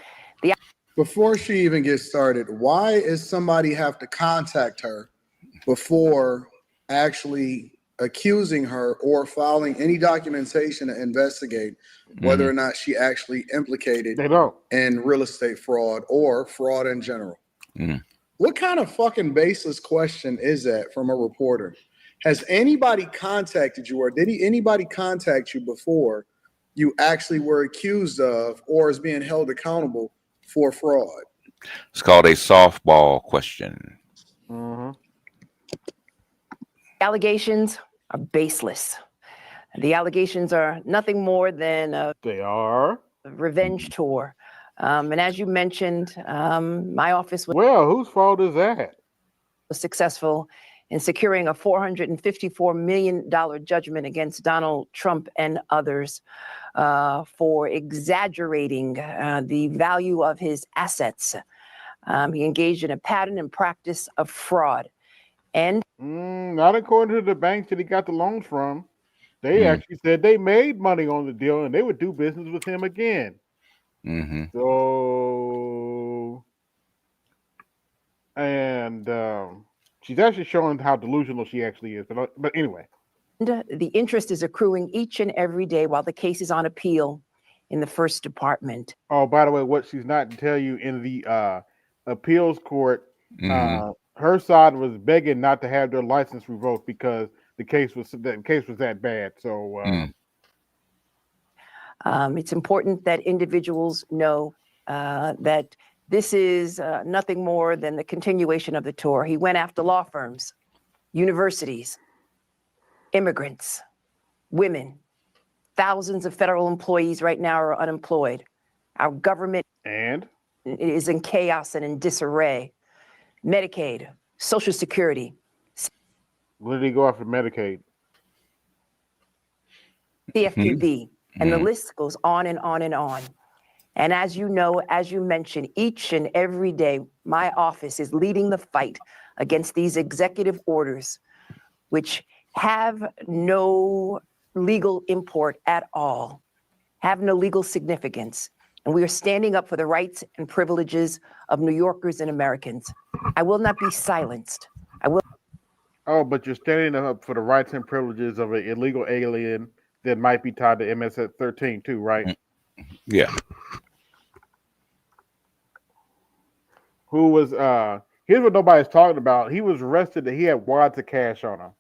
Before she even gets started, why is somebody have to contact her before actually accusing her or filing any documentation to investigate whether or not she actually implicated in real estate fraud or fraud in general? What kind of fucking baseless question is that from a reporter? Has anybody contacted you, or did anybody contact you before you actually were accused of or is being held accountable for fraud? It's called a softball question. Allegations are baseless. The allegations are nothing more than a revenge tour. And as you mentioned, my office was whose fault is that? Successful in securing a $454 million judgment against Donald Trump and others for exaggerating the value of his assets. He engaged in a pattern and practice of fraud. And not according to the banks that he got the loans from. They actually said they made money on the deal and they would do business with him again. So, and she's actually showing how delusional she actually is. But anyway. The interest is accruing each and every day while the case is on appeal in the first department. Oh, by the way, what she's not to tell you, in the appeals court, her side was begging not to have their license revoked because the case was that bad. So it's important that individuals know that this is nothing more than the continuation of the tour. He went after law firms, universities, immigrants, women. Thousands of federal employees right now are unemployed. Our government is in chaos and in disarray. Medicaid, Social Security. Where did he go after Medicaid? CFPB, and the list goes on and on and on. And as you know, as you mentioned, each and every day, my office is leading the fight against these executive orders, which have no legal import at all, have no legal significance. And we are standing up for the rights and privileges of New Yorkers and Americans. I will not be silenced. I will. Oh, but you're standing up for the rights and privileges of an illegal alien that might be tied to MS-13 too, right? Yeah. Who was, here's what nobody's talking about. He was arrested and he had wads of cash on him.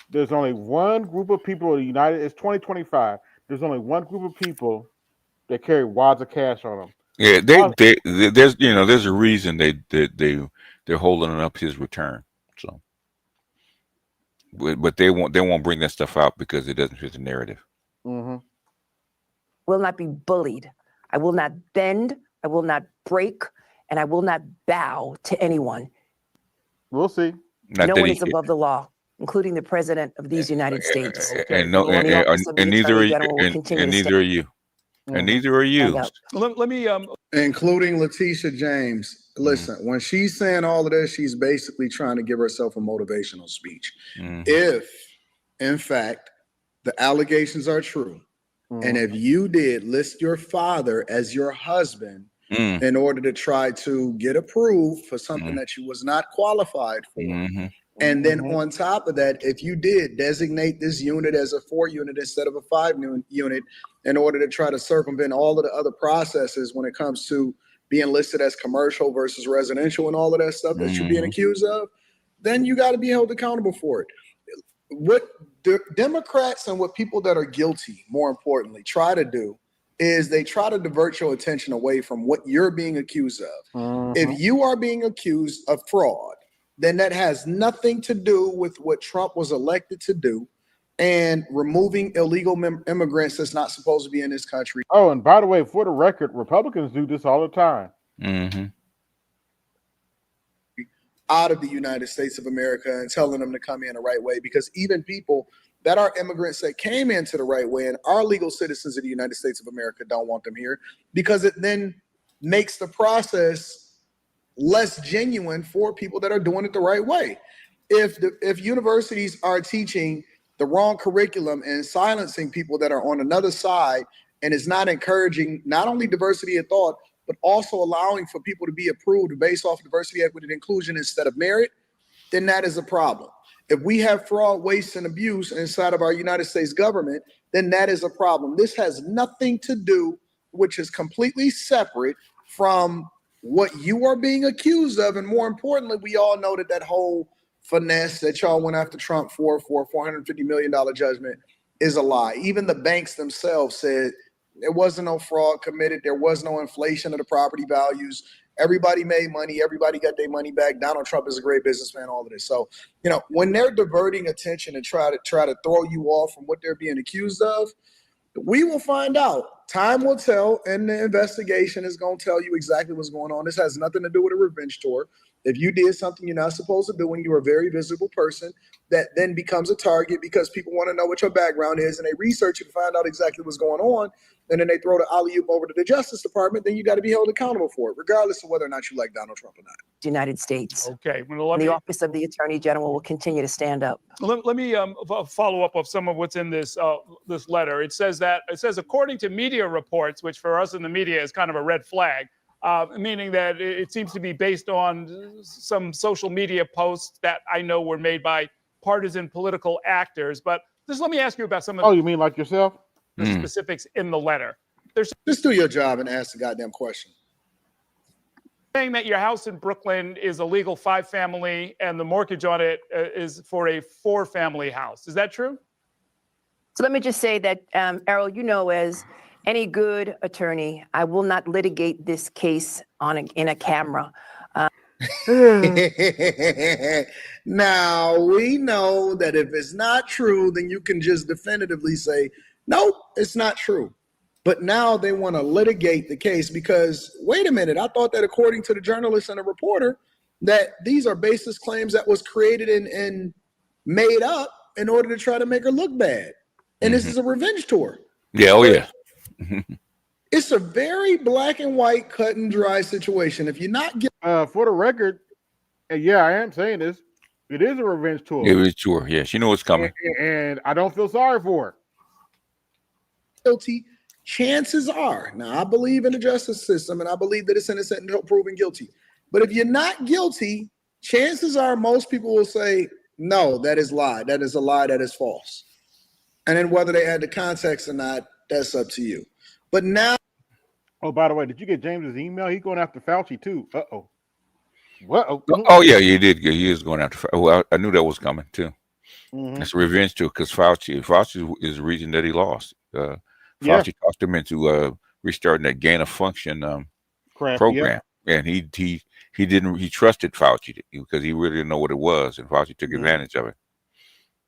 There's only one group of people in the it's 2025. There's only one group of people that carry wads of cash on them. Yeah, there's a reason they're holding up his return. So, but they won't bring that stuff out because it doesn't fit the narrative. Will not be bullied. I will not bend. I will not break, and I will not bow to anyone. We'll see. No one is above the law, including the president of these United States. And neither are you. And neither are you. Let me including Letitia James. Listen, when she's saying all of this, she's basically trying to give herself a motivational speech. If, in fact, the allegations are true, and if you did list your father as your husband in order to try to get approved for something that you was not qualified for, and then on top of that, if you did designate this unit as a 4 unit instead of a 5 unit in order to try to circumvent all of the other processes when it comes to being listed as commercial versus residential and all of that stuff that you're being accused of, then you got to be held accountable for it. What Democrats and what people that are guilty, more importantly, try to do is they try to divert your attention away from what you're being accused of. If you are being accused of fraud, then that has nothing to do with what Trump was elected to do and removing illegal immigrants that's not supposed to be in this country. Oh, and by the way, for the record, Republicans do this all the time. Out of the United States of America and telling them to come in the right way, because even people that are immigrants that came into the right way and are legal citizens of the United States of America don't want them here, because it then makes the process less genuine for people that are doing it the right way. If universities are teaching the wrong curriculum and silencing people that are on another side, and is not encouraging not only diversity of thought, but also allowing for people to be approved based off diversity, equity, and inclusion instead of merit, then that is a problem. If we have fraud, waste, and abuse inside of our United States government, then that is a problem. This has nothing to do, which is completely separate from what you are being accused of. And more importantly, we all know that that whole finesse that y'all went after Trump for a $450 million judgment is a lie. Even the banks themselves said there wasn't no fraud committed. There was no inflation of the property values. Everybody made money. Everybody got their money back. Donald Trump is a great businessman, all of this. So, you know, when they're diverting attention and try to throw you off from what they're being accused of, we will find out. Time will tell, and the investigation is going to tell you exactly what's going on. This has nothing to do with a revenge tour. If you did something you're not supposed to do and you're a very visible person, that then becomes a target because people want to know what your background is, and they research it to find out exactly what's going on, and then they throw the alley-oop over to the Justice Department, then you got to be held accountable for it, regardless of whether or not you like Donald Trump or not. United States. Okay. And the Office of the Attorney General will continue to stand up. Let me follow up of some of what's in this this letter. It says according to media reports, which for us in the media is kind of a red flag, meaning that it seems to be based on some social media posts that I know were made by partisan political actors. But just let me ask you about some of you mean like yourself? The specifics in the letter. Just do your job and ask the goddamn question. Saying that your house in Brooklyn is a legal 5-family and the mortgage on it is for a 4-family house. Is that true? So let me just say that, Errol, you know, as any good attorney, I will not litigate this case in a camera. Now, we know that if it's not true, then you can just definitively say, nope, it's not true. But now they want to litigate the case because, wait a minute, I thought that according to the journalist and the reporter, that these are baseless claims that was created and made up in order to try to make her look bad. And this is a revenge tour. Yeah, oh yeah. It's a very black and white, cut and dry situation. If you're not for the record, yeah, I am saying this. It is a revenge tour. It is tour. Yeah, she knows what's coming. And I don't feel sorry for her. Guilty, chances are, now I believe in the justice system and I believe that it's innocent until proven guilty. But if you're not guilty, chances are most people will say, no, that is lie. That is a lie. That is false. And then whether they had the context or not, that's up to you. But now. Oh, by the way, did you get James's email? He's going after Fauci too. Uh-oh. Oh yeah, he did. He is going after. Well, I knew that was coming too. It's a revenge too, because Fauci is the reason that he lost. Fauci talked him into restarting that gain of function program, and he didn't. He trusted Fauci because he really didn't know what it was, and Fauci took advantage of it.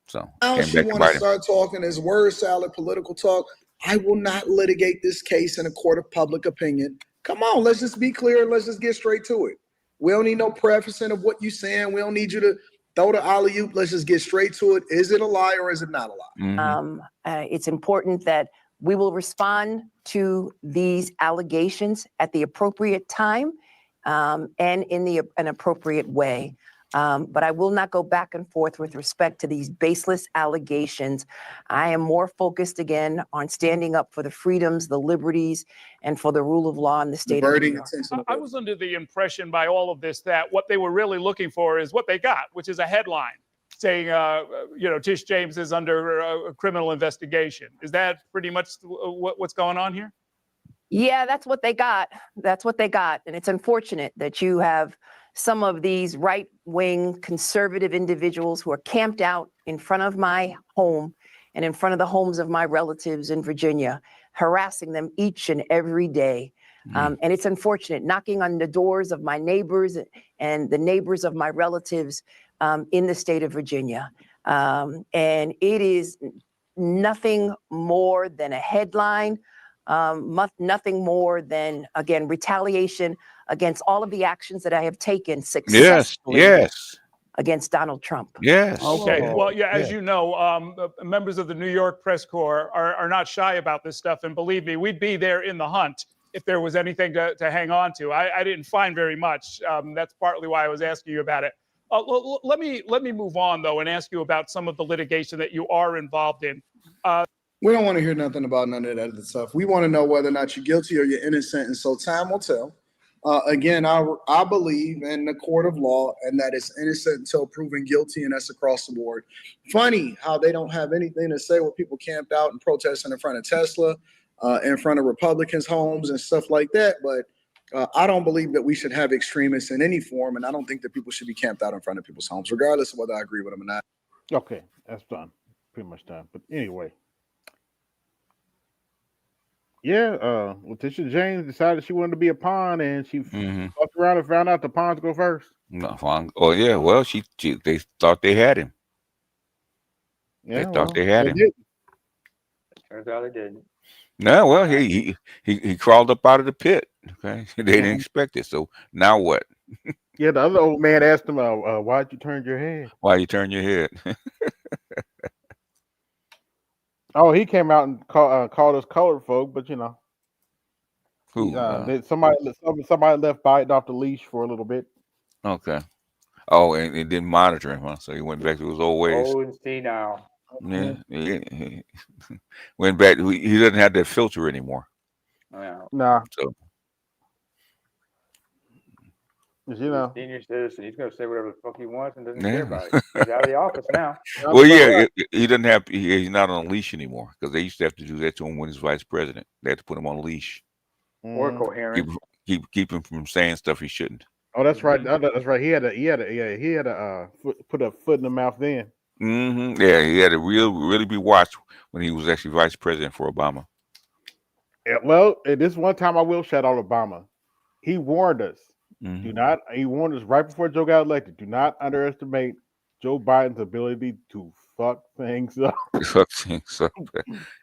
So now she want to start talking this word salad political talk. I will not litigate this case in a court of public opinion. Come on, let's just be clear. Let's just get straight to it. We don't need no prefacing of what you're saying. We don't need you to throw the alley-oop. Let's just get straight to it. Is it a lie or is it not a lie? It's important that we will respond to these allegations at the appropriate time and in an appropriate way. But I will not go back and forth with respect to these baseless allegations. I am more focused again on standing up for the freedoms, the liberties, and for the rule of law in the state of New York. I was under the impression by all of this that what they were really looking for is what they got, which is a headline saying, Tish James is under a criminal investigation. Is that pretty much what's going on here? Yeah, that's what they got. That's what they got. And it's unfortunate that you have some of these right-wing conservative individuals who are camped out in front of my home and in front of the homes of my relatives in Virginia, harassing them each and every day. And it's unfortunate, knocking on the doors of my neighbors and the neighbors of my relatives in the state of Virginia. And it is nothing more than a headline, nothing more than, again, retaliation against all of the actions that I have taken successfully against Donald Trump. Yes. Okay. Well, yeah, as you know, members of the New York press corps are not shy about this stuff. And believe me, we'd be there in the hunt if there was anything to hang on to. I didn't find very much. That's partly why I was asking you about it. Let me move on, though, and ask you about some of the litigation that you are involved in. We don't want to hear nothing about none of that other stuff. We want to know whether or not you're guilty or you're innocent, and so time will tell. Again, I believe in the court of law and that it's innocent until proven guilty, and that's across the board. Funny how they don't have anything to say when people camped out and protesting in front of Tesla, in front of Republicans' homes and stuff like that. But I don't believe that we should have extremists in any form, and I don't think that people should be camped out in front of people's homes, regardless of whether I agree with them or not. Okay, that's done. Pretty much done. But anyway. Yeah, Letitia James decided she wanted to be a pawn, and she fucked around and found out the pawns go first. No, oh yeah, well, they thought they had him. Yeah, they thought they had him. did. Turns out they didn't. No, well, he crawled up out of the pit. Okay, they didn't expect it. So now what? Yeah, the other old man asked him, "Why'd you turn your head?" Why you turn your head? Oh, he came out and called us colored folk, but you know, Who? somebody left biting off the leash for a little bit. Okay. Oh, and it didn't monitor him, huh? So he went back to his old ways. Oh, and see now. Yeah, he went back. He doesn't have that filter anymore. Yeah. Nah. So, you know, senior citizen, he's gonna say whatever the fuck he wants and doesn't care about it. He's out of the office now. well, yeah, he doesn't have. He's not on a leash anymore because they used to have to do that to him when he's vice president. They had to put him on a leash Or coherent. keep him from saying stuff he shouldn't. Oh, that's right. That's right. He had to put a foot in the mouth then. Yeah, he had to really be watched when he was actually vice president for Obama. Yeah, well, this one time I will shout out Obama. He warned us. He warned us right before Joe got elected. Do not underestimate Joe Biden's ability to fuck things up. Fuck things up.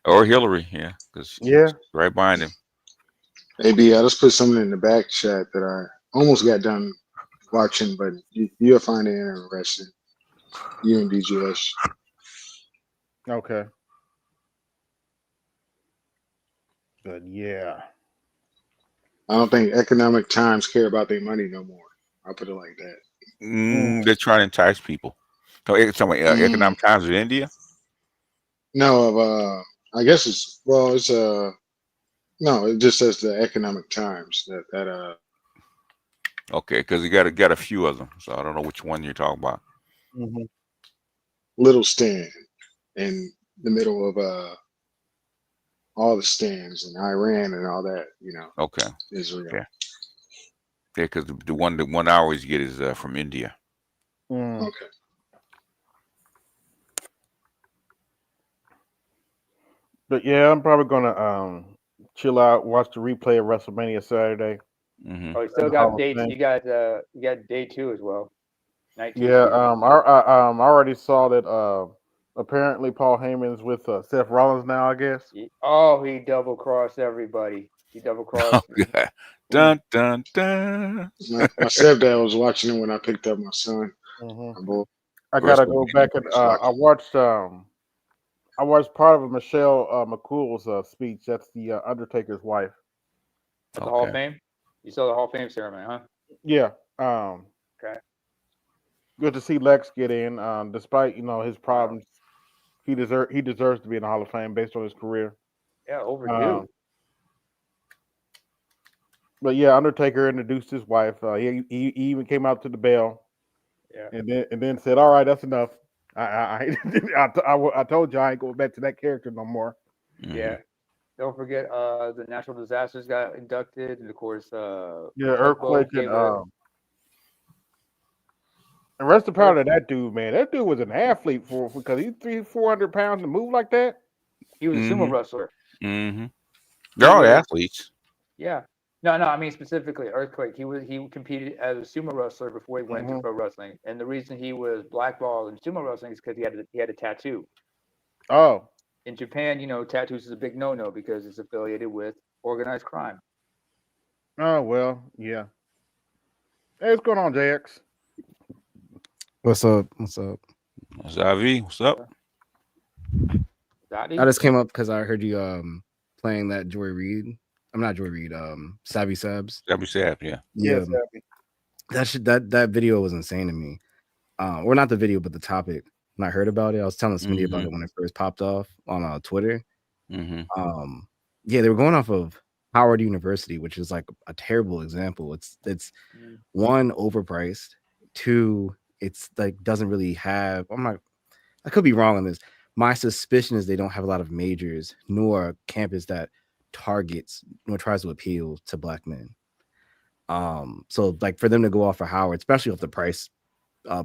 Or Hillary, yeah, because she's right behind him. Hey, B, I just put something in the back chat that I almost got done watching, but you'll find it interesting. You and DGS. Okay. But yeah. I don't think Economic Times care about their money no more. I'll put it like that. They're trying to entice people. So, Economic Times of India? No, I guess no, it just says the Economic Times that Okay, because you got a few of them, so I don't know which one you're talking about. little stand in the middle of all the stands in Iran and all that, Okay. Israel. Yeah, because the one I always get is from India. Okay. But yeah, I'm probably gonna chill out, watch the replay of WrestleMania Saturday. Oh, you still got day. You got day 2 as well. Night 2. Yeah, I already saw that. Apparently, Paul Heyman's with Seth Rollins now. I guess. Oh, he double crossed everybody. He double crossed. Oh, dun dun dun. My stepdad was watching it when I picked up my son. I gotta go back and I watched part of Michelle McCool's speech. That's the Undertaker's wife. At the Hall of Fame. You saw the Hall of Fame ceremony, huh? Yeah. Okay. Good to see Lex get in. Despite his problems, he deserves to be in the Hall of Fame based on his career. Yeah, overdue. But yeah, Undertaker introduced his wife. He even came out to the bell. Yeah. And then said, "All right, that's enough. I told you I ain't going back to that character no more." Yeah. Don't forget the natural disasters got inducted, and of course earthquake and rest of power to that dude, man. That dude was an athlete because he's 300-400 pounds to move like that. He was a sumo wrestler. They're all athletes. Yeah. No, I mean specifically Earthquake. He competed as a sumo wrestler before he went to pro wrestling, and the reason he was blackballed in sumo wrestling is because he had a tattoo. Oh. In Japan, tattoos is a big no-no because it's affiliated with organized crime. Oh well, yeah. Hey, what's going on, JX? What's up? What's up? Zavi, what's up? I just came up because I heard you playing that Joy Reid. I'm not Joy Reid. Savvy Sabs. Savvy Sabs, yeah. Yeah. That video was insane to me. Or not the video, but the topic. When I heard about it, I was telling somebody about it when it first popped off on Twitter, Yeah, they were going off of Howard University, which is like a terrible example. It's one, overpriced, two, it's like doesn't really have. I could be wrong on this. My suspicion is they don't have a lot of majors, nor a campus that targets nor tries to appeal to Black men. So like for them to go off for Howard, especially off the price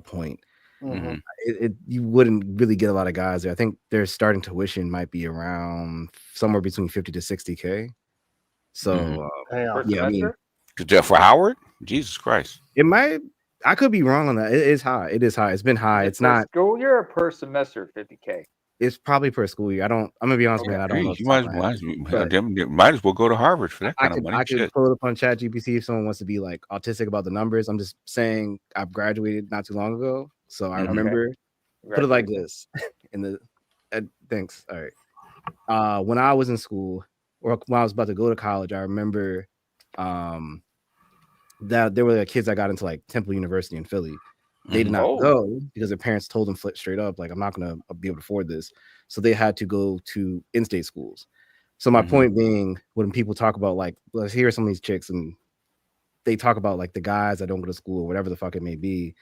point, you wouldn't really get a lot of guys there. I think their starting tuition might be around somewhere between 50 to 60K. So yeah, I mean, for Howard, Jesus Christ, it might. I could be wrong on that. It is high. It is high. It's been high. It's not. School year or per semester, 50K. It's probably per school year. I'm gonna be honest, man. I don't know. You might as well go to Harvard for that kind of money. I could pull it up on ChatGPT if someone wants to be like autistic about the numbers. I'm just saying I've graduated not too long ago, so I remember. Put it like this: thanks. All right. When I was in school, or when I was about to go to college, I remember that there were kids that got into like Temple University in Philly. They did not go because their parents told them straight up, like, I'm not going to be able to afford this. So they had to go to in-state schools. So my point being, when people talk about like, let's hear some of these chicks and they talk about like the guys that don't go to school or whatever the fuck it may be.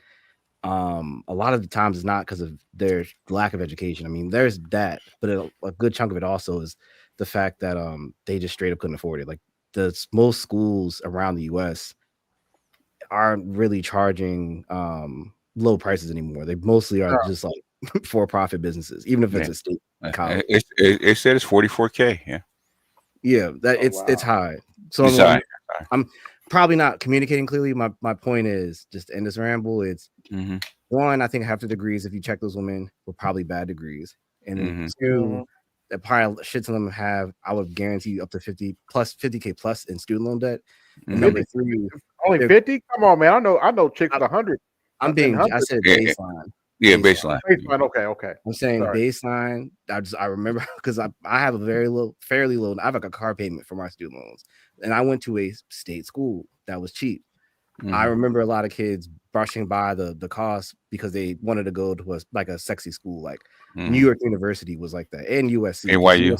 A lot of the times it's not because of their lack of education. I mean, there's that, but a good chunk of it also is the fact that they just straight up couldn't afford it. Like most schools around the US aren't really charging low prices anymore. They mostly are just like for-profit businesses, even if it's a state college. It said it's 44K. Yeah, that it's high. So it's high. I'm probably not communicating clearly. My point is, just to end this ramble, it's one, I think half the degrees, if you check those women, were probably bad degrees. And then two, that probably shit some of them have, I would guarantee you up to 50K plus in student loan debt. And number three, only 50? Come on, man. I know chicks with 100. I said baseline. Yeah, baseline. Okay. I'm saying baseline. I remember because I have a fairly low. I have like a car payment for my student loans, and I went to a state school that was cheap. I remember a lot of kids brushing by the cost because they wanted to go to a sexy school like New York University was like that, and USC. NYU.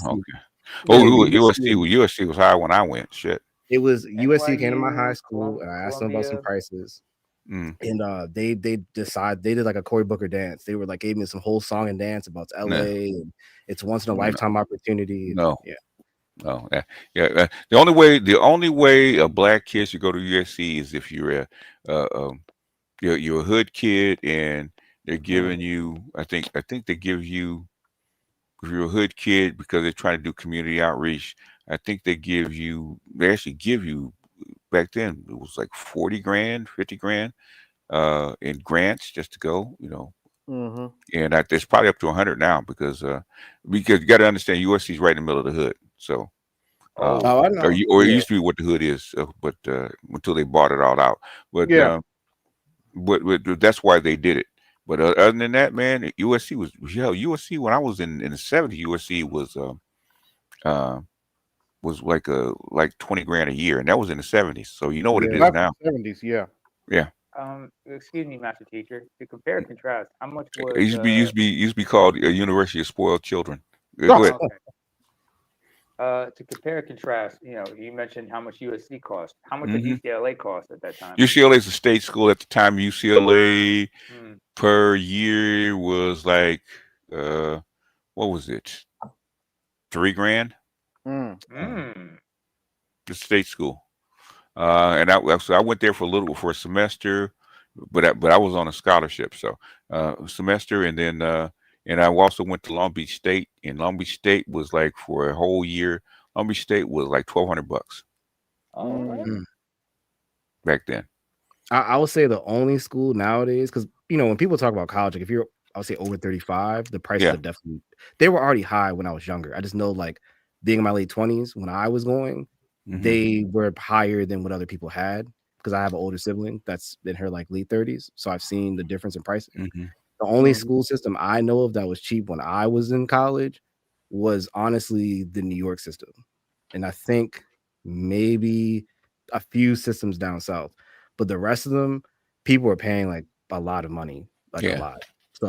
USC was high when I went. Shit. It was USC came to my high school, and I asked them about some prices. And they decided they did like a Cory Booker dance. They were like gave me some whole song and dance about LA and it's once in a lifetime opportunity. The only way a Black kid should go to USC is if you're a hood kid and they're giving you. I think they give you, if you're a hood kid, because they're trying to do community outreach. I think they actually give you, back then it was like 40 grand, 50 grand in grants just to go, and it's probably up to 100 now because you got to understand USC is right in the middle of the hood. So I know. It used to be what the hood is, but until they bought it all out. But but that's why they did it. But other than that, man, USC USC when I was in the 70s, USC was like 20 grand a year, and that was in the 70s. So you know what it is now. 70s, yeah. Excuse me, master teacher. To compare and contrast, how much was it used to be called a University of Spoiled Children. Go ahead. To compare and contrast, you mentioned how much USC cost. How much did UCLA cost at that time? UCLA is a state school at the time. UCLA per year was like what was it? 3 grand. The state school, and I went there for a semester, but I was on a scholarship, so semester, and then and I also went to Long Beach State, and Long Beach State was like for a whole year. Long Beach State was like $1,200 back then. I would say the only school nowadays, because when people talk about college, like if you're, I would say over 35, the prices are definitely, they were already high when I was younger. I just know like being in my late 20s when I was going, they were higher than what other people had because I have an older sibling that's in her like late 30s. So I've seen the difference in pricing. The only school system I know of that was cheap when I was in college was honestly the New York system. And I think maybe a few systems down south, but the rest of them, people were paying like a lot of money, a lot. So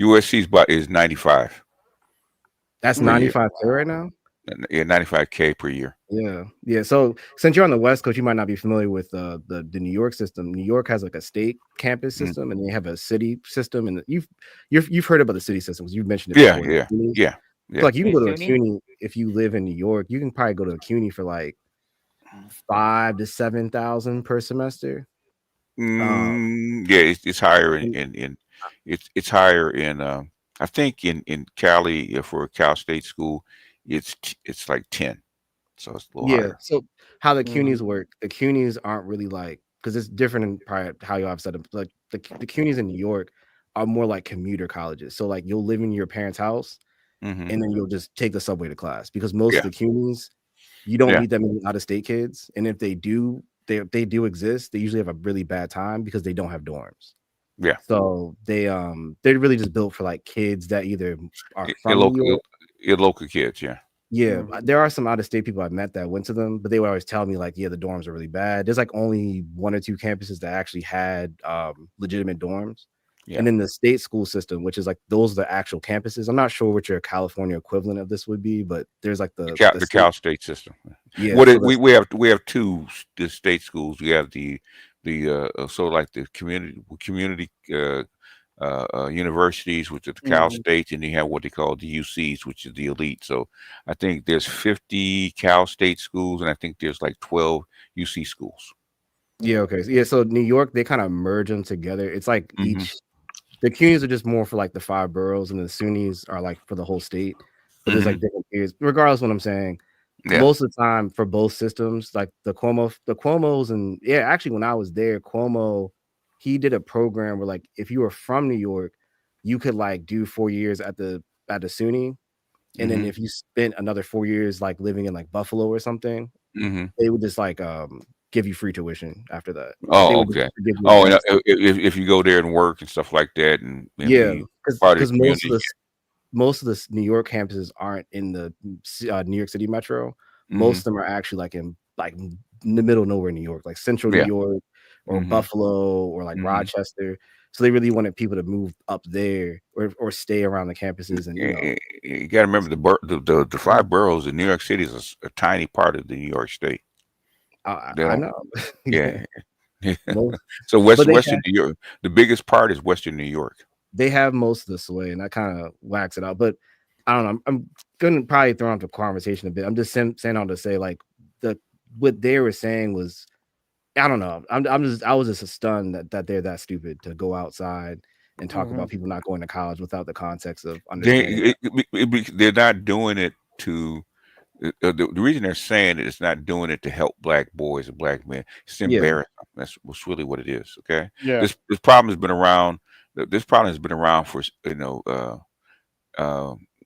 USC is 95. That's per year. 95K right now. Yeah, 95K per year. Yeah. So since you're on the West Coast, you might not be familiar with the New York system. New York has like a state campus system, and they have a city system. And you've heard about the city system because you've mentioned it before. Yeah. So like you can go to a CUNY if you live in New York. You can probably go to a CUNY for like 5,000 to 7,000 per semester. Yeah, it's higher it's higher in I think in Cali for a Cal State school, it's like 10, so it's a little higher. So how the CUNYs work? The CUNYs aren't really like because it's different in probably how you have set up. Like the CUNYs in New York are more like commuter colleges. So like you'll live in your parents' house, and then you'll just take the subway to class because most of the CUNYs you don't meet that many out of state kids, and if they do, they do exist. They usually have a really bad time because they don't have dorms. Yeah. So they're really just built for like kids that either are from New York. Local kids, yeah. Yeah, there are some out-of-state people I've met that went to them, but they would always tell me like, yeah, the dorms are really bad. There's like only 1 or 2 campuses that actually had legitimate dorms. And then the state school system, which is like those are the actual campuses. I'm not sure what your California equivalent of this would be, but there's like the Cal State system. Yeah, What so we have two the state schools. We have the so like the community universities, which are the Cal States, and you have what they call the UCs, which is the elite. So I think there's 50 Cal State schools, and I think there's like 12 UC schools. Yeah, okay. Yeah, so New York, they kind of merge them together. It's like each the CUNYs are just more for like the 5 boroughs, and the SUNYs are like for the whole state. But there's like different tiers. Regardless of what I'm saying, most of the time for both systems, like the Cuomo's, and actually when I was there, Cuomo, he did a program where like if you were from New York, you could like do 4 years at the SUNY, and then if you spent another 4 years like living in like Buffalo or something, they would just like give you free tuition after that. Oh, okay. Oh, and if you go there and work and stuff like that, and because most of the New York campuses aren't in the New York City metro. Most of them are actually like in the middle of nowhere, New York, like central New York or Buffalo or like Rochester. So they really wanted people to move up there or stay around the campuses. And you got to remember the 5 boroughs in New York City is a tiny part of the New York State. I know. Yeah. So Western New York, the biggest part is Western New York. They have most of the sway, and that kind of whacks it out. But I don't know. I'm gonna probably throw out the conversation a bit. I'm just saying on to say like what they were saying was, I don't know. I was just stunned that they're that stupid to go outside and talk about people not going to college without the context of understanding. They're not doing it to. The reason they're saying it's not doing it to help black boys and black men. It's embarrassing. That's really what it is. Okay. Yeah. This problem has been around. This problem has been around for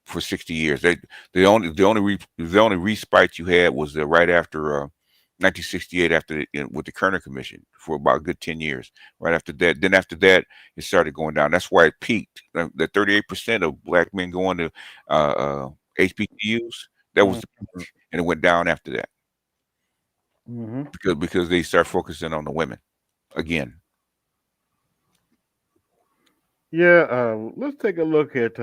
for 60 years. The only respite you had was right after 1968, after with the Kerner Commission for about a good 10 years. Right after that, then after that, it started going down. That's why it peaked. The 38% of black men going to HBCUs. That was the peak, and it went down after that because they start focusing on the women again. Yeah, let's take a look at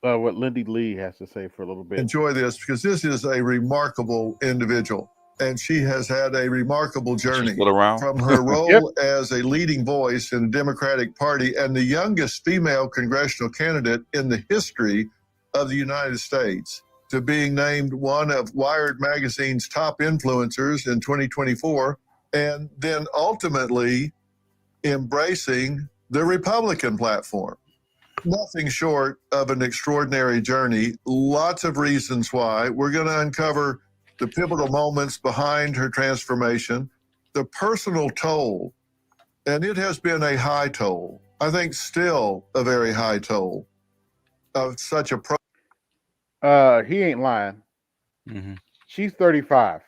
what Lindy Lee has to say for a little bit. Enjoy this because this is a remarkable individual, and she has had a remarkable journey from her role as a leading voice in the Democratic Party and the youngest female congressional candidate in the history of the United States to being named one of Wired Magazine's top influencers in 2024, and then ultimately embracing the Republican platform. Nothing short of an extraordinary journey. Lots of reasons why. We're going to uncover the pivotal moments behind her transformation, the personal toll, and it has been a high toll. I think still a very high toll of such a he ain't lying. She's 35.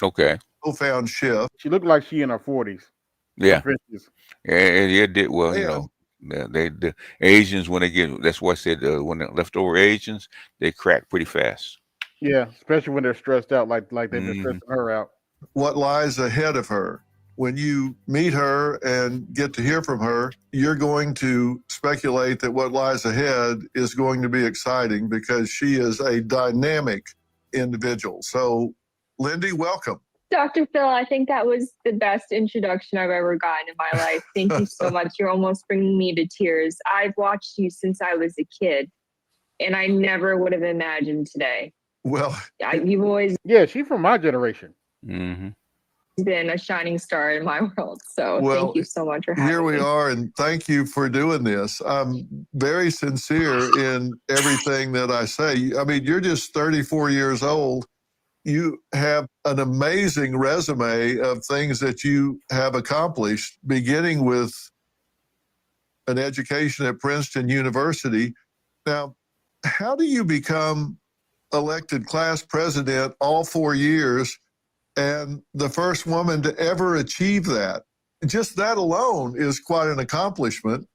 Okay. Profound shift. She looked like she in her 40s. Yeah. It did well. You know, the Asians when they get. That's what I said. When the leftover Asians, they crack pretty fast. Yeah, especially when they're stressed out, like they've been stressing her out. What lies ahead of her when you meet her and get to hear from her, you're going to speculate that what lies ahead is going to be exciting because she is a dynamic individual. So, Lindy, welcome. Dr. Phil, I think that was the best introduction I've ever gotten in my life. Thank you so much. You're almost bringing me to tears. I've watched you since I was a kid, and I never would have imagined today. Well, you've always she's from my generation. been a shining star in my world. So thank you so much for having me. Here we are, and thank you for doing this. I'm very sincere in everything that I say. I mean, you're just 34 years old. You have an amazing resume of things that you have accomplished, beginning with an education at Princeton University. Now, how do you become elected class president all 4 years and the first woman to ever achieve that? Just that alone is quite an accomplishment.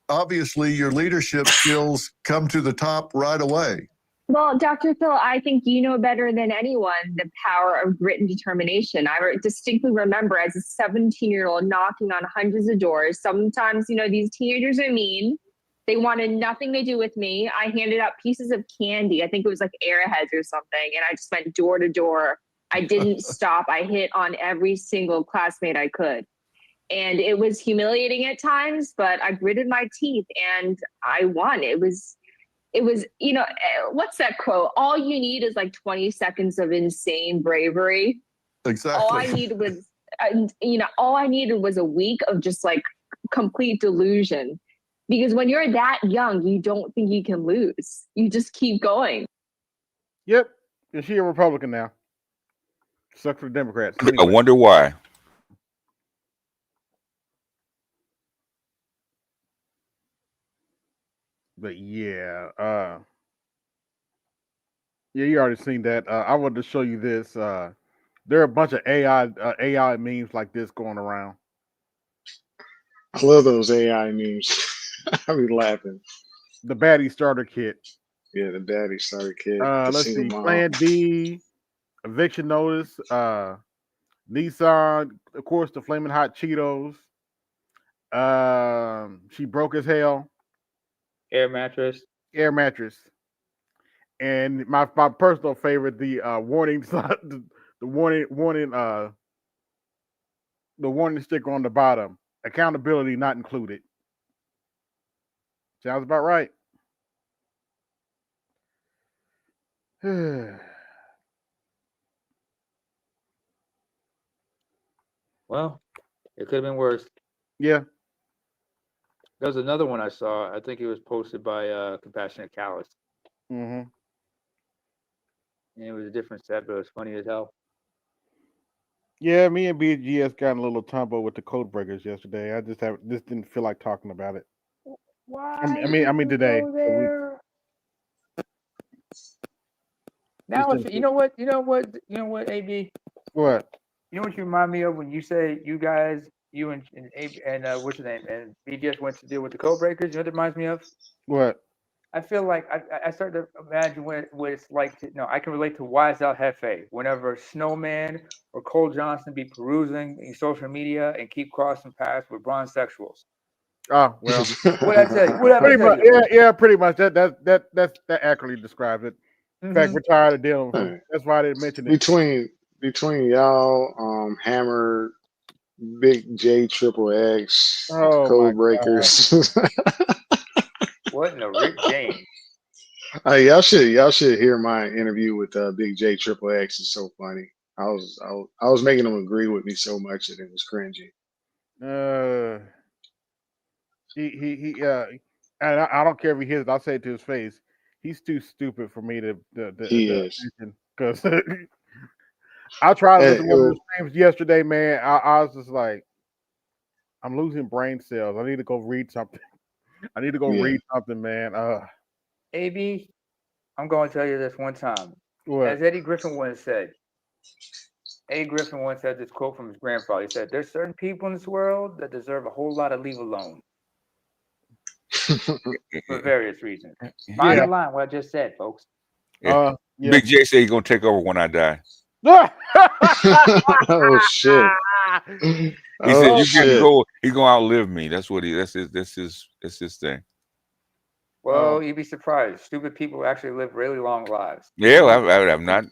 Obviously, your leadership skills come to the top right away. Well, Dr. Phil, I think you know better than anyone the power of grit and determination. I distinctly remember as a 17-year-old knocking on hundreds of doors. Sometimes, these teenagers are mean. They wanted nothing to do with me. I handed out pieces of candy. I think it was like Airheads or something. And I just went door to door. I didn't stop. I hit on every single classmate I could. And it was humiliating at times, but I gritted my teeth and I won. It was, what's that quote? All you need is like 20 seconds of insane bravery. Exactly. All I needed was a week of just like complete delusion. Because when you're that young, you don't think you can lose. You just keep going. Yep. Is she a Republican now? Sucks for the Democrats. I wonder why. But yeah, you already seen that. I wanted to show you this. There are a bunch of AI memes like this going around. I love those AI memes. I be laughing. The baddie starter kit. Yeah, the baddie starter kit. Let's see. Plan B, eviction notice. Nissan, of course, the flaming hot Cheetos. She broke as hell. Air mattress. And my personal favorite, the warning the warning sticker on the bottom. Accountability not included. Sounds about right. Well, it could have been worse. Yeah. There was another one I saw. I think it was posted by Compassionate Callous. Mm-hmm. And it was a different set, but it was funny as hell. Yeah, me and BGS got in a little tumble with the code breakers yesterday. I just didn't feel like talking about it. Why? I mean today. Now, you know what, AB? What? You know what you remind me of when you say you guys, you and what's your name, and BGS went to deal with the code breakers? You know what it reminds me of? What? I feel like I start to imagine what it's like to, I can relate to Wise El Jefe. Whenever Snowman or Cole Johnson be perusing in social media and keep crossing paths with bronze sexuals. Oh, well. What I tell you? Pretty much, yeah, pretty much. That accurately describes it. In fact, we're tired of dealing with it. That's why I didn't mention it. Between y'all, Hammer, Big J, Triple X, Code Breakers. What in the Rick James? Y'all should hear my interview with Big J, Triple X. It's so funny. I was making them agree with me so much that it was cringy. And I don't care if he hears it. I'll say it to his face. He's too stupid for me to because I tried to listen to one of the streams yesterday, man. I was just like, I'm losing brain cells. I need to go read something. Read something, man. AB, I'm going to tell you this one time. What? As Eddie Griffin once said, Eddie Griffin once had this quote from his grandfather. He said, "There's certain people in this world that deserve a whole lot of leave alone." For various reasons. Find the line what I just said, folks. Big J said he's gonna take over when I die. Oh shit! He Oh, said, "You can shit. go. He gonna outlive me." That's what he. That's his thing. Well, you'd be surprised. Stupid people actually live really long lives. Yeah, well, I'm not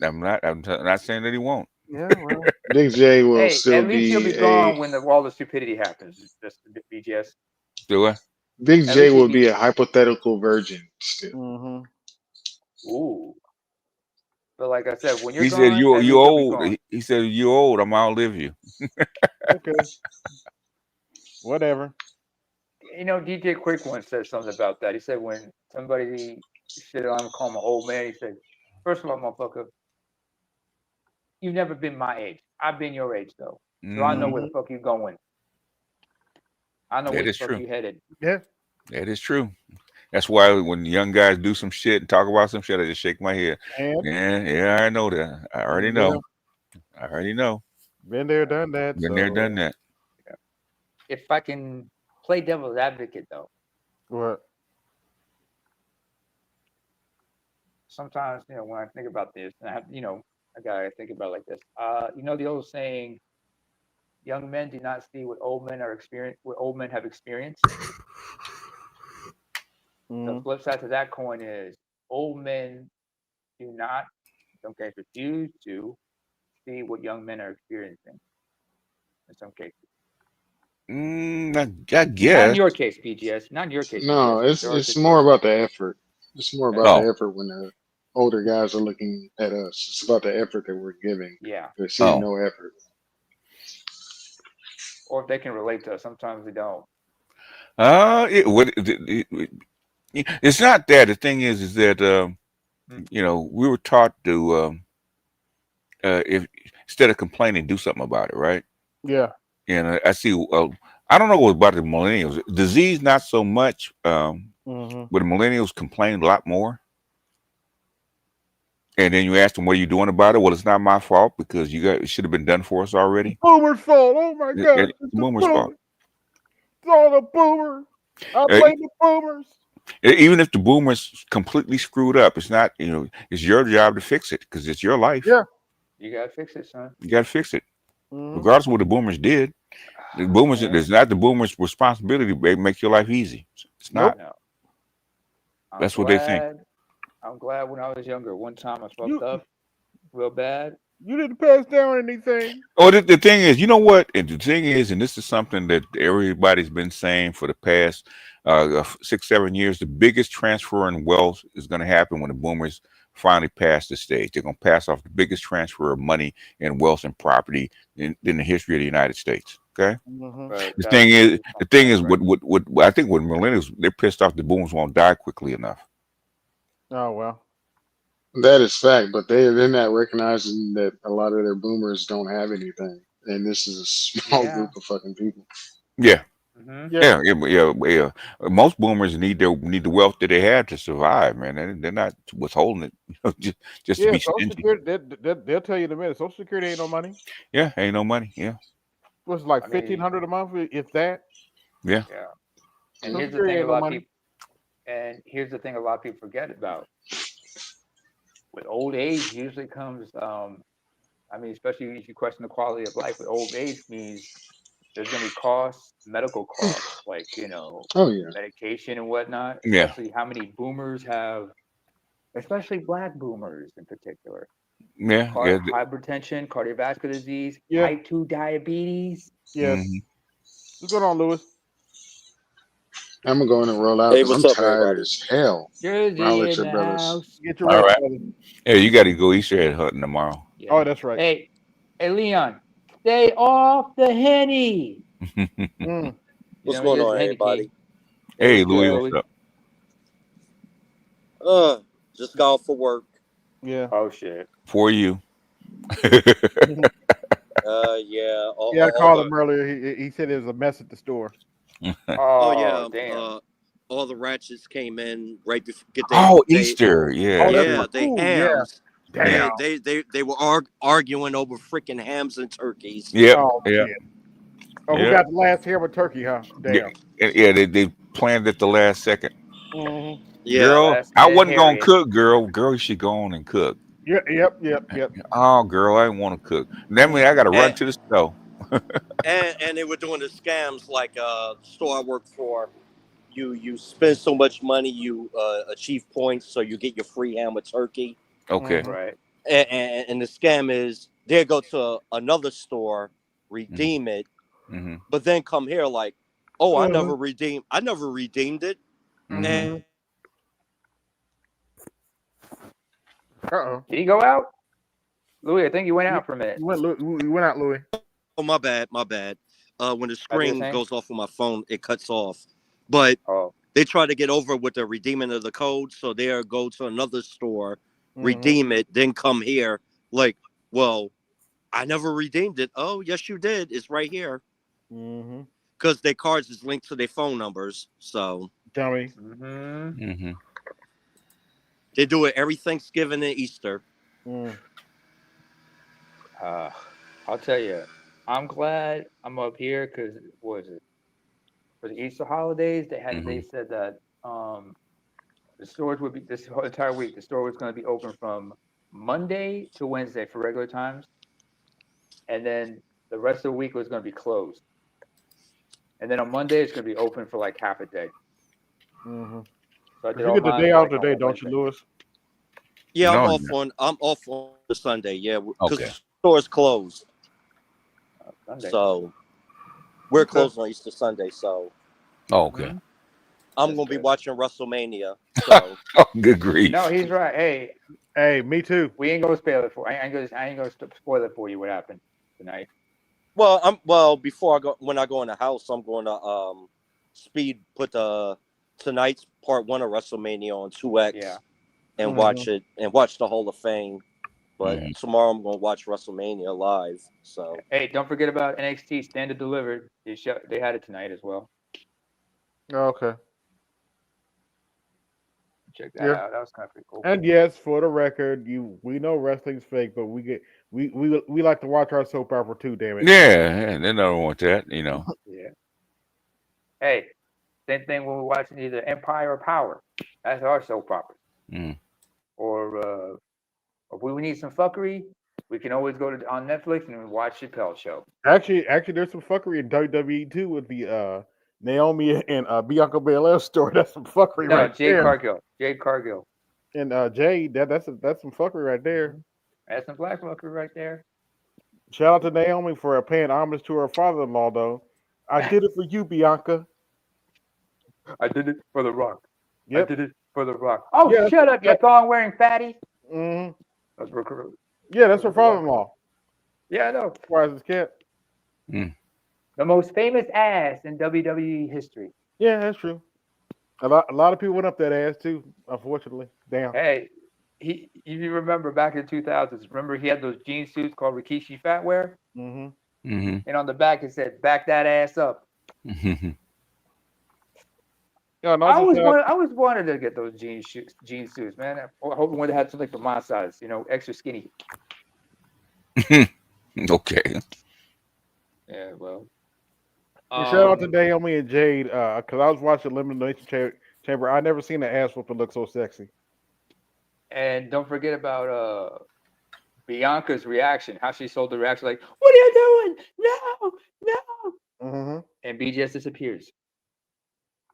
saying that he won't. Yeah, well, Big J will Hey, still at least he'll be be gone when all the stupidity happens. Just BGS. Do I? Big At J least will he'd be a hypothetical virgin still. Mm-hmm. Ooh. But like I said, when you're He said, gone, "You at least you'll be old." gone. He said, "You old. I'm gonna outlive you." Okay. Whatever. You know, DJ Quick once said something about that. He said when somebody shit on him, call him an old man, he said, first of all, motherfucker, you've never been my age. I've been your age though. So I know where the fuck you're going. I know where That the is fuck true. you headed. Yeah. That is true. That's why when young guys do some shit and talk about some shit, I just shake my head. And Yeah, I know that. I already know. I already know. Been there, done that. Been there, done that. If I can play devil's advocate though, What? sometimes, you know, when I think about this, and I have, you know, I gotta think about it like this. You know the old saying, young men do not see what old men have experienced. The flip side to that coin is old men do not, in some cases, refuse to see what young men are experiencing. In some cases. I guess. Not in your case, BGS. Not in your case. No, BGS, there are it's more situations. about the effort. It's more about the effort when the older guys are looking at us. It's about the effort that we're giving. Yeah. They see no effort. Or if they can relate to us, sometimes they don't. It's not that. The thing is that you know, we were taught to if instead of complaining, do something about it, right? Yeah. And I see. I don't know what about the millennials. Disease, not so much. But the millennials complain a lot more. And then you ask them, "What are you doing about it?" Well, it's not my fault because it should have been done for us already. Boomer's fault. Oh my God. It's the boomer's fault. It's all the boomer. I blame the boomers. Even if the boomers completely screwed up, it's not, you know, it's your job to fix it because it's your life. Yeah. You gotta fix it, son. You gotta fix it. Regardless of what the boomers did. The boomers, it's not the boomers' responsibility to make your life easy. It's not. No. That's what they think. I'm glad when I was younger, one time I fucked up real bad. You didn't pass down anything. Oh, the thing is, you know what? And the thing is, and this is something that everybody's been saying for the past 6-7 years, the biggest transfer in wealth is going to happen when the boomers finally pass the stage. They're going to pass off the biggest transfer of money and wealth and property in the history of the United States. Okay. The thing is, what I think with millennials, they're pissed off the boomers won't die quickly enough. Oh well. That is fact, but they're not recognizing that a lot of their boomers don't have anything, and this is a small group of fucking people. Yeah. Mm-hmm. Yeah. Most boomers need the wealth that they have to survive, man. They're not withholding it, you know, just to be Social stingy. Security, they'll tell you in a minute. Social Security ain't no money. Yeah, ain't no money. Yeah. What's it, like $1,500 a month, if that? Yeah. Yeah. And here's the thing a lot of people. And here's the thing a lot of people forget about. With old age usually comes, I mean, especially if you question the quality of life, with old age means there's going to be costs, medical costs, like, you know, medication and whatnot. Yeah. Especially how many boomers have, especially black boomers in particular. Yeah. Hypertension, cardiovascular disease, type 2 diabetes. Yes. What's going on, Lewis? I'm gonna go in and roll out because I'm tired as hell. I'll let your brothers. Get your All rest, right. brother. Yeah, you got to go Easter egg hunting tomorrow. Yeah. Oh, that's right. Hey, Leon, stay off the Henny. What's going on, everybody? Hey, Louis, what's up? Just got off for work. Yeah. Oh shit. For you. Yeah. I called him earlier. He said there was a mess at the store. Oh yeah. Damn. All the ratchets came in right before. Easter. Yeah. Yeah. They hams. Damn. They were arguing over freaking hams and turkeys. Yep. Oh, yeah. shit. Oh, who got the last ham with turkey, huh? Damn. Yeah, they planned it the last second. Yeah. Girl, I wasn't gonna cook, girl. Girl, you should go on and cook. Yep. Oh, girl, I didn't want to cook. That means I got to run to the stove. and they were doing the scams like store I work for. You spend so much money, you achieve points, so you get your free ham with turkey. Okay. Right. And the scam is they go to another store, redeem it, but then come here like, oh, I never redeemed it. And Uh-oh. Did he go out? Louis, I think you went out for a minute. You went out, Louis. Oh, my bad. When the screen goes off on my phone, it cuts off. But they try to get over with the redeeming of the code, so they'll go to another store, redeem it, then come here. Like, well, I never redeemed it. Oh, yes, you did. It's right here. Because their cards is linked to their phone numbers. So, dummy. They do it every Thanksgiving and Easter. I'll tell you, I'm glad I'm up here because what was it? For the Easter holidays, they said that the stores would be this whole entire week. The store was going to be open from Monday to Wednesday for regular times, and then the rest of the week was going to be closed. And then on Monday, it's going to be open for like half a day. So I did You all get the mine day for, off like, today, on don't you, Wednesday. Louis? Yeah, No, I'm off on the Sunday. Yeah, because Okay. the store is closed. Sunday. So we're closed on Easter Sunday. So Okay. I'm gonna be watching WrestleMania. So Oh, good grief. No, he's right. Hey, me too. We ain't gonna spoil it for. I ain't gonna spoil it for you. What happened tonight? Before when I go in the house, I'm going to put the tonight's part 1 of WrestleMania on 2X and watch it and watch the Hall of Fame. But tomorrow I'm going to watch WrestleMania live. So Hey, don't forget about NXT Standard Delivered. They had it tonight as well. Okay. Check that out. That was kind of pretty cool. And yes, for the record, we know wrestling's fake, but we like to watch our soap opera too. Damn it. Yeah, they don't want that, you know. Yeah. Hey, same thing when we're watching either Empire or Power. That's our soap opera. Or if we need some fuckery, we can always go on Netflix and watch Chappelle Show. Actually, there's some fuckery in WWE too with the Naomi and Bianca Belair story. That's some fuckery right there. Jade Cargill. And Jade, that's some fuckery right there. That's some black fuckery right there. Shout out to Naomi for paying homage to her father-in-law, though. I did it for you, Bianca. I did it for The Rock. Yep. I did it for The Rock. Oh, yeah, shut up, you thong-wearing fatty. That's that's her father-in-law. Yeah, I know. Why is this cat? The most famous ass in WWE history. Yeah, that's true. A lot of people went up that ass too, unfortunately. Damn. Hey, you remember back in the 2000s, remember he had those jean suits called Rikishi Fatwear? And on the back it said, back that ass up. I was wanted to get those jean suits, man. I hope one that had something for my size, extra skinny. Okay. Yeah, well. Shout out to Naomi and Jade, because I was watching Elimination Chamber. I never seen an ass whooping look so sexy. And don't forget about Bianca's reaction, how she sold the reaction like, what are you doing? No. And BGS disappears.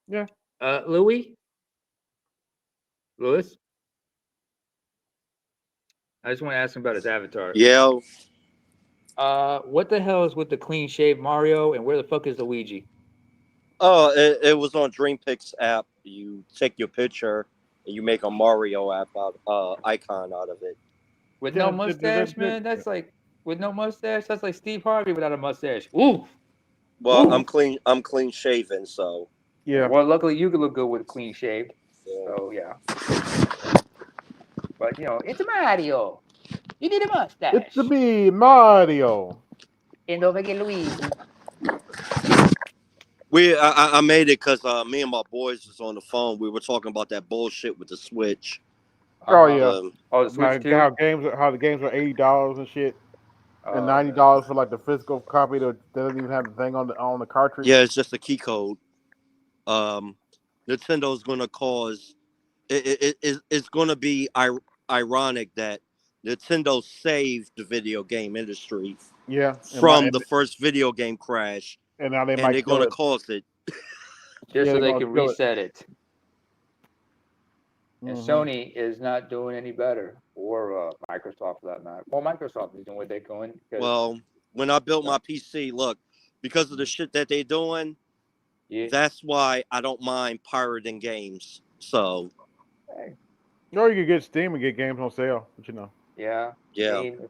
Yeah. Louis? I just want to ask him about his avatar. Yeah. What the hell is with the clean shave Mario, and where the fuck is Luigi? Oh, it was on DreamPix app. You take your picture and you make a Mario app icon out of it. With no mustache, man. That's like that's like Steve Harvey without a mustache. Ooh. Well, Ooh. I'm clean shaven, so. Yeah. Well, luckily you can look good with clean shaved. So yeah. But it's Mario. You need a mustache. It's to be Mario. And don't forget Luigi. I made it because me and my boys was on the phone. We were talking about that bullshit with the Switch. Oh yeah. The Switch too? How the games are $80 and shit, and $90 for like the physical copy that doesn't even have the thing on the cartridge. Yeah, it's just a key code. Nintendo's gonna cause it's gonna be ironic that Nintendo saved the video game industry Yeah. From the first video game crash. And now they're going to cause it. Just so they can reset it. And Mhm. Sony is not doing any better, or Microsoft for that matter. Well, Microsoft is doing what they're doing. Well, when I built my PC, look, because of the shit that they're doing, that's why I don't mind pirating games. So, or you could get Steam and get games on sale, but you know. Yeah. Yeah. Steam,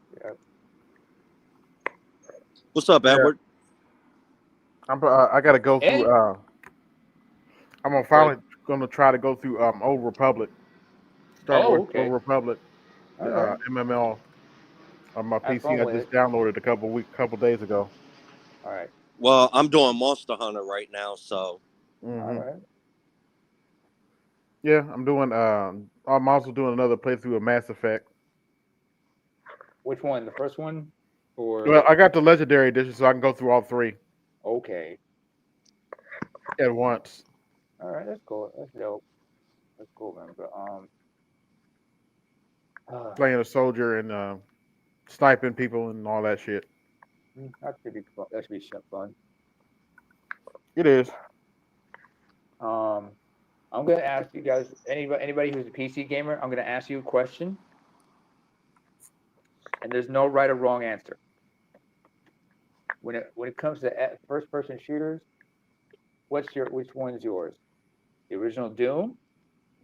What's up, Edward? I got to go through. I'm finally gonna try to go through Old Republic. Star Wars Old Republic, the MMO on my Have PC. fun I with just it. downloaded a couple days ago. All right. Well, I'm doing Monster Hunter right now, so. Mm-hmm. All right. Yeah, I'm doing. I'm also doing another playthrough of Mass Effect. Which one? The first one, or? Well, I got the Legendary Edition, so I can go through all three. Okay. At once. All right, that's cool. That's dope. That's cool, man. But Playing a soldier and sniping people and all that shit. that should be fun. That should be fun. It is. I'm gonna ask you guys. Anybody who's a PC gamer, I'm gonna ask you a question, and there's no right or wrong answer. When it comes to first-person shooters, which one's yours? The original Doom,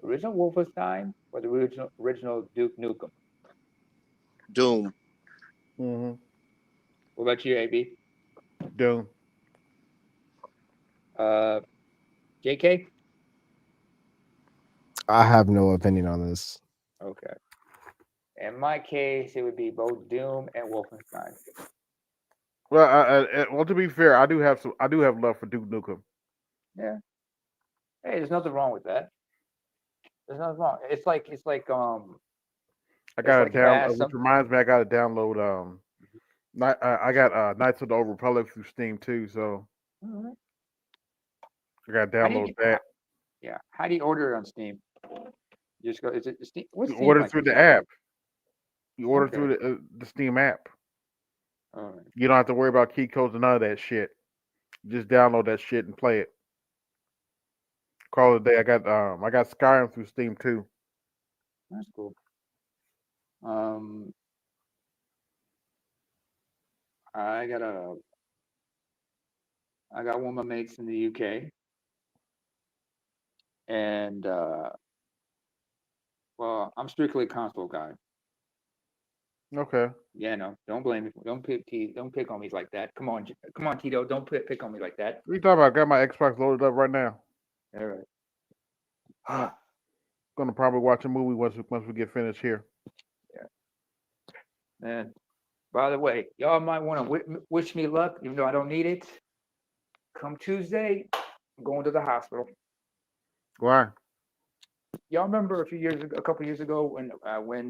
original Wolfenstein, or the original Duke Nukem? Doom. Mm-hmm. What about you, AB? Doom. JK? I have no opinion on this. Okay. In my case, it would be both Doom and Wolfenstein. Well, to be fair, I do have love for Duke Nukem. Yeah. Hey, there's nothing wrong with that. There's nothing wrong. It's like I got to download. Which reminds me, I got to download. I got Knights of the Old Republic through Steam too, so I got to download that. Yeah. How do you order it on Steam? You just go. Is it Steam? What's You Steam order like through the exactly? app. You order through the Steam app. All right. You don't have to worry about key codes and none of that shit. You just download that shit and play it. Call it a day. I got Skyrim through Steam too. That's cool. I got one of my mates in the UK, and well, I'm strictly a console guy. Okay. Yeah, no, don't blame me. Don't pick on me like that. Come on, Tito. Don't pick on me like that. What are you talking about? I got my Xbox loaded up right now. All right. Gonna probably watch a movie once we get finished here. Yeah. And by the way, y'all might want to wish me luck, even though I don't need it. Come Tuesday, I'm going to the hospital. Why? Y'all remember a couple years ago when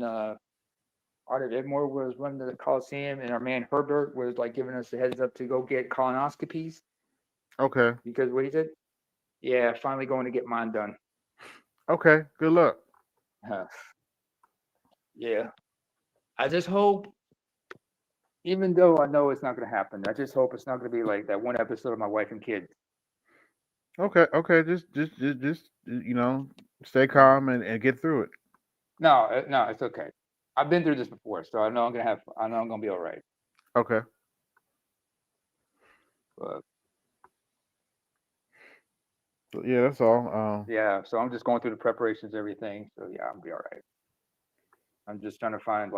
Art Edmore was running the Colosseum and our man Herbert was like giving us the heads up to go get colonoscopies? Okay. Because what he said? Yeah, finally going to get mine done. Okay. Good luck. Yeah. I just hope, even though I know it's not going to happen, I just hope it's not going to be like that one episode of My Wife and Kids. Okay. Just stay calm and get through it. No, it's okay. I've been through this before, so I know I'm gonna be all right. Okay. But yeah, that's all. Yeah, so I'm just going through the preparations, everything. So yeah, I'll be all right. I'm just trying to find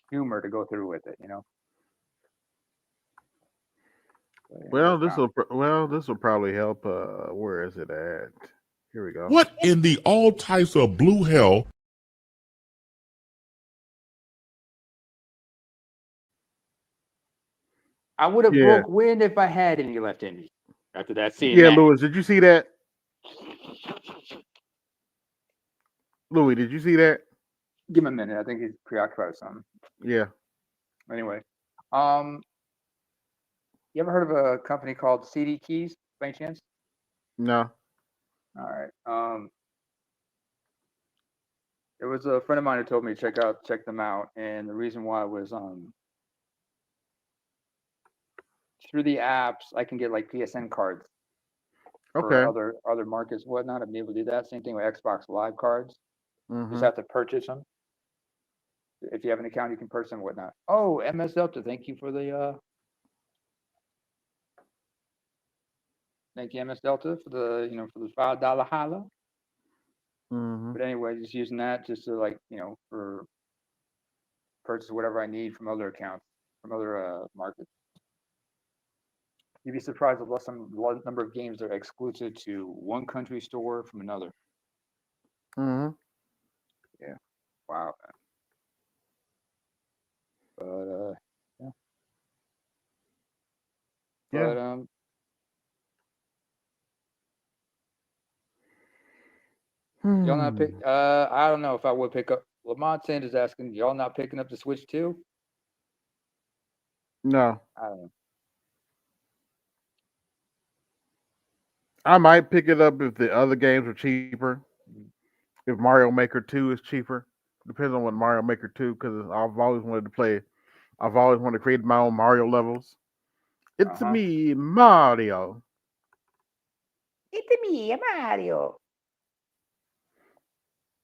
humor to go through with it, you know. Well, this will probably help. Where is it at? Here we go. What in the all types of blue hell? I would have broke wind if I had any left in me. After that scene. Yeah, Louis, did you see that? Louis, did you see that? Give him a minute. I think he's preoccupied with something. Yeah. Anyway, you ever heard of a company called CD Keys by any chance? No. All right. There was a friend of mine who told me to check them out, and the reason why was through the apps, I can get like PSN cards Okay. for other markets, whatnot. I'm able to do that. Same thing with Xbox Live cards. Mm-hmm. Just have to purchase them. If you have an account, you can purchase them and whatnot. Oh, MS Delta, thank you for the thank you, MS Delta, for the for the $5 holla. Mm-hmm. But anyway, just using that just to for purchase whatever I need from other accounts, from other markets. You'd be surprised at the number of games that are exclusive to one country store from another. Mm-hmm. Yeah. Wow. But yeah. Yeah. But y'all not pick. I don't know if I would pick up. Lamont Sanders asking, y'all not picking up the Switch too? No. I don't know. I might pick it up if the other games are cheaper. If Mario Maker 2 is cheaper. Depends on what Mario Maker 2, because I've always wanted to play. I've always wanted to create my own Mario levels. It's me, Mario. It's me, Mario.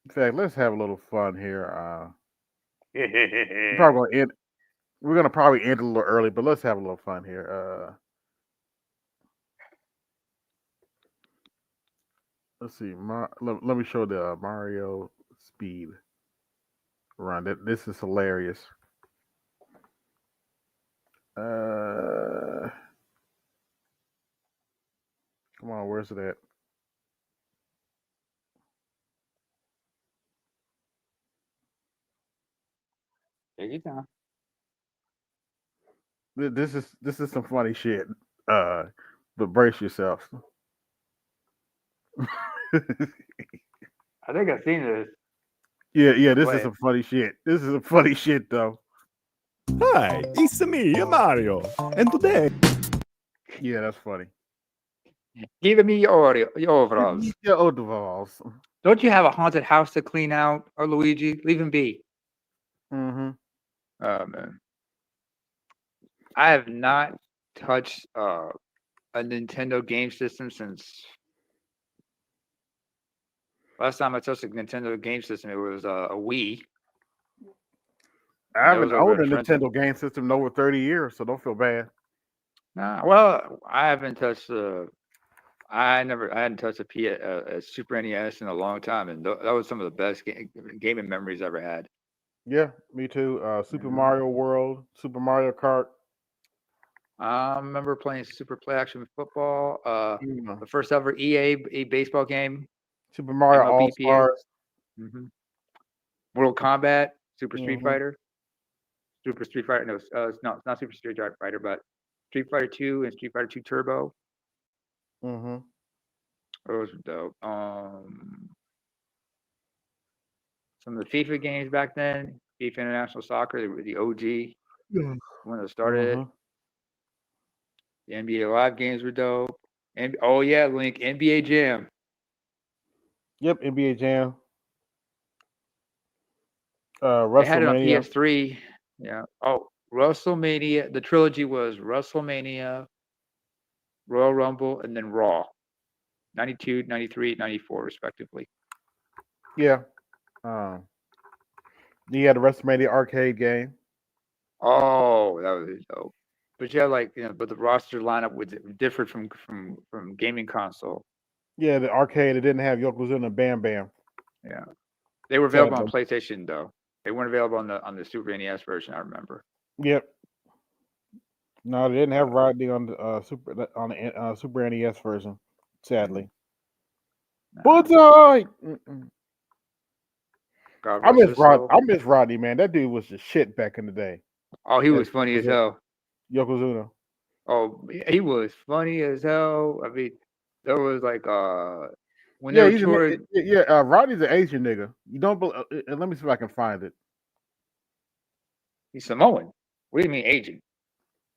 In fact, let's have a little fun here. We're gonna probably end a little early, but let's have a little fun here. Let's see. Let me show the Mario speed run. This is hilarious. Come on, where's it at? Take your time. This is some funny shit. But brace yourself. I think I've seen this. Yeah, this is some funny shit. This is some funny shit though. Hi, it's me, Mario, and today. Yeah, that's funny. Give me your overalls. Your overalls. Don't you have a haunted house to clean out, or Luigi? Leave him be. Mm-hmm. Oh man, I have not touched a Nintendo game system since last time I touched a Nintendo game system. It was a Wii. I haven't owned a Nintendo game system in over 30 years, so don't feel bad. Nah, well, I haven't touched I hadn't touched a Super NES in a long time, and that was some of the best gaming memories I ever had. Yeah, me too. Super Mario World, Super Mario Kart. I remember playing Super Play Action Football, the first ever EA baseball game. Super Mario MLB All Stars. Mortal Kombat, Super Street Fighter. Super Street Fighter, no, it's not Super Street Fighter, but Street Fighter 2 and Street Fighter 2 Turbo. Mm-hmm. Those were dope. Some of the FIFA games back then, FIFA International Soccer, the OG, when it started. The NBA Live games were dope. And oh yeah, Link, NBA Jam. Yep, NBA Jam. They had it on WrestleMania. PS3. Yeah. Oh, WrestleMania. The trilogy was WrestleMania, Royal Rumble, and then Raw. 92, 93, 94, respectively. Yeah. You had the WrestleMania arcade game. Oh, that was dope. But yeah, but the roster lineup was different from gaming console. Yeah, the arcade, it didn't have Yokozuna and Bam Bam. Yeah. They were available on PlayStation though. They weren't available on the Super NES version, I remember. Yep. No, they didn't have Rodney on the Super NES version, sadly. Bullseye! I miss Rodney, man. That dude was just shit back in the day. Oh, he was funny as hell. Yokozuna. Oh, he was funny as hell. I mean, there was when yeah, they were touring. Rodney's an Asian nigga. You don't believe? Let me see if I can find it. He's Samoan. What do you mean Asian?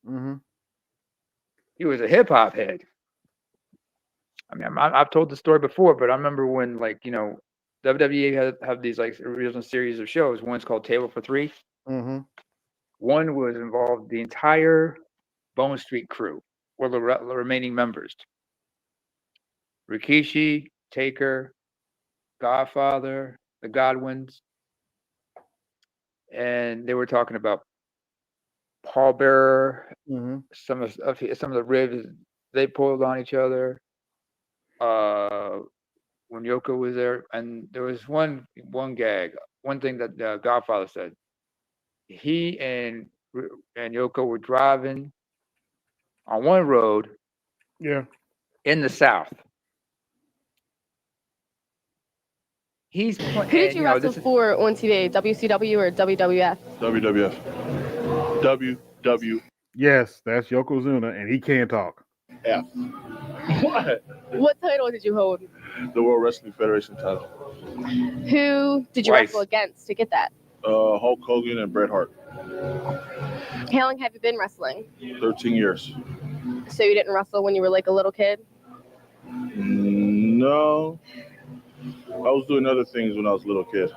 Mm-hmm. He was a hip hop head. I mean, I've told the story before, but I remember when WWE have these original series of shows. One's called Table for Three. Mm-hmm. One was involved the entire Bone Street crew were the remaining members. Rikishi, Taker, Godfather, the Godwins, and they were talking about Paul Bearer, some of the ribs they pulled on each other. When Yoko was there, and there was one gag, one thing that Godfather said. He and Yoko were driving on one road. Yeah. In the South. He's Who did you wrestle for on TV? WCW or WWF? WWF. WW. Yes, that's Yokozuna, and he can't talk. F. What? What title did you hold? The World Wrestling Federation title. Who did you wrestle against to get that? Hulk Hogan and Bret Hart. How long have you been wrestling? 13 years. So you didn't wrestle when you were like a little kid? No. I was doing other things when I was a little kid.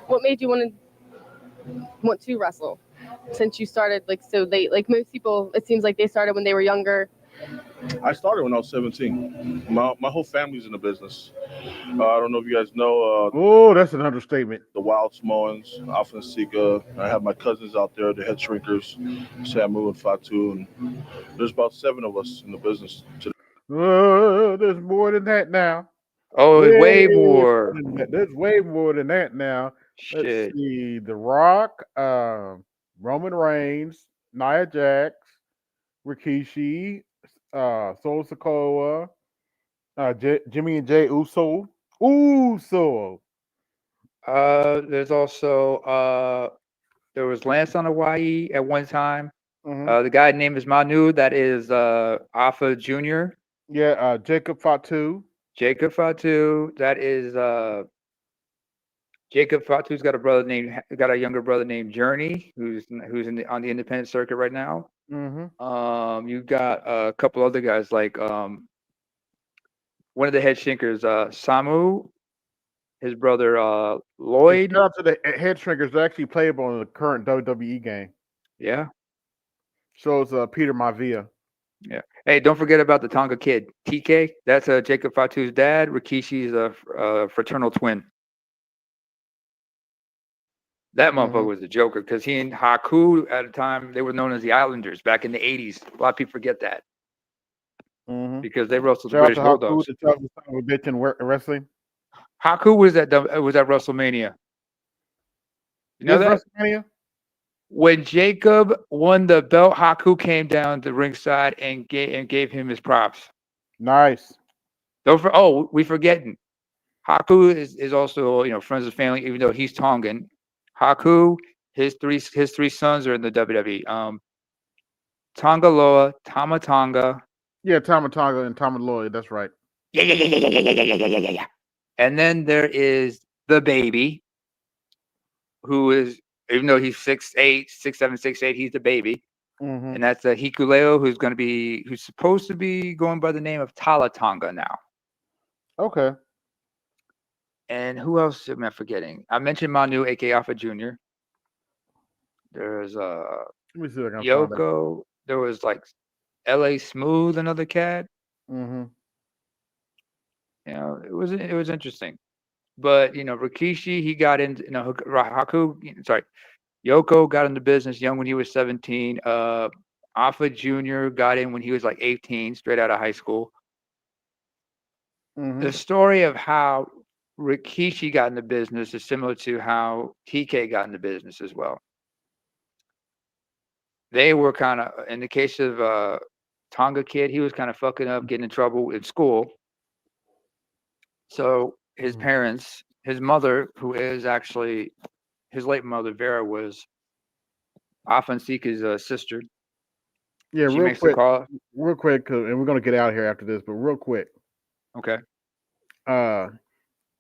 What made you want to wrestle? Since you started like so late, like most people, it seems like they started when they were younger. I started when I was 17. My whole family's in the business. I don't know if you guys know. Oh, that's an understatement. The Wild Samoans, Alpha and Sika. I have my cousins out there, the head shrinkers, Samu and Fatu, and there's about 7 of us in the business today. There's more than that now. Oh, way more. There's way more than that now. Shit. Let's see. The Rock, Roman Reigns, Nia Jax, Rikishi, Solo Sikoa, Jimmy and Jay Uso. There's also there was Lance on Hawaii at one time. The guy name is Manu. That is Alpha Jr. Yeah, Jacob Fatu. That is Jacob Fatu's got a younger brother named Journey, who's on the independent circuit right now. You got a couple other guys like one of the head shinkers, Samu, his brother Lloyd. Shout out to the head shrinkers. They're actually playable in the current WWE game. Yeah. So it's Peter Maivia. Yeah. Hey, don't forget about the Tonga kid, TK. That's Jacob Fatu's dad. Rikishi's a fraternal twin. That motherfucker was a joker because he and Haku at the time, they were known as the Islanders back in the 80s. A lot of people forget that. Because they wrestled the British Bulldogs. The toughest son of a bitch in wrestling. Haku was at WrestleMania. You know that? WrestleMania? When Jacob won the belt, Haku came down to ringside and gave him his props. Nice. We forgetting. Haku is also friends of family, even though he's Tongan. Haku, his three sons are in the WWE. Tongaloa, Tama Tonga. Yeah, Tama Tonga and Tama Lloyd. That's right. Yeah. And then there is the baby, who is, even though he's 6'8", 6'7", 6'8", he's the baby. And that's Hikuleo, who's supposed to be going by the name of Tala Tonga now. Okay. And who else am I forgetting? I mentioned Manu, aka Alpha Jr. There's Let me see if I can Yoko. There was like LA Smooth, another cat. It was interesting. But Rikishi, he got into Yoko got into business young when he was 17. Alpha Jr. got in when he was like 18, straight out of high school. The story of how Rikishi got into business is similar to how TK got into business as well. They were kind of, in the case of Tonga kid, he was kind of fucking up, getting in trouble in school. So his parents, his mother, who is actually his late mother, Vera, was Alpha and Sika's sister. Yeah, she real makes quick, the call. and we're gonna get out of here after this, but real quick. Okay.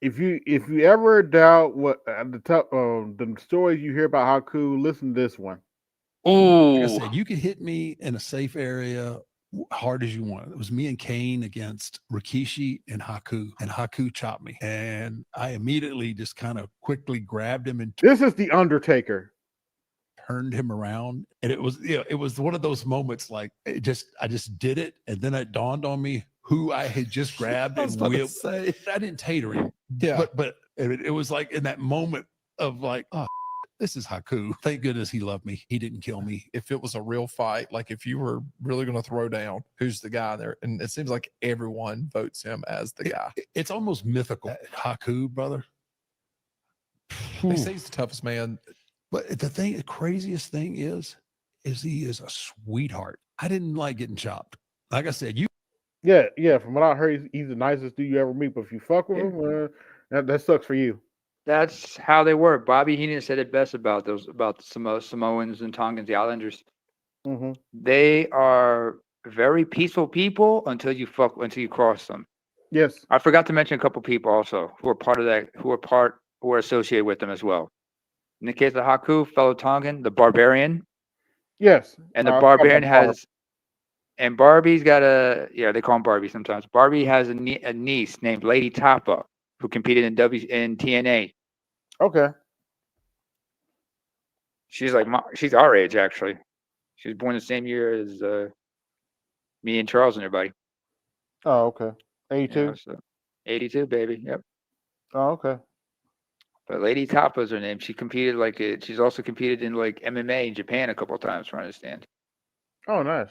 If you ever doubt what the stories you hear about Haku, listen to this one. Like I said, you could hit me in a safe area hard as you want. It was me and Kane against Rikishi and Haku chopped me, and I immediately just kind of quickly grabbed him and this is the Undertaker. turned him around, and it was, it was one of those moments like I just did it, and then it dawned on me who I had just grabbed I was and about to whipped. say. I didn't tater him, Yeah. but it was like in that moment of like, oh, this is Haku. Thank goodness he loved me. He didn't kill me. If it was a real fight, like if you were really going to throw down, who's the guy there? And it seems like everyone votes him as the guy. It's almost mythical. Haku, brother. They say he's the toughest man. But the craziest thing is he is a sweetheart. I didn't like getting chopped. Like I said, Yeah. From what I heard, he's the nicest dude you ever meet. But if you fuck with him, that sucks for you. That's how they work. Bobby Heenan said it best about the Samoans and Tongans, the Islanders. Mm-hmm. They are very peaceful people until you cross them. Yes. I forgot to mention a couple people also who are part of that, who are associated with them as well. In the case of Haku, fellow Tongan, the Barbarian. Yes. And the Barbarian has, and Barbie's got they call him Barbie sometimes. Barbie has a niece named Lady Tapa who competed in TNA. Okay. She's she's our age actually. She was born the same year as me and Charles and everybody. Oh, okay. 82. Yeah, so 82, baby. Yep. Oh, okay. But Lady Tapa is her name. She competed she's also competed in like MMA in Japan a couple of times, from what I understand. Oh, nice.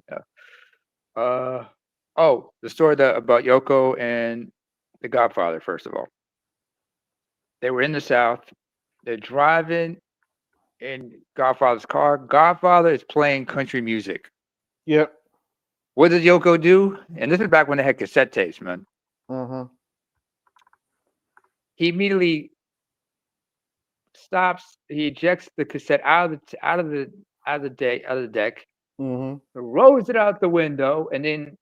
Yeah. The story about Yoko and the Godfather, first of all. They were in the South. They're driving in Godfather's car. Godfather is playing country music. Yep. What does Yoko do? And this is back when they had cassette tapes, man. Mm-hmm. He immediately stops. He ejects the cassette out of the deck. Mm-hmm. Throws it out the window, and then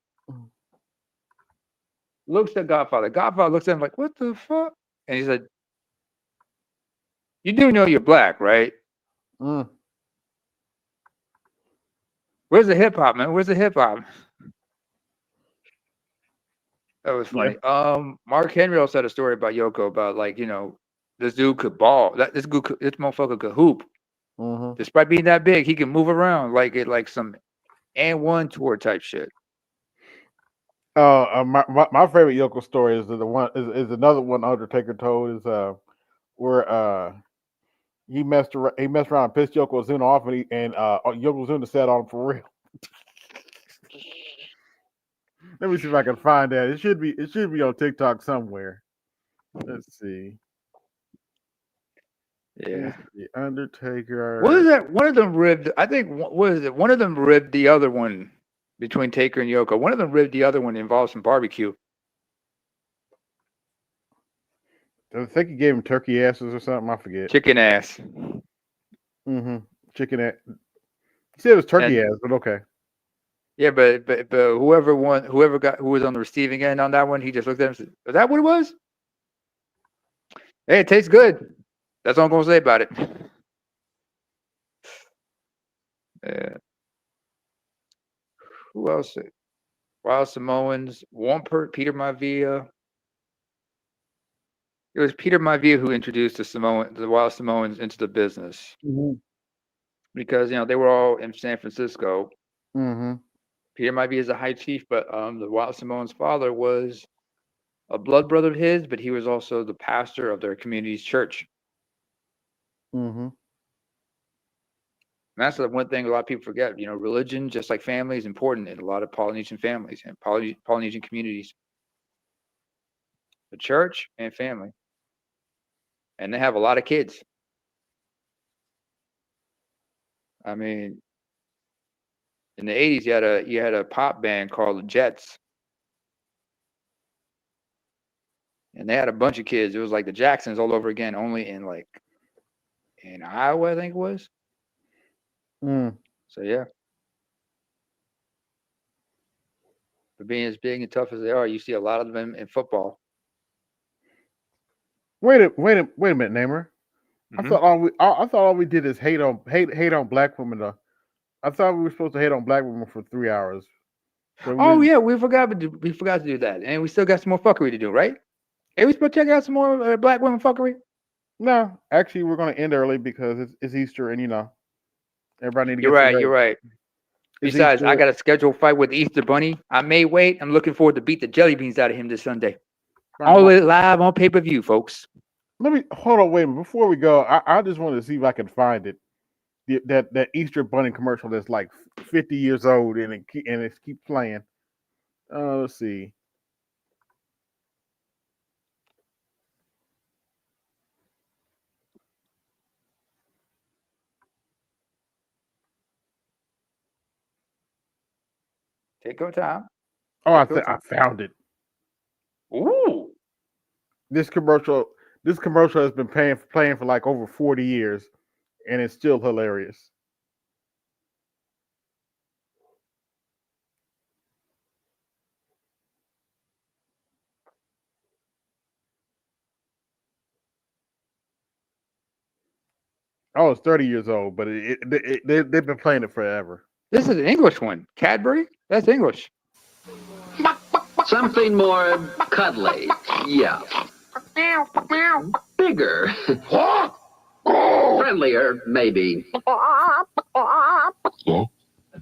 looks at Godfather. Godfather looks at him like, "What the fuck?" And he said, "You do know you're black, right?" Mm. Where's the hip hop, man? Where's the hip hop? That was funny. Yeah. Mark Henry also had a story about Yoko about this dude could ball. This motherfucker could hoop. Mm-hmm. Despite being that big, he can move around like some and1 tour type shit. My favorite Yoko story is is another one Undertaker told is where he messed around and pissed Yokozuna off, and Yokozuna sat on him for real. Let me see if I can find that. It should be on TikTok somewhere. Let's see. Yeah. The Undertaker. What is that? One of them ribbed. I think. What is it? One of them ribbed the other one between Taker and Yoko. One of them ribbed the other one. Involved some barbecue. I think he gave him turkey asses or something. I forget. Chicken ass. Mm-hmm. Chicken ass. He said it was turkey ass, but okay. Yeah, but whoever won, who was on the receiving end on that one, he just looked at him and said, "Is that what it was?" Hey, it tastes good. That's all I'm gonna say about it. Who else? Wild Samoans, Peter Maivia. It was Peter Maivia who introduced the Wild Samoans into the business. Mm-hmm. Because they were all in San Francisco. Mm-hmm. Peter Maivia is a high chief, but the Wild Samoans' father was a blood brother of his, but he was also the pastor of their community's church. Mm-hmm. And that's the one thing a lot of people forget. Religion, just like family, is important in a lot of Polynesian families and Polynesian communities. The church and family. And they have a lot of kids. I mean, in the 80s, you had a pop band called the Jets. And they had a bunch of kids. It was like the Jacksons all over again, only in Iowa, I think it was. Mm. So yeah. For being as big and tough as they are, you see a lot of them in football. Wait a minute, Namer. Mm-hmm. I thought all we did is hate on black women. Though I thought we were supposed to hate on black women for 3 hours. So yeah, we forgot to do that, and we still got some more fuckery to do, right? Hey, we supposed to check out some more black women fuckery. No, actually, we're going to end early because it's Easter, and everybody need to You're get right. some You're right. It's Besides, I Easter. got a scheduled fight with the Easter Bunny. I may wait. I'm looking forward to beat the jelly beans out of him this Sunday. All it live on pay-per-view, folks. Let me hold on. Wait a minute. Before we go, I just want to see if I can find it. That Easter Bunny commercial that's like 50 years old and it keeps playing. Let's see. Take your time. Oh, I found it. Ooh. This commercial has been playing for like over 40 years, and it's still hilarious. Oh, it's 30 years old, but they've been playing it forever. This is an English one. Cadbury? That's English. Something more cuddly. Yeah. Bigger. Friendlier, maybe.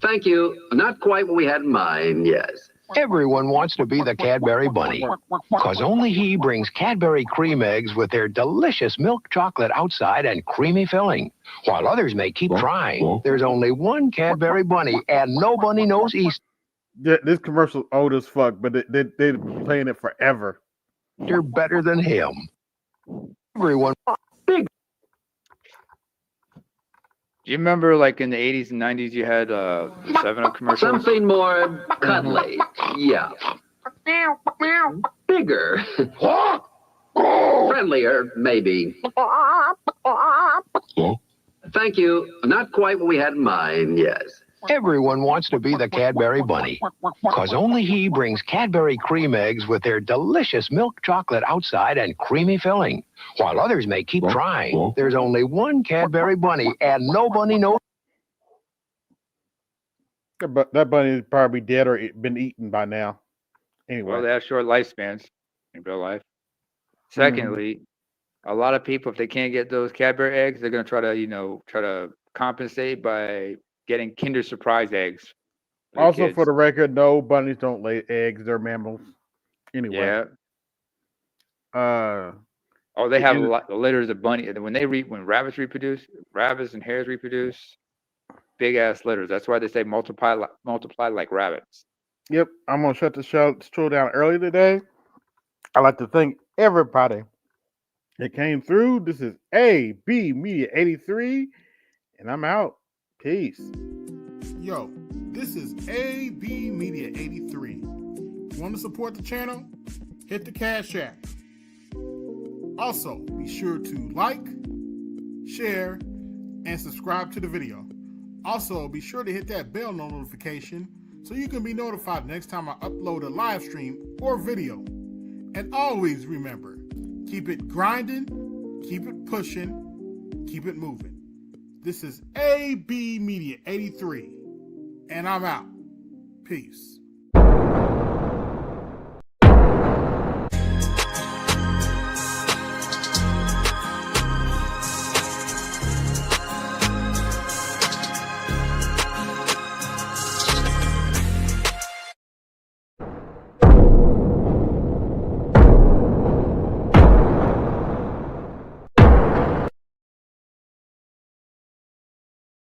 Thank you. Not quite what we had in mind, yes. Everyone wants to be the Cadbury Bunny, because only he brings Cadbury cream eggs with their delicious milk chocolate outside and creamy filling. While others may keep trying, there's only one Cadbury Bunny, and no bunny knows Easter. This commercial's old as fuck, but they've been playing it forever. You're better than him. Everyone. Big. Do you remember, like in the 80s and 90s, you had 7-Up commercials? Something more cuddly. Yeah. Bigger. Friendlier, maybe. Thank you. Not quite what we had in mind, yes. Everyone wants to be the Cadbury Bunny, because only he brings Cadbury cream eggs with their delicious milk chocolate outside and creamy filling. While others may keep trying, there's only one Cadbury Bunny, and no bunny knows. That bunny is probably dead or been eaten by now. Anyway. Well, they have short lifespans in real life. Secondly, a lot of people, if they can't get those Cadbury eggs, they're going to try to compensate by getting Kinder Surprise eggs. Also, for the record, no, bunnies don't lay eggs. They're mammals. Anyway. Yeah. They have a lot of litters of bunny. When rabbits and hares reproduce, big ass litters. That's why they say multiply like rabbits. Yep. I'm gonna shut the show down early today. I'd like to thank everybody that came through. This is AB Media 83, and I'm out. Peace. Yo, this is AB Media 83. Want to support the channel? Hit the Cash App. Also, be sure to like, share, and subscribe to the video. Also, be sure to hit that bell notification so you can be notified next time I upload a live stream or video. And always remember, keep it grinding, keep it pushing, keep it moving. This is AB Media 83, and I'm out. Peace.